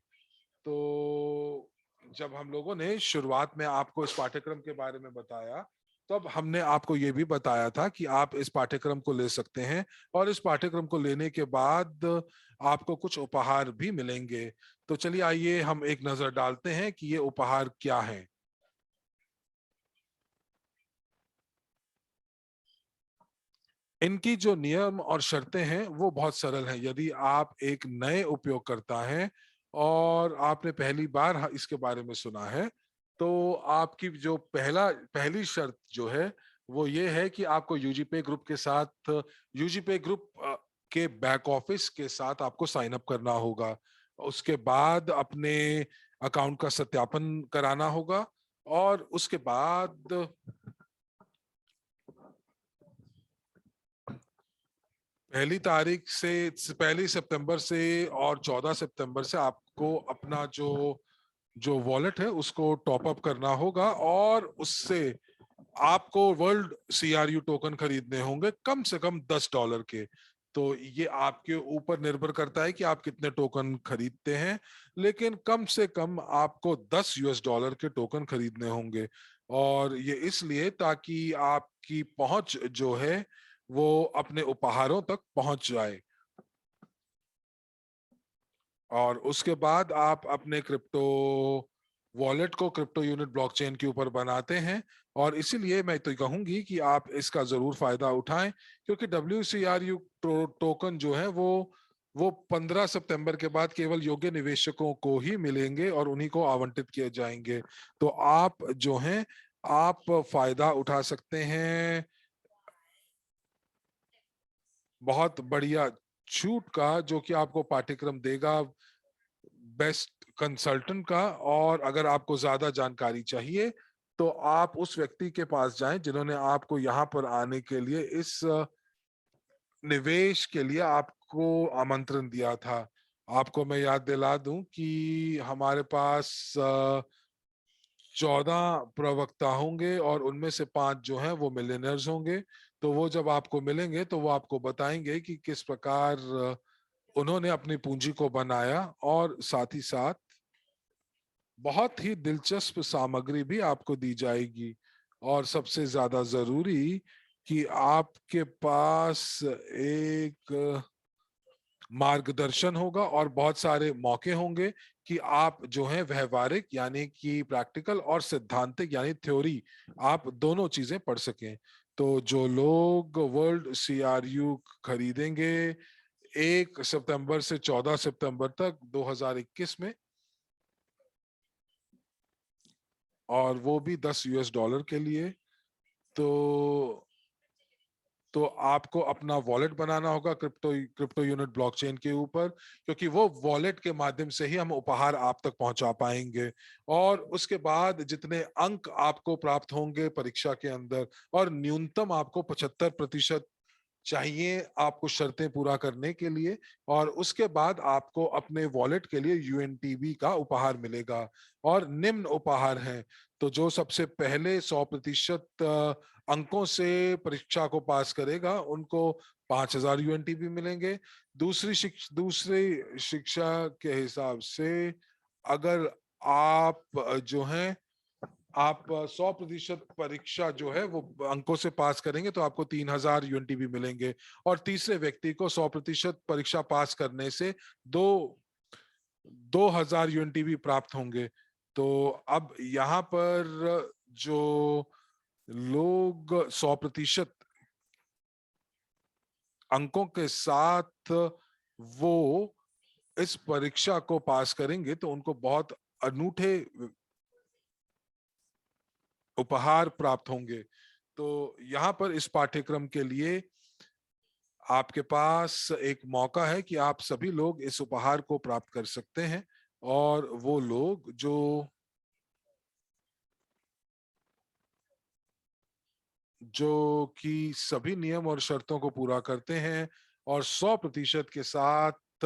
तो जब हम लोगों ने शुरुआत में आपको इस पाठ्यक्रम के बारे में बताया, तब हमने आपको ये भी बताया था कि आप इस पाठ्यक्रम को ले सकते हैं, और इस पाठ्यक्रम को लेने के बाद आपको कुछ उपहार भी मिलेंगे। तो चलिए आइए हम एक नजर डालते हैं कि ये उपहार क्या है। इनकी जो नियम और शर्तें हैं वो बहुत सरल हैं। यदि आप एक नए उपयोगकर्ता हैं और आपने पहली बार इसके बारे में सुना है, तो आपकी जो पहली शर्त जो है वो ये है कि आपको यूजीपे ग्रुप के साथ, यूजीपे ग्रुप के बैक ऑफिस के साथ आपको साइन अप करना होगा। उसके बाद अपने अकाउंट का सत्यापन कराना होगा, और उसके बाद पहली सितंबर से और 14 सितंबर से आपको अपना जो जो वॉलेट है उसको टॉप अप करना होगा, और उससे आपको वर्ल्ड सीआरयू टोकन खरीदने होंगे, कम से कम $10 के। तो ये आपके ऊपर निर्भर करता है कि आप कितने टोकन खरीदते हैं, लेकिन कम से कम आपको $10 के टोकन खरीदने होंगे। और ये इसलिए ताकि आपकी पहुंच जो है वो अपने उपहारों तक पहुंच जाए। और उसके बाद आप अपने क्रिप्टो वॉलेट को क्रिप्टो यूनिट ब्लॉकचेन के ऊपर बनाते हैं, और इसीलिए मैं तो कहूंगी कि आप इसका जरूर फायदा उठाएं, क्योंकि WCRU टोकन जो है वो 15 सितंबर के बाद केवल योग्य निवेशकों को ही मिलेंगे और उन्हीं को आवंटित किए जाएंगे। तो आप जो हैं, आप फायदा उठा सकते हैं बहुत बढ़िया छूट का, जो कि आपको पाठ्यक्रम देगा बेस्ट कंसल्टेंट का। और अगर आपको ज्यादा जानकारी चाहिए, तो आप उस व्यक्ति के पास जाएं जिन्होंने आपको यहाँ पर आने के लिए, इस निवेश के लिए आपको आमंत्रण दिया था। आपको मैं याद दिला दूं कि हमारे पास 14 प्रवक्ता होंगे, और उनमें से 5 जो हैं वो मिलियनर्स होंगे। तो वो जब आपको मिलेंगे तो वो आपको बताएंगे कि किस प्रकार उन्होंने अपनी पूंजी को बनाया, और साथ ही साथ बहुत ही दिलचस्प सामग्री भी आपको दी जाएगी। और सबसे ज्यादा जरूरी कि आपके पास एक मार्गदर्शन होगा और बहुत सारे मौके होंगे कि आप जो है व्यवहारिक यानी कि प्रैक्टिकल और सिद्धांतिक यानी थ्योरी आप दोनों चीजें पढ़ सकें। तो जो लोग वर्ल्ड सीआरयू खरीदेंगे 1 सितंबर से 14 सितंबर तक 2021 में, और वो भी $10 के लिए, तो आपको अपना वॉलेट बनाना होगा क्रिप्टो यूनिट ब्लॉकचेन के ऊपर, क्योंकि वो वॉलेट के माध्यम से ही हम उपहार आप तक पहुंचा पाएंगे। और उसके बाद जितने अंक आपको प्राप्त होंगे परीक्षा के अंदर, और न्यूनतम आपको 75% चाहिए आपको शर्तें पूरा करने के लिए, और उसके बाद आपको अपने वॉलेट के लिए यूएनटीबी का उपहार मिलेगा। और निम्न उपहार हैं, तो जो सबसे पहले 100% अंकों से परीक्षा को पास करेगा उनको 5,000 यूएनटीबी मिलेंगे। दूसरी शिक्षा के हिसाब से अगर आप जो हैं आप 100% परीक्षा जो है वो अंकों से पास करेंगे तो आपको 3,000 यूएनटीबी मिलेंगे। और तीसरे व्यक्ति को 100% परीक्षा पास करने से 2,000 यूएनटीबी प्राप्त होंगे। तो अब यहाँ पर जो लोग 100% अंकों के साथ वो इस परीक्षा को पास करेंगे तो उनको बहुत अनूठे उपहार प्राप्त होंगे। तो यहाँ पर इस पाठ्यक्रम के लिए आपके पास एक मौका है कि आप सभी लोग इस उपहार को प्राप्त कर सकते हैं। और वो लोग जो कि सभी नियम और शर्तों को पूरा करते हैं और 100% के साथ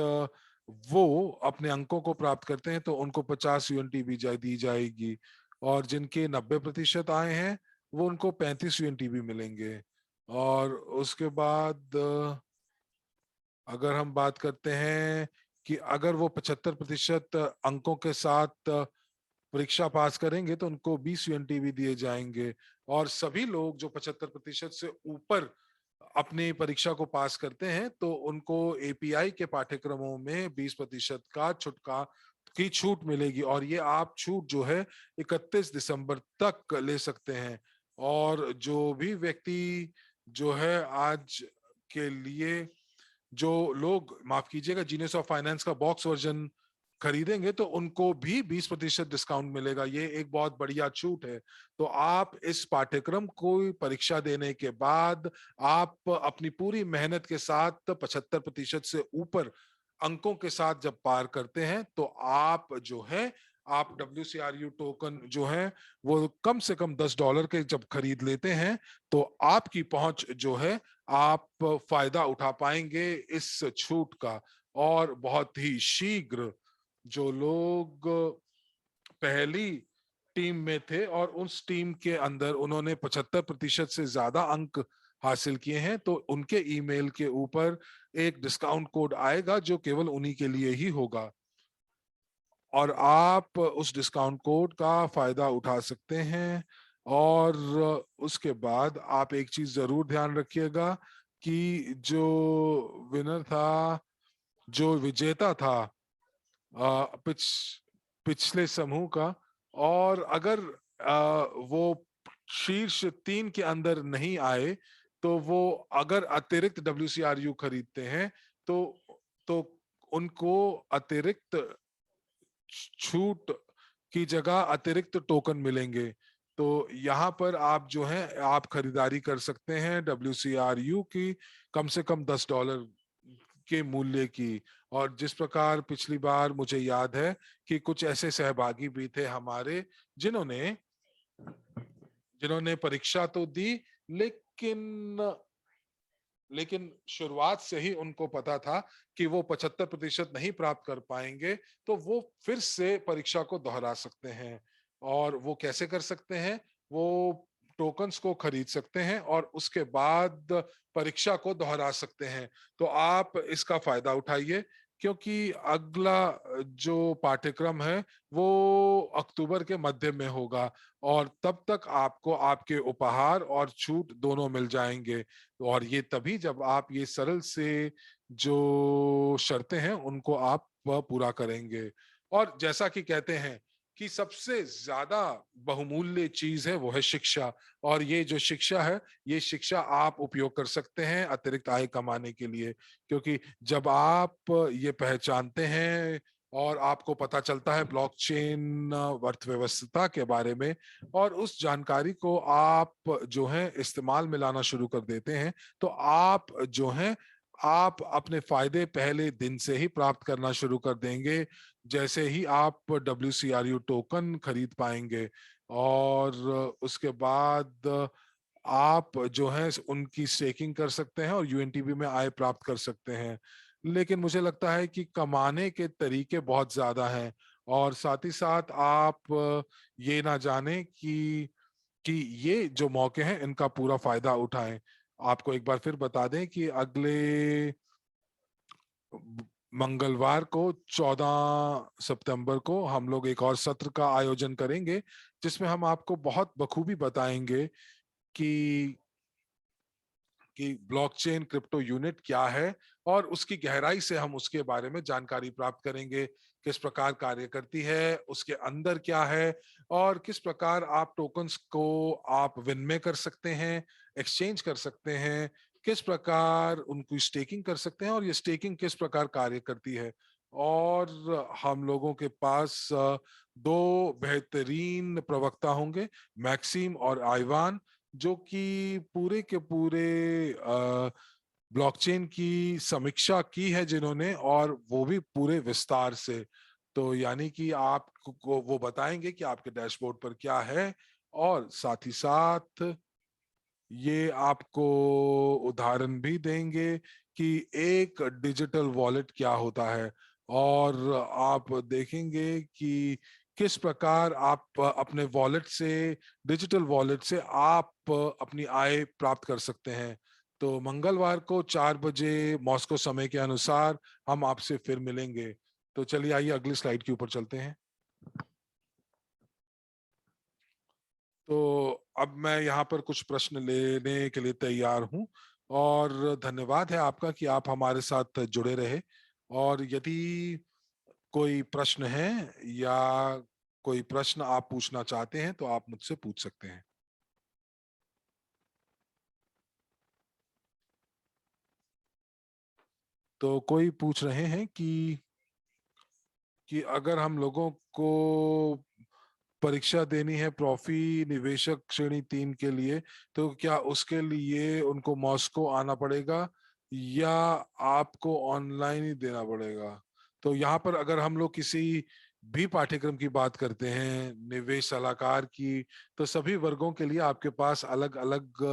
वो अपने अंकों को प्राप्त करते हैं तो उनको 50 यूएनटीबी दी जाएगी। और जिनके 90% आए हैं वो उनको 35 यूएनटीबी मिलेंगे। और उसके बाद अगर हम बात करते हैं कि अगर वो 75% अंकों के साथ परीक्षा पास करेंगे तो उनको 20 यूएनटीबी दिए जाएंगे। और सभी लोग जो 75% से ऊपर अपनी परीक्षा को पास करते हैं तो उनको एपीआई के पाठ्यक्रमों में 20% का छूट मिलेगी। और ये आप छूट जो है 31 दिसंबर तक ले सकते हैं। और जो भी व्यक्ति जो है आज के लिए जो लोग माफ कीजिएगा जीनियस ऑफ फाइनेंस का बॉक्स वर्जन खरीदेंगे तो उनको भी 20% डिस्काउंट मिलेगा। ये एक बहुत बढ़िया छूट है। तो आप इस पाठ्यक्रम को परीक्षा देने के बाद आप अपनी पूरी मेहनत के साथ 75% से ऊपर अंकों के साथ जब पार करते हैं तो आप जो है आप WCRU टोकन जो है वो कम से कम $10 के जब खरीद लेते हैं तो आपकी पहुंच जो है आप फायदा उठा पाएंगे इस छूट का। और बहुत ही शीघ्र जो लोग पहली टीम में थे और उस टीम के अंदर उन्होंने 75% से ज्यादा अंक हासिल किए हैं तो उनके ईमेल के ऊपर एक डिस्काउंट कोड आएगा जो केवल उन्हीं के लिए ही होगा। और आप उस डिस्काउंट कोड का फायदा उठा सकते हैं। और उसके बाद आप एक चीज जरूर ध्यान रखिएगा कि जो विनर था, जो विजेता था पिछले समूह का, और अगर वो शीर्ष 3 के अंदर नहीं आए तो वो अगर अतिरिक्त WCRU खरीदते हैं तो तो उनको अतिरिक्त छूट की जगह अतिरिक्त टोकन मिलेंगे। तो यहाँ पर आप जो है आप खरीदारी कर सकते हैं WCRU की कम से कम $10 के मूल्य की। और जिस प्रकार पिछली बार मुझे याद है कि कुछ ऐसे सहभागी भी थे हमारे जिन्होंने जिन्होंने परीक्षा तो दी लेकिन लेकिन शुरुआत से ही उनको पता था कि वो 75% नहीं प्राप्त कर पाएंगे तो वो फिर से परीक्षा को दोहरा सकते हैं। और वो कैसे कर सकते हैं? वो टोकन्स को खरीद सकते हैं और उसके बाद परीक्षा को दोहरा सकते हैं। तो आप इसका फायदा उठाइए क्योंकि अगला जो पाठ्यक्रम है वो अक्टूबर के मध्य में होगा और तब तक आपको आपके उपहार और छूट दोनों मिल जाएंगे। और ये तभी जब आप ये सरल से जो शर्तें हैं उनको आप पूरा करेंगे। और जैसा कि कहते हैं कि सबसे ज्यादा बहुमूल्य चीज है वो है शिक्षा, और ये जो शिक्षा है, ये शिक्षा आप उपयोग कर सकते हैं अतिरिक्त आय कमाने के लिए। क्योंकि जब आप ये पहचानते हैं और आपको पता चलता है ब्लॉकचेन अर्थव्यवस्था के बारे में, और उस जानकारी को आप जो है इस्तेमाल में लाना शुरू कर देते हैं, तो आप जो है आप अपने फायदे पहले दिन से ही प्राप्त करना शुरू कर देंगे, जैसे ही आप WCRU टोकन खरीद पाएंगे। और उसके बाद आप जो है उनकी स्टेकिंग कर सकते हैं और UNTB में आय प्राप्त कर सकते हैं। लेकिन मुझे लगता है कि कमाने के तरीके बहुत ज्यादा हैं, और साथ ही साथ आप ये ना जाने कि ये जो मौके हैं इनका पूरा फायदा उठाएं। आपको एक बार फिर बता दें कि अगले मंगलवार को 14 सितंबर को हम लोग एक और सत्र का आयोजन करेंगे, जिसमें हम आपको बहुत बखूबी बताएंगे कि ब्लॉकचेन क्रिप्टो यूनिट क्या है, और उसकी गहराई से हम उसके बारे में जानकारी प्राप्त करेंगे, किस प्रकार कार्य करती है, उसके अंदर क्या है, और किस प्रकार आप टोकन्स को आप विनिमय कर सकते हैं, एक्सचेंज कर सकते हैं, किस प्रकार उनको स्टेकिंग कर सकते हैं, और ये स्टेकिंग किस प्रकार कार्य करती है। और हम लोगों के पास दो बेहतरीन प्रवक्ता होंगे, मैक्सिम और आइवान, जो कि पूरे के पूरे ब्लॉकचेन की समीक्षा की है जिन्होंने, और वो भी पूरे विस्तार से। तो यानी कि आपको वो बताएंगे कि आपके डैशबोर्ड पर क्या है, और साथ ही साथ ये आपको उदाहरण भी देंगे कि एक डिजिटल वॉलेट क्या होता है, और आप देखेंगे कि किस प्रकार आप अपने वॉलेट से, डिजिटल वॉलेट से आप अपनी आय प्राप्त कर सकते हैं। तो मंगलवार को 4 बजे मॉस्को समय के अनुसार हम आपसे फिर मिलेंगे। तो चलिए आइए अगली स्लाइड के ऊपर चलते हैं। तो अब मैं यहाँ पर कुछ प्रश्न लेने के लिए तैयार हूँ, और धन्यवाद है आपका कि आप हमारे साथ जुड़े रहे। और यदि कोई प्रश्न है या कोई प्रश्न आप पूछना चाहते हैं तो आप मुझसे पूछ सकते हैं। तो कोई पूछ रहे हैं कि अगर हम लोगों को परीक्षा देनी है प्रॉफी निवेशक श्रेणी 3 के लिए, तो क्या उसके लिए उनको मॉस्को आना पड़ेगा या आपको ऑनलाइन ही देना पड़ेगा? तो यहाँ पर अगर हम लोग किसी भी पाठ्यक्रम की बात करते हैं निवेश सलाहकार की, तो सभी वर्गों के लिए आपके पास अलग अलग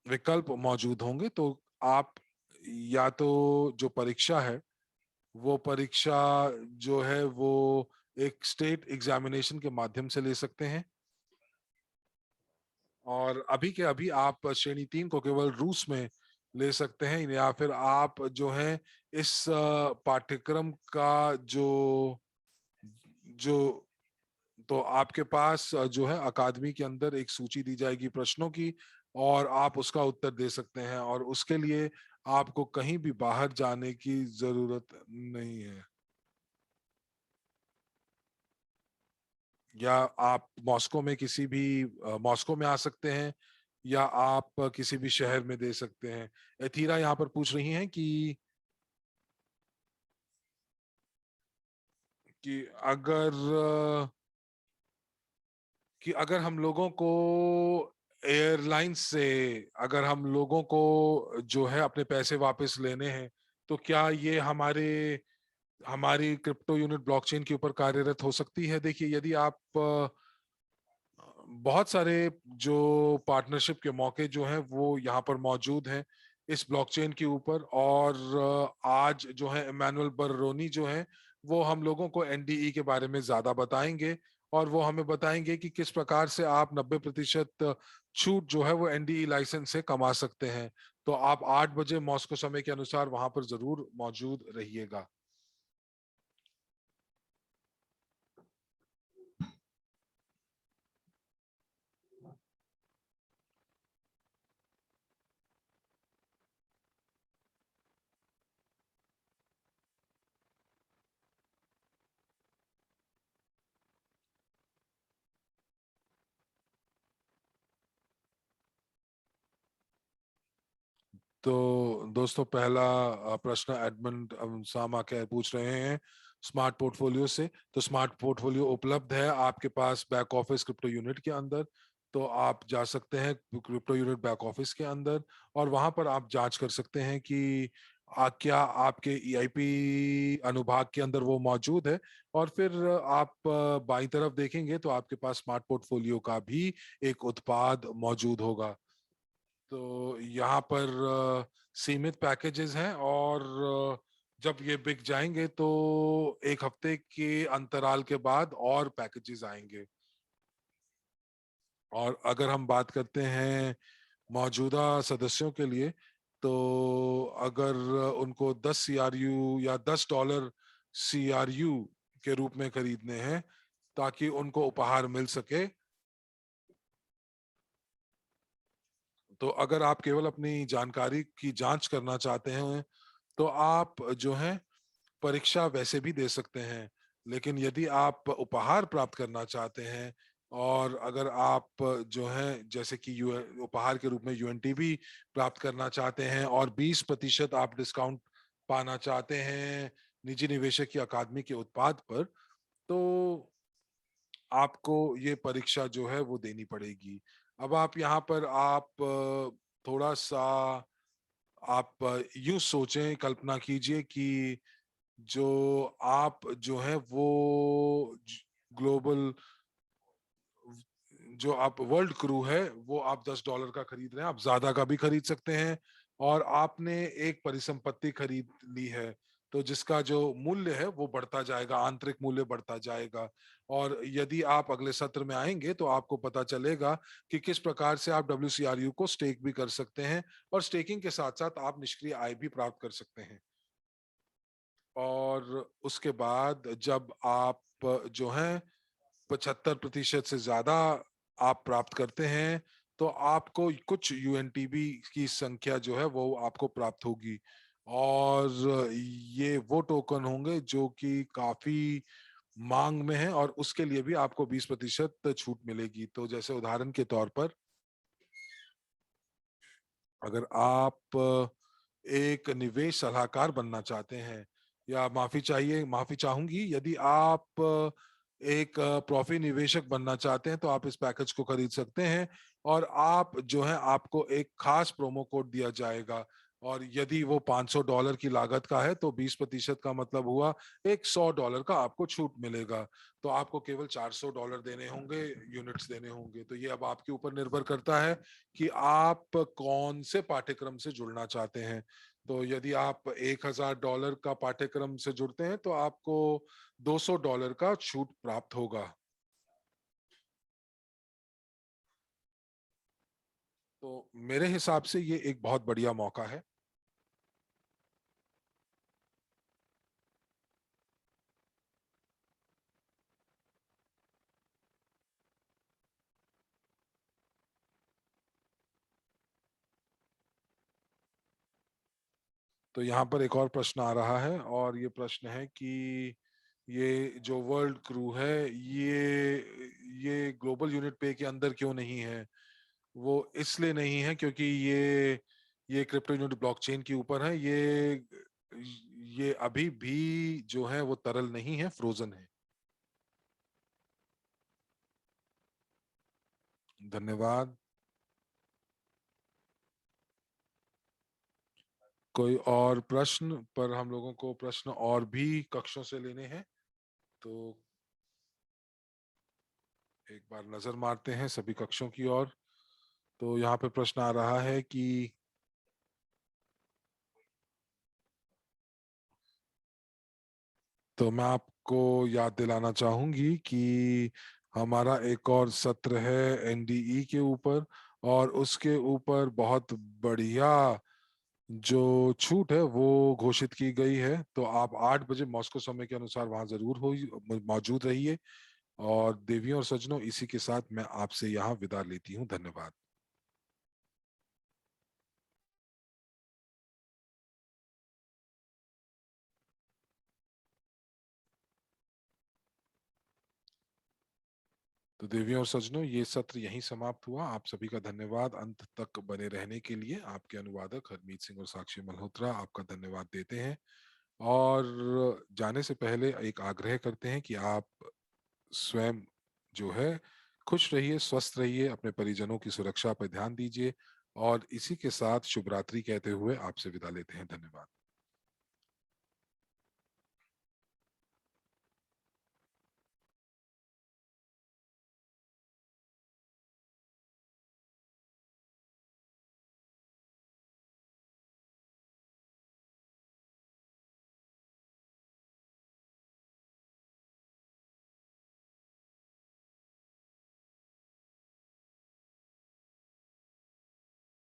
विकल्प मौजूद होंगे। तो आप या तो जो परीक्षा है वो परीक्षा जो है वो एक स्टेट एग्जामिनेशन के माध्यम से ले सकते हैं, और अभी के अभी आप श्रेणी 3 को केवल रूस में ले सकते हैं, या फिर आप जो है इस पाठ्यक्रम का जो तो आपके पास जो है अकादमी के अंदर एक सूची दी जाएगी प्रश्नों की, और आप उसका उत्तर दे सकते हैं, और उसके लिए आपको कहीं भी बाहर जाने की जरूरत नहीं है। या आप मॉस्को में किसी भी मॉस्को में आ सकते हैं, या आप किसी भी शहर में दे सकते हैं। एथीरा यहाँ पर पूछ रही हैं कि अगर अगर हम लोगों को एयरलाइन से, अगर हम लोगों को जो है अपने पैसे वापस लेने हैं, तो क्या ये हमारी क्रिप्टो यूनिट ब्लॉकचेन के ऊपर कार्यरत हो सकती है? देखिए, यदि आप बहुत सारे जो पार्टनरशिप के मौके जो हैं वो यहाँ पर मौजूद हैं इस ब्लॉकचेन के ऊपर, और आज जो है इमैनुअल बर्रोनी जो है वो हम लोगों को NDE के बारे में ज्यादा बताएंगे, और वो हमें बताएंगे कि किस प्रकार से आप 90% छूट जो है वो NDE लाइसेंस से कमा सकते हैं। तो आप 8 बजे मॉस्को समय के अनुसार वहां पर जरूर मौजूद रहिएगा। तो दोस्तों, पहला प्रश्न एडमंड सामा के पूछ रहे हैं स्मार्ट पोर्टफोलियो से। तो स्मार्ट पोर्टफोलियो उपलब्ध है आपके पास बैक ऑफिस क्रिप्टो यूनिट के अंदर। तो आप जा सकते हैं क्रिप्टो यूनिट बैक ऑफिस के अंदर, और वहां पर आप जांच कर सकते हैं कि क्या आपके ईआईपी अनुभाग के अंदर वो मौजूद है। और फिर आप बाईं तरफ देखेंगे तो आपके पास स्मार्ट पोर्टफोलियो का भी एक उत्पाद मौजूद होगा। तो यहाँ पर सीमित पैकेजेस हैं, और जब ये बिक जाएंगे तो एक हफ्ते के अंतराल के बाद और पैकेजेस आएंगे। और अगर हम बात करते हैं मौजूदा सदस्यों के लिए, तो अगर उनको 10 सीआरयू या $10 सीआरयू के रूप में खरीदने हैं ताकि उनको उपहार मिल सके, तो अगर आप केवल अपनी जानकारी की जांच करना चाहते हैं तो आप जो है परीक्षा वैसे भी दे सकते हैं। लेकिन यदि आप उपहार प्राप्त करना चाहते हैं, और अगर आप जो है जैसे कि उपहार के रूप में यूएनटीबी प्राप्त करना चाहते हैं और 20% आप डिस्काउंट पाना चाहते हैं निजी निवेशक की अकादमी के उत्पाद पर, तो आपको ये परीक्षा जो है वो देनी पड़ेगी। अब आप यहाँ पर आप थोड़ा सा आप यूं सोचें, कल्पना कीजिए कि जो आप जो है वो ग्लोबल, जो आप वर्ल्ड क्रू है वो आप $10 का खरीद रहे हैं, आप ज्यादा का भी खरीद सकते हैं। और आपने एक परिसंपत्ति खरीद ली है, तो जिसका जो मूल्य है वो बढ़ता जाएगा, आंतरिक मूल्य बढ़ता जाएगा। और यदि आप अगले सत्र में आएंगे तो आपको पता चलेगा कि किस प्रकार से आप WCRU को स्टेक भी कर सकते हैं, और स्टेकिंग के साथ साथ आप निष्क्रिय आय भी प्राप्त कर सकते हैं। और उसके बाद जब आप जो है 75% से ज्यादा आप प्राप्त करते हैं, तो आपको कुछ यूएनटीबी की संख्या जो है वो आपको प्राप्त होगी। और ये वो टोकन होंगे जो कि काफी मांग में है, और उसके लिए भी आपको 20% छूट मिलेगी। तो जैसे उदाहरण के तौर पर, अगर आप एक निवेश सलाहकार बनना चाहते हैं, या माफी चाहूंगी, यदि आप एक प्रॉफी निवेशक बनना चाहते हैं तो आप इस पैकेज को खरीद सकते हैं। और आप जो है आपको एक खास प्रोमो कोड दिया जाएगा, और यदि वो $500 की लागत का है तो 20% का मतलब हुआ एक $100 का आपको छूट मिलेगा। तो आपको केवल $400 देने होंगे, यूनिट्स देने होंगे। तो ये अब आपके ऊपर निर्भर करता है कि आप कौन से पाठ्यक्रम से जुड़ना चाहते हैं। तो यदि आप $1000 का पाठ्यक्रम से जुड़ते हैं तो आपको $200 का छूट प्राप्त होगा। तो मेरे हिसाब से ये एक बहुत बढ़िया मौका है। तो यहाँ पर एक और प्रश्न आ रहा है, और ये प्रश्न है कि ये जो वर्ल्ड क्रू है ये ग्लोबल यूनिट पे के अंदर क्यों नहीं है। वो इसलिए नहीं है क्योंकि ये क्रिप्टो यूनिट ब्लॉकचेन के ऊपर है। ये अभी भी जो है वो तरल नहीं है, फ्रोजन है। धन्यवाद। कोई और प्रश्न पर? हम लोगों को प्रश्न और भी कक्षों से लेने हैं, तो एक बार नजर मारते हैं सभी कक्षों की ओर। तो यहाँ पे प्रश्न आ रहा है कि तो मैं आपको याद दिलाना चाहूंगी कि हमारा एक और सत्र है एनडीई के ऊपर, और उसके ऊपर बहुत बढ़िया जो छूट है वो घोषित की गई है। तो आप 8 बजे मॉस्को समय के अनुसार वहां जरूर हो मौजूद रहिए। और देवियों और सज्जनों, इसी के साथ मैं आपसे यहाँ विदा लेती हूँ। धन्यवाद। तो देवियों और सज्जनों, ये सत्र यहीं समाप्त हुआ। आप सभी का धन्यवाद अंत तक बने रहने के लिए। आपके अनुवादक हरमीत सिंह और साक्षी मल्होत्रा आपका धन्यवाद देते हैं। और जाने से पहले एक आग्रह करते हैं कि आप स्वयं जो है खुश रहिए, स्वस्थ रहिए, अपने परिजनों की सुरक्षा पर ध्यान दीजिए। और इसी के साथ शुभ रात्रि कहते हुए आपसे विदा लेते हैं। धन्यवाद।